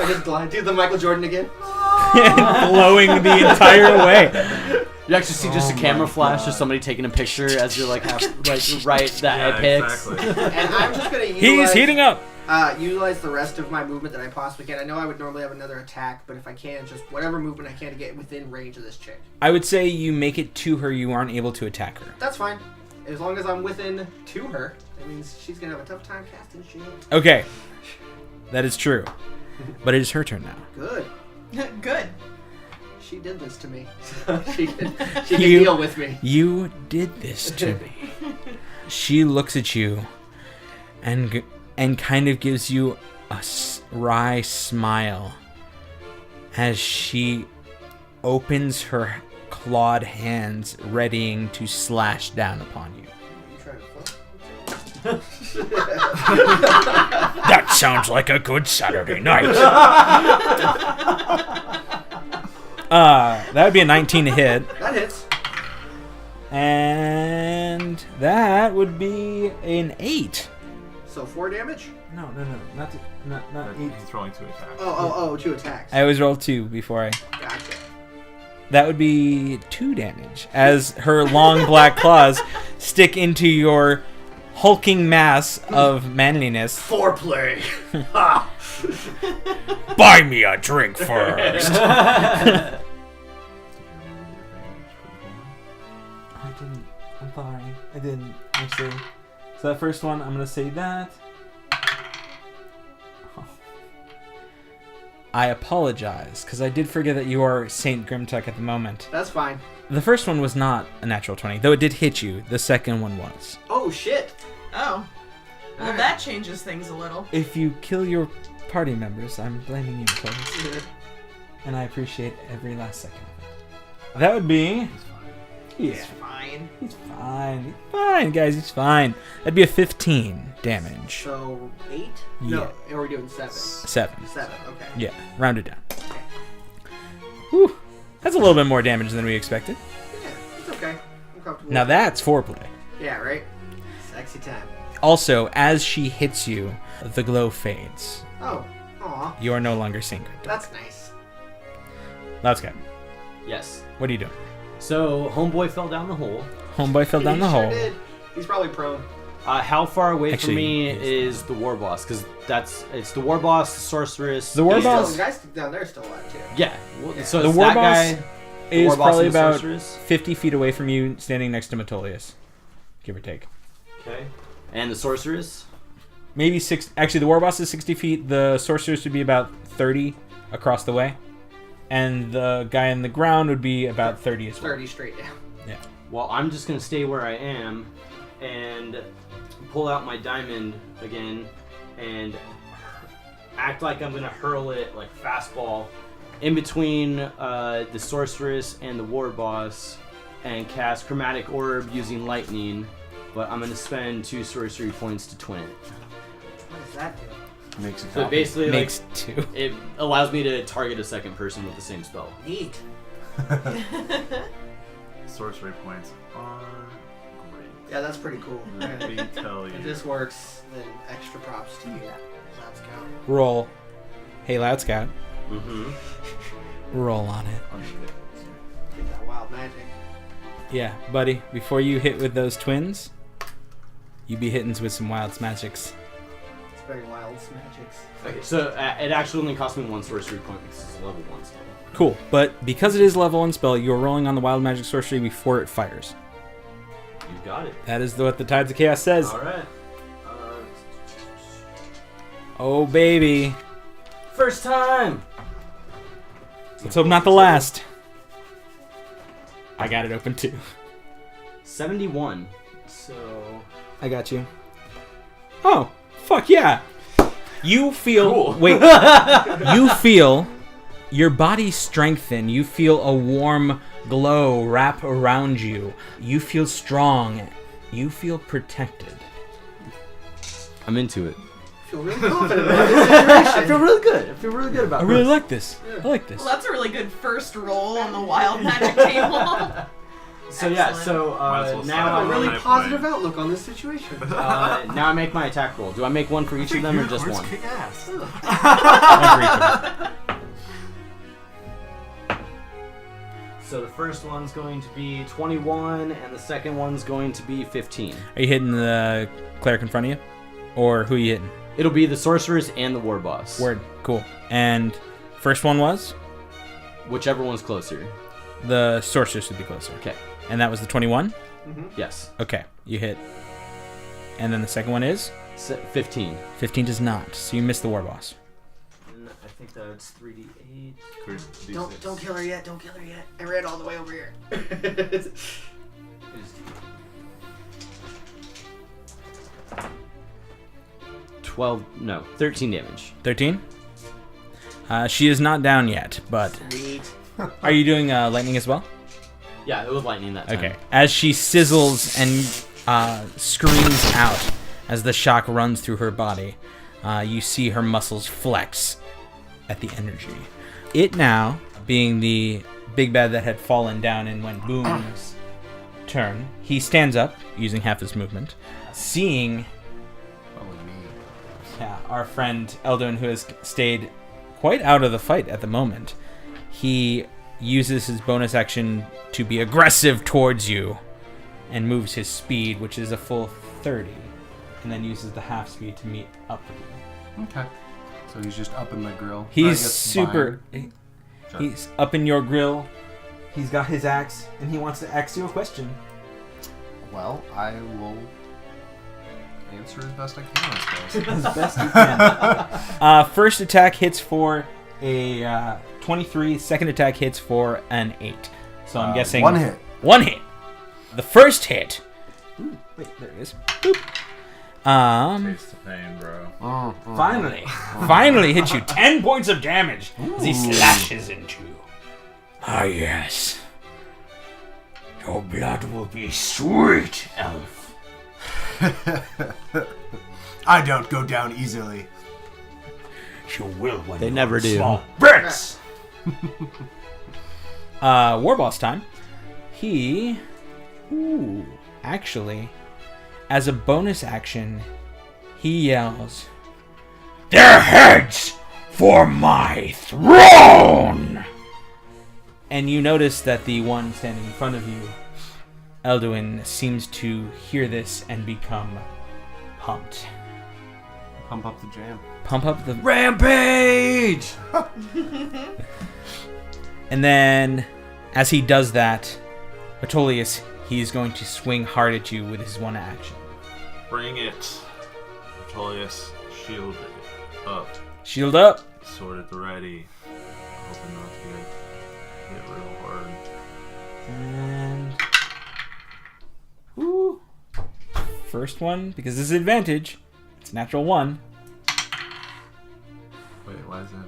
just glide. Do the Michael Jordan again. Glowing the entire way. You actually see just a camera flash of somebody taking a picture as you're right that apex. Exactly. And I'm just gonna utilize. He's heating up. Utilize the rest of my movement that I possibly can. I know I would normally have another attack, but if I can, just whatever movement I can to get within range of this chick. I would say you make it to her. You aren't able to attack her. That's fine. As long as I'm within to her, that means she's gonna have a tough time casting shield. Okay, that is true. But it is her turn now. Good. Good. She did this to me. she can You- deal with me. You did this to me. She looks at you and kind of gives you a wry smile as she opens her clawed hands, readying to slash down upon you. You trying to flip? That sounds like a good Saturday night. That would be a 19 to hit. That hits. And that would be an 8. So 4 damage? No, not 8. He's rolling 2 attacks. Oh, 2 attacks. I always roll 2 before I... Gotcha. That would be 2 damage, as her long black claws stick into your hulking mass of manliness. Foreplay. Buy me a drink first. I didn't. I'm sorry. I didn't, actually. So that first one, I'm going to say that. I apologize, because I did forget that you are Saint Grimtuck at the moment. That's fine. The first one was not a natural 20, though it did hit you. The second one was. Oh, shit. Oh. Well, Alright. that changes things a little. If you kill your party members, I'm blaming you, Clovis. And I appreciate every last second of it. That would be... It's fine. He's fine. He's fine, guys. He's fine. That'd be a 15 damage. So, 8? Yeah. No, and we're doing 7. 7. 7, okay. Yeah, round it down. Whew. That's a little bit more damage than we expected. Yeah, it's okay. I'm comfortable. Now that's foreplay. Yeah, right? Sexy time. Also, as she hits you, the glow fades. Oh, aw. You are no longer Saint Grimtuck. That's nice. Let's go. Yes. What are you doing? So, homeboy fell down the hole. Homeboy fell down He the sure hole. did. He's probably prone. How far away Actually, from me yes. is the war boss? Because it's the war boss, the sorceress. The war He's boss- Still, the guys down there still alive, too. Yeah. So The it's war that boss guy, the is war boss probably and the about sorceress. 50 feet away from you, standing next to Metolius. Give or take. Okay. And the sorceress. Maybe 6. Actually, the war boss is 60 feet. The sorceress would be about 30 across the way. And the guy in the ground would be about 30 as well. 30 straight down. Yeah. Well, I'm just gonna stay where I am and pull out my diamond again and act like I'm gonna hurl it like fastball in between the sorceress and the war boss and cast chromatic orb using lightning. But I'm gonna spend 2 sorcery points to twin it. What does that do? Makes it So basically, Makes 2. it allows me to target a second person with the same spell. Neat. Sorcery points are great. Yeah, that's pretty cool. Let me tell If you. this works, then extra props to you. Let's go. Roll. Hey, Loud Scout. Mm-hmm. Roll on it. Get that wild magic. Yeah, buddy. Before you hit with those twins, you be hitting with some wild magics. It's very wild magics. Okay, so it actually only cost me 1 sorcery point because it's a level 1 spell. Cool, but because it is level 1 spell, you are rolling on the wild magic sorcery before it fires. You got it. That is what the Tides of Chaos says. All right. Oh, baby. First time. Let's hope not the last. I got it open too. 71. So I got you. Oh, fuck yeah. You feel... Cool. Wait. You feel your body strengthen. You feel a warm glow wrap around you. You feel strong. You feel protected. I'm into it. I feel really confident about this situation. I feel really good. I feel really good about I really like this. I like this. Well, that's a really good first roll on the wild magic table. So yeah, Excellent. so Might as well now start A I on really high positive point. outlook on this situation. now I make my attack roll. Do I make one for each of them or just one? Kick ass. So the first one's going to be 21, and the second one's going to be 15. Are you hitting the cleric in front of you? Or who are you hitting? It'll be the sorceress and the war boss. Word. Cool. And first one was? Whichever one's closer. The sorceress would be closer. Okay. And that was the 21? Yes. Okay. You hit. And then the second one is? 15. 15 does not. So you missed the war boss. And I think that's 3d8. Don't kill her yet. Don't kill her yet. I ran all the way over here. 13 damage. 13? She is not down yet, but... Sweet. Are you doing lightning as well? Yeah, it was lightning that time. Okay. As she sizzles and screams out as the shock runs through her body, you see her muscles flex at the energy. It now, being the big bad that had fallen down and went boom's turn, he stands up using half his movement, seeing our friend Eldon, who has stayed quite out of the fight at the moment. He uses his bonus action to be aggressive towards you and moves his speed, which is a full 30, and then uses the half speed to meet up with you. Okay. So he's just up in my grill. He's super... Sure. He's up in your grill. He's got his axe, and he wants to ask you a question. Well, I will answer as best I can, I suppose. As best you can. First attack hits for A 23. Second attack hits for an 8. So I'm guessing... One hit. One hit. The first hit. Ooh, wait, there it is. Boop. Taste the pain, bro. Finally hits you 10 points of damage as he slashes into you. Ah, yes. Your blood will be sweet, elf. I don't go down easily. You will when They you never are do. Small bricks. Warboss time. He... Ooh, actually, as a bonus action, he yells, "Their heads for my throne!" And you notice that the one standing in front of you, Elduin, seems to hear this and become pumped. Pump up the jam. Pump up the... Rampage! And then, as he does that, Metolius, he's going to swing hard at you with his one action. Bring it. Tullius, shield it up. Shield up. Sword at the ready. Hoping not to get hit real hard. And... Ooh. First one, because this is advantage. It's natural 1. Wait, why is that?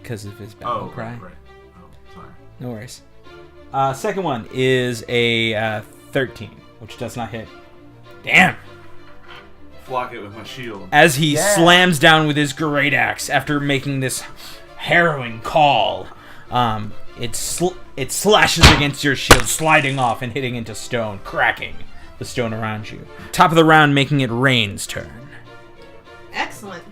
Because of his battle Oh, cry. right. Oh, sorry. No worries. Second one is a 13, which does not hit. Damn! Block it with my shield. As he slams down with his great axe after making this harrowing call, it slashes against your shield, sliding off and hitting into stone, cracking the stone around you. Top of the round, making it Rain's turn. Excellent.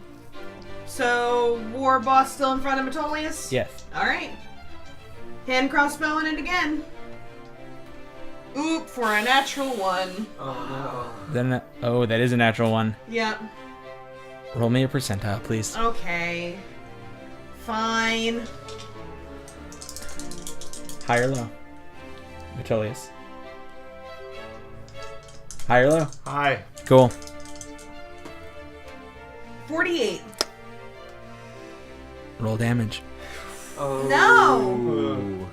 So, War Boss still in front of Metolius? Yes. Alright. Hand crossbowing it again. Oop, for a natural 1. Then, that is a natural 1. Yep. Roll me a percentile, please. Okay. Fine. High or low? Metolius. High or low? Hi. Cool. 48. Roll damage. No!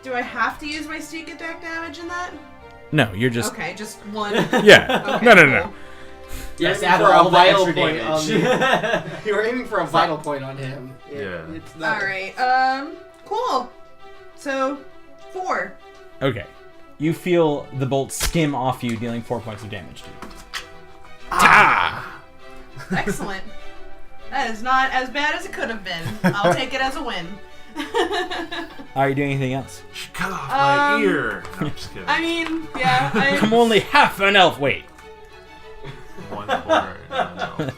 Do I have to use my sneak attack damage in that? No, you're just... Okay, just 1. Yeah. Okay, No. cool. Yes, You're add aiming for all a the vital extra point on damage. You were aiming for a vital point on him. Yeah. It's not Alright, cool. So, 4. Okay. You feel the bolt skim off you, dealing 4 points of damage to you. Excellent. That is not as bad as it could have been. I'll take it as a win. Are you doing anything else? She cut off my ear. No, I'm just kidding. I mean, yeah, I'm only half an elf. Wait. 1/4. No.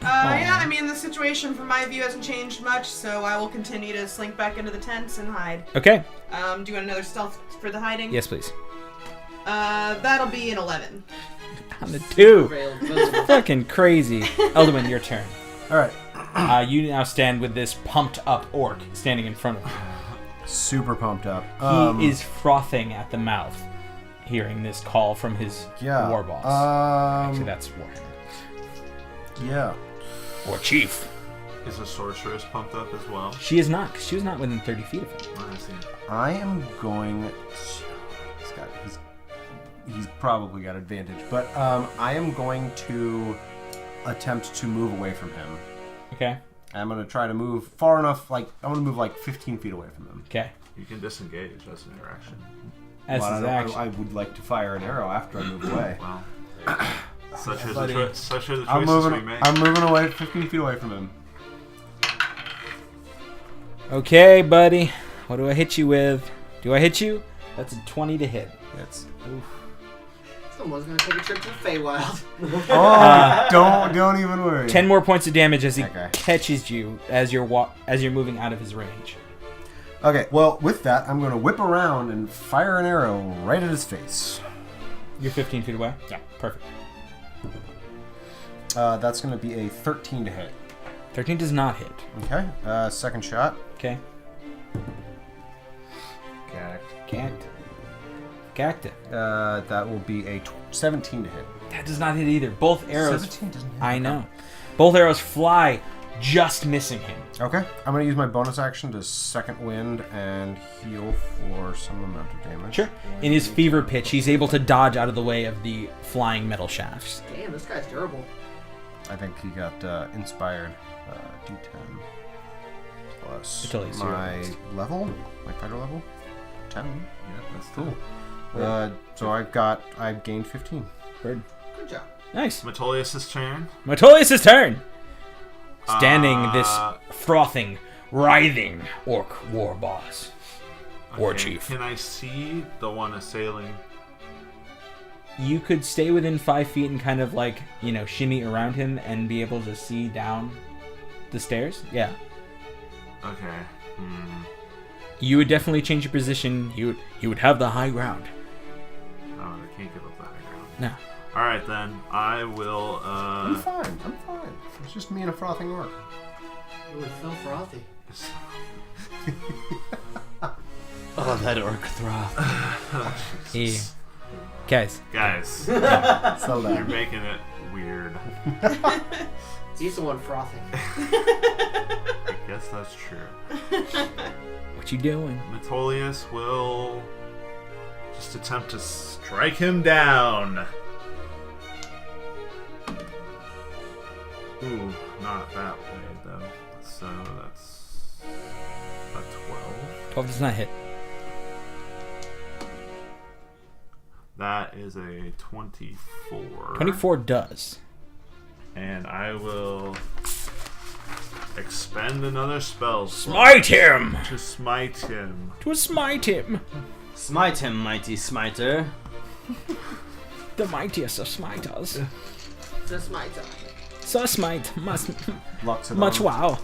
yeah, I mean, the situation from my view hasn't changed much, so I will continue to slink back into the tents and hide. Okay. Do you want another stealth for the hiding? Yes, please. That'll be an 11. On the 2. failed miserable. Fucking crazy. Elduin, your turn. All right. You now stand with this pumped up orc standing in front of you. Super pumped up. He is frothing at the mouth, hearing this call from his war boss. Actually, that's Warhammer. Yeah. Or chief. Is the sorceress pumped up as well? She is not, 'cause she was not within 30 feet of him. Oh, I see. I am going. He's probably got advantage, but I am going to attempt to move away from him. Okay. I'm going to try to move far enough, I'm going to move 15 feet away from him. Okay. You can disengage. That's an interaction. As Well, his action. I would like to fire an arrow after I move away. Well, such are the Buddy. choices we make. I'm moving away, 15 feet away from him. Okay, buddy. What do I hit you with? Do I hit you? That's a 20 to hit. It's Someone's gonna take a trip to the Feywild. don't even worry. 10 more points of damage as he Okay. catches you as you're moving out of his range. Okay, well, with that, I'm going to whip around and fire an arrow right at his face. You're 15 feet away? Yeah. Perfect. That's going to be a 13 to hit. 13 does not hit. Okay, second shot. Okay. Gacked it. That will be a 17 to hit. That does not hit either. Both arrows... 17 doesn't hit. I know. Both arrows fly just missing him. Okay. I'm going to use my bonus action to second wind and heal for some amount of damage. Sure. In his fever pitch, he's able to dodge out of the way of the flying metal shafts. Damn, this guy's durable. I think he got inspired D10 plus Totally my level, my fighter level, 10. Yeah, that's Cool. cool. So I've gained 15. Bird. Good job. Nice. Metolius' turn. Metolius' turn. Standing this frothing, writhing orc war boss. War Okay, chief. Can I see the one assailing? You could stay within 5 feet and kind of like, shimmy around him and be able to see down the stairs. Yeah. Okay. You would definitely change your position. You would have the high ground. Oh, I can't give up the high ground. No. All right, then. I will... I'm fine. It's just me and a frothing orc. Ooh, it felt frothy. Oh, that orc throb. Hey. Guys. You're making it weird. He's the one frothing. I guess that's true. What you doing? Metolius will just attempt to strike him down. Ooh, not that way, though. So that's a 12. 12 does not hit. That is a 24. 24 does. And I will expend another spell. Smite him! To smite him. To smite him! Smite him, mighty smiter. The mightiest of smiters. Just my time. So smite. Much Lots wow.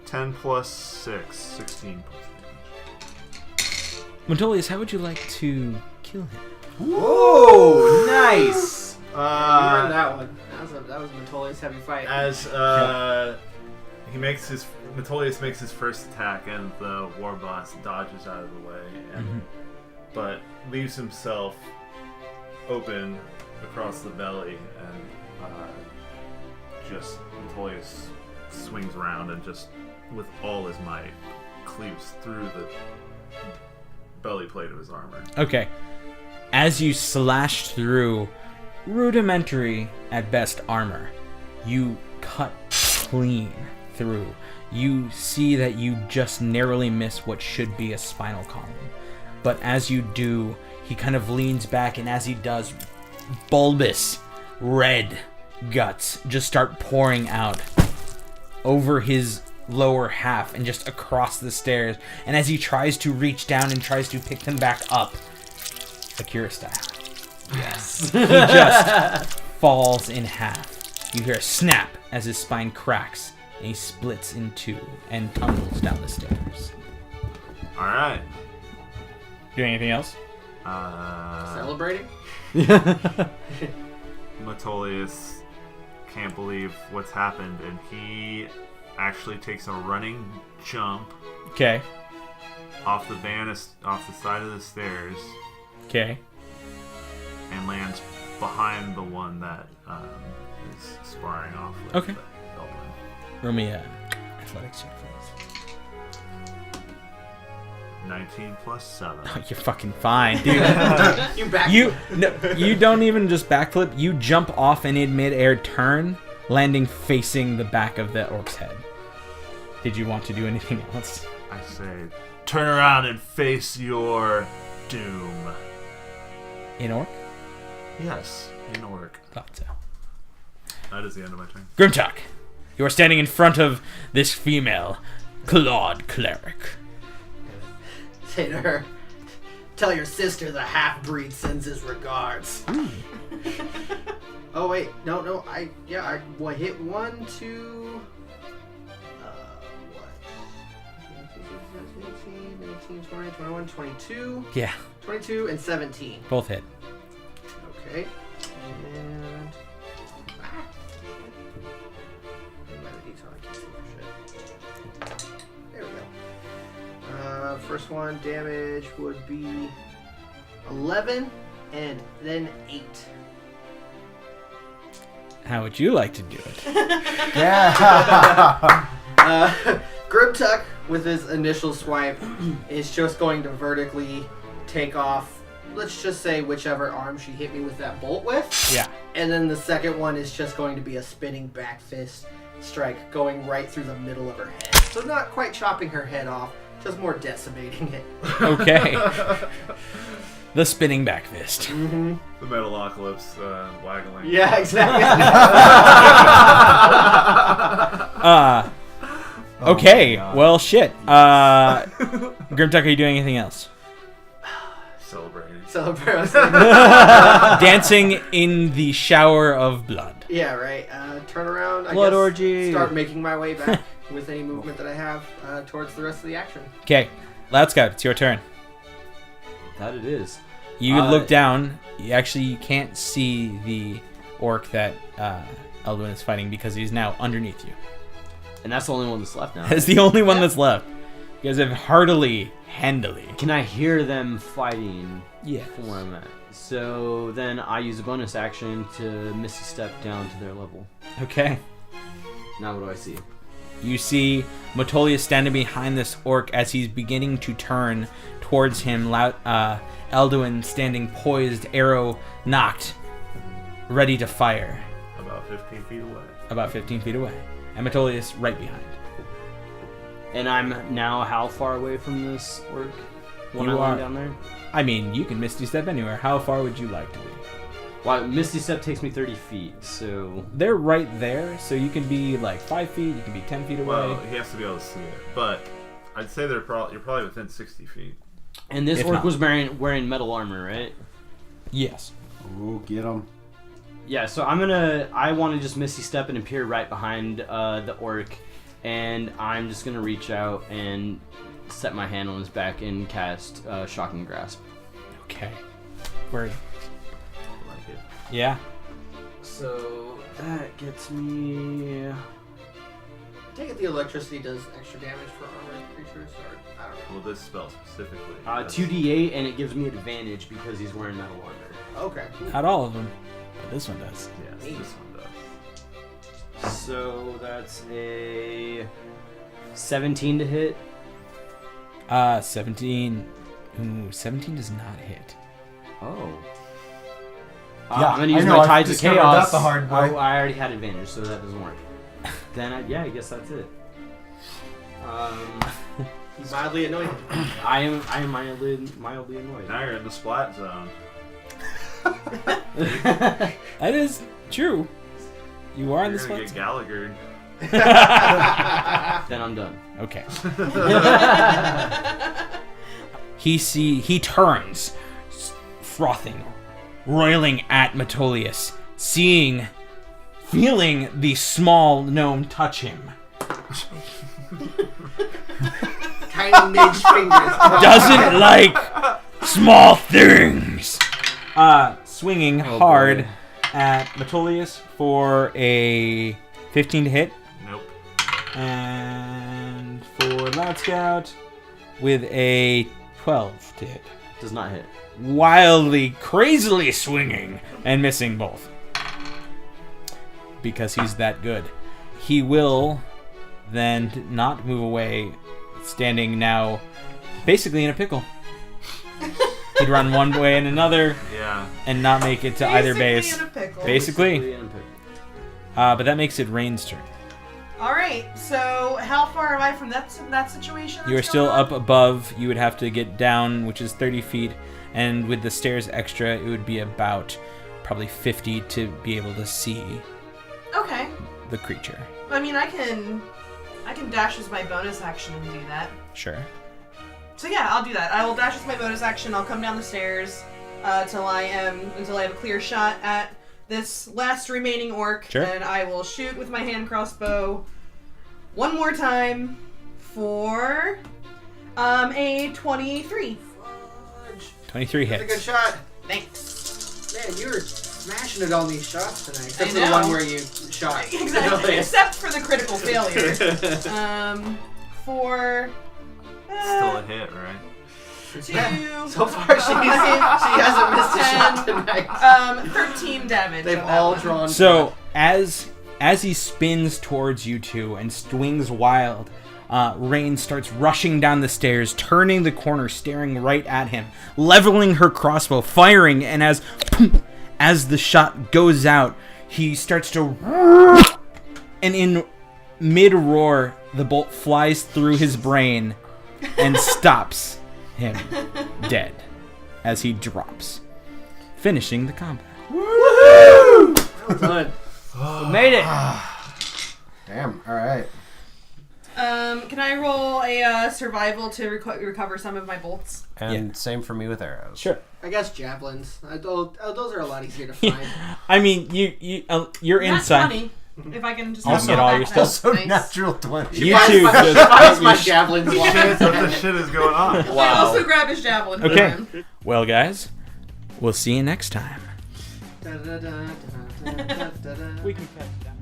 10 plus 6. 16 plus damage. Metolius, how would you like to kill him? Whoa! Nice! You earned that one. That was Metolius' heavy fight. As Metolius makes his first attack, and the war boss dodges out of the way, but leaves himself open across the belly, and just Metolius swings around and just with all his might cleaves through the belly plate of his armor. Okay. As you slash through rudimentary, at best, armor, you cut clean through. You see that you just narrowly miss what should be a spinal column. But as you do, he kind of leans back, and as he does, bulbous red guts just start pouring out over his lower half and just across the stairs. And as he tries to reach down and tries to pick them back up, Akira style, Yes. he just falls in half. You hear a snap as his spine cracks, and he splits in two and tumbles down the stairs. Alright. Doing anything else? Celebrating? Metolius can't believe what's happened, and he actually takes a running jump Okay. off the side of the stairs Okay. and lands behind the one that is sparring off with Okay. Elwin. Roll me athletics check, please. 19 plus 7. Oh, you're fucking fine, dude. You back. You don't even just backflip. You jump off and in midair turn, landing facing the back of the orc's head. Did you want to do anything else? I say, turn around and face your doom. In orc? Yes, in orc. Thought so. That is the end of my turn. Grimchuk, you are standing in front of this female, Claude Cleric. Say to her, tell your sister the half-breed sends his regards. Oh wait, no, I hit 1, 2, what? 18, 20, 21, 22. Yeah, 22 and 17. both hit. Okay. And there we go. First one damage would be 11 and then 8. How would you like to do it? Yeah. Grimtuck, with his initial swipe, is just going to vertically take off, let's just say whichever arm she hit me with that bolt with. Yeah. And then the second one is just going to be a spinning back fist strike going right through the middle of her head. So not quite chopping her head off, just more decimating it. Okay. The spinning back fist. Mm-hmm. The Metalocalypse waggling. Yeah, exactly. Okay. Well, shit. Grimtuck, are you doing anything else? Celebrating. Dancing in the shower of blood. Yeah, right. Turn around. I Blood guess, orgy. Start making my way back with any movement that I have towards the rest of the action. Okay. Loud Scout, it's your turn. That it is. You look down. You can't see the orc that Eldwin is fighting because he's now underneath you. And that's the only one that's left now. That's the only one that's left. You guys have handily. Can I hear them fighting? Yeah. From where I'm at. So then I use a bonus action to Misty Step down to their level. Okay. Now what do I see? You see Metolius standing behind this orc as he's beginning to turn towards him. Elduin standing poised, arrow knocked, ready to fire. About 15 feet away. About 15 feet away. And Metolius right behind. And I'm now how far away from this orc? When You I land are- down there? I mean, you can Misty Step anywhere. How far would you like to be? Well, Misty Step takes me 30 feet, so... They're right there, so you can be like 5 feet, you can be 10 feet away. Well, he has to be able to see it. But I'd say you're probably within 60 feet. And this If orc not. was wearing metal armor, right? Yes. Ooh, get him. Yeah, so I want to just Misty Step and appear right behind the orc, and I'm just gonna reach out and set my hand on his back and cast Shocking Grasp. Okay. Where? Like it. Yeah. So that gets me... I take it the electricity does extra damage for armored creatures, or I don't know. Well, this spell specifically. 2d8, and it gives me advantage because he's wearing metal armor. Okay. Not all of them, but this one does. Yes, this one does. So that's a 17 to hit. 17. Ooh, 17 does not hit. Oh. Yeah, I'm gonna use I know, my I've Tides of discovered Chaos. that the hard way. I already had advantage, so that doesn't work. Then I guess that's it. Mildly annoyed. I am mildly annoyed. Now you're in the splat zone. That is true. You are in You're this gonna one. get Gallagher. Then I'm done. Okay. He turns, frothing, roiling at Metolius, feeling the small gnome touch him. Tiny midge fingers. Doesn't like small things. Swinging hard at Metolius for a 15 to hit. Nope. And for Loud Scout with a 12 to hit. Does not hit. Wildly, crazily swinging and missing both. Because he's that good. He will then not move away, standing now basically in a pickle. He'd run one way and another Yeah. and not make it to either Basically base. in a pickle. Basically. in a pickle. But that makes it Rain's turn. All right. So how far am I from that situation? You are that's still going on? up above. You would have to get down, which is 30 feet. And with the stairs extra, it would be about probably 50 to be able to see Okay. the creature. I mean, I can dash as my bonus action and do that. Sure. So yeah, I'll do that. I will dash as my bonus action. I'll come down the stairs until I have a clear shot at this last remaining orc, Sure. and I will shoot with my hand crossbow one more time for a 23. 23 That's a good hits. shot. Thanks. Man, you were smashing it on these shots tonight. Except I for the know. one where you shot. Exactly. Except for the critical failure. For Still a hit, right? 2. So far, she hasn't missed a shot tonight. 13 damage. They've on that all one. drawn. So As he spins towards you two and swings wild, Rain starts rushing down the stairs, turning the corner, staring right at him, leveling her crossbow, firing, and as the shot goes out, he starts to... And in mid-roar, the bolt flies through his brain and stops him dead as he drops, finishing the combat. Well done. We made it. Damn. All right. Can I roll a survival to recover some of my bolts? And same for me with arrows. Sure. I guess javelins. Those are a lot easier to find. I mean, you're That's inside. funny. If I can just I'll have get all all that, your that's stuff. nice. Natural 20. You two just That's my javelins. What the shit is going on? I also grab his javelin. for Okay. him. Well, guys, we'll see you next time. We can cut it down.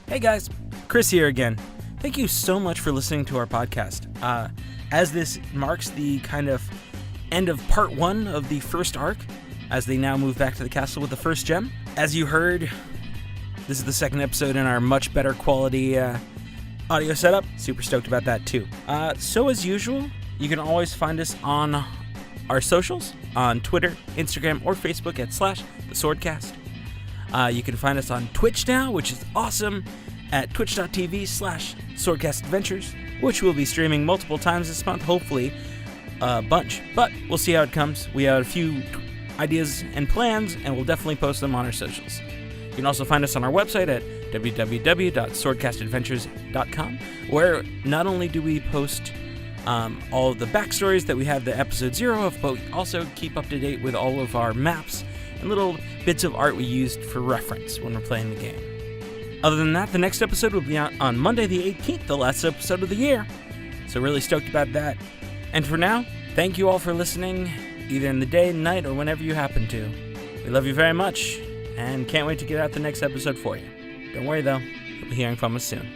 Hey guys, Chris here again. Thank you so much for listening to our podcast. As this marks the kind of end of part 1 of the first arc, as they now move back to the castle with the first gem. As you heard, this is the second episode in our much better quality audio setup. Super stoked about that too. So as usual, you can always find us on our socials, on Twitter, Instagram, or Facebook at /theswordcast. You can find us on Twitch now, which is awesome, at twitch.tv/swordcastadventures, which we'll be streaming multiple times this month, hopefully a bunch, but we'll see how it comes. We have a few ideas and plans, and we'll definitely post them on our socials. You can also find us on our website at www.swordcastadventures.com, where not only do we post all of the backstories that we have the episode 0 of, but we also keep up to date with all of our maps and little bits of art we used for reference when we're playing the game. Other than that, the next episode will be out on Monday the 18th, the last episode of the year. So really stoked about that. And for now, thank you all for listening, either in the day, night, or whenever you happen to. We love you very much, and can't wait to get out the next episode for you. Don't worry though, you'll be hearing from us soon.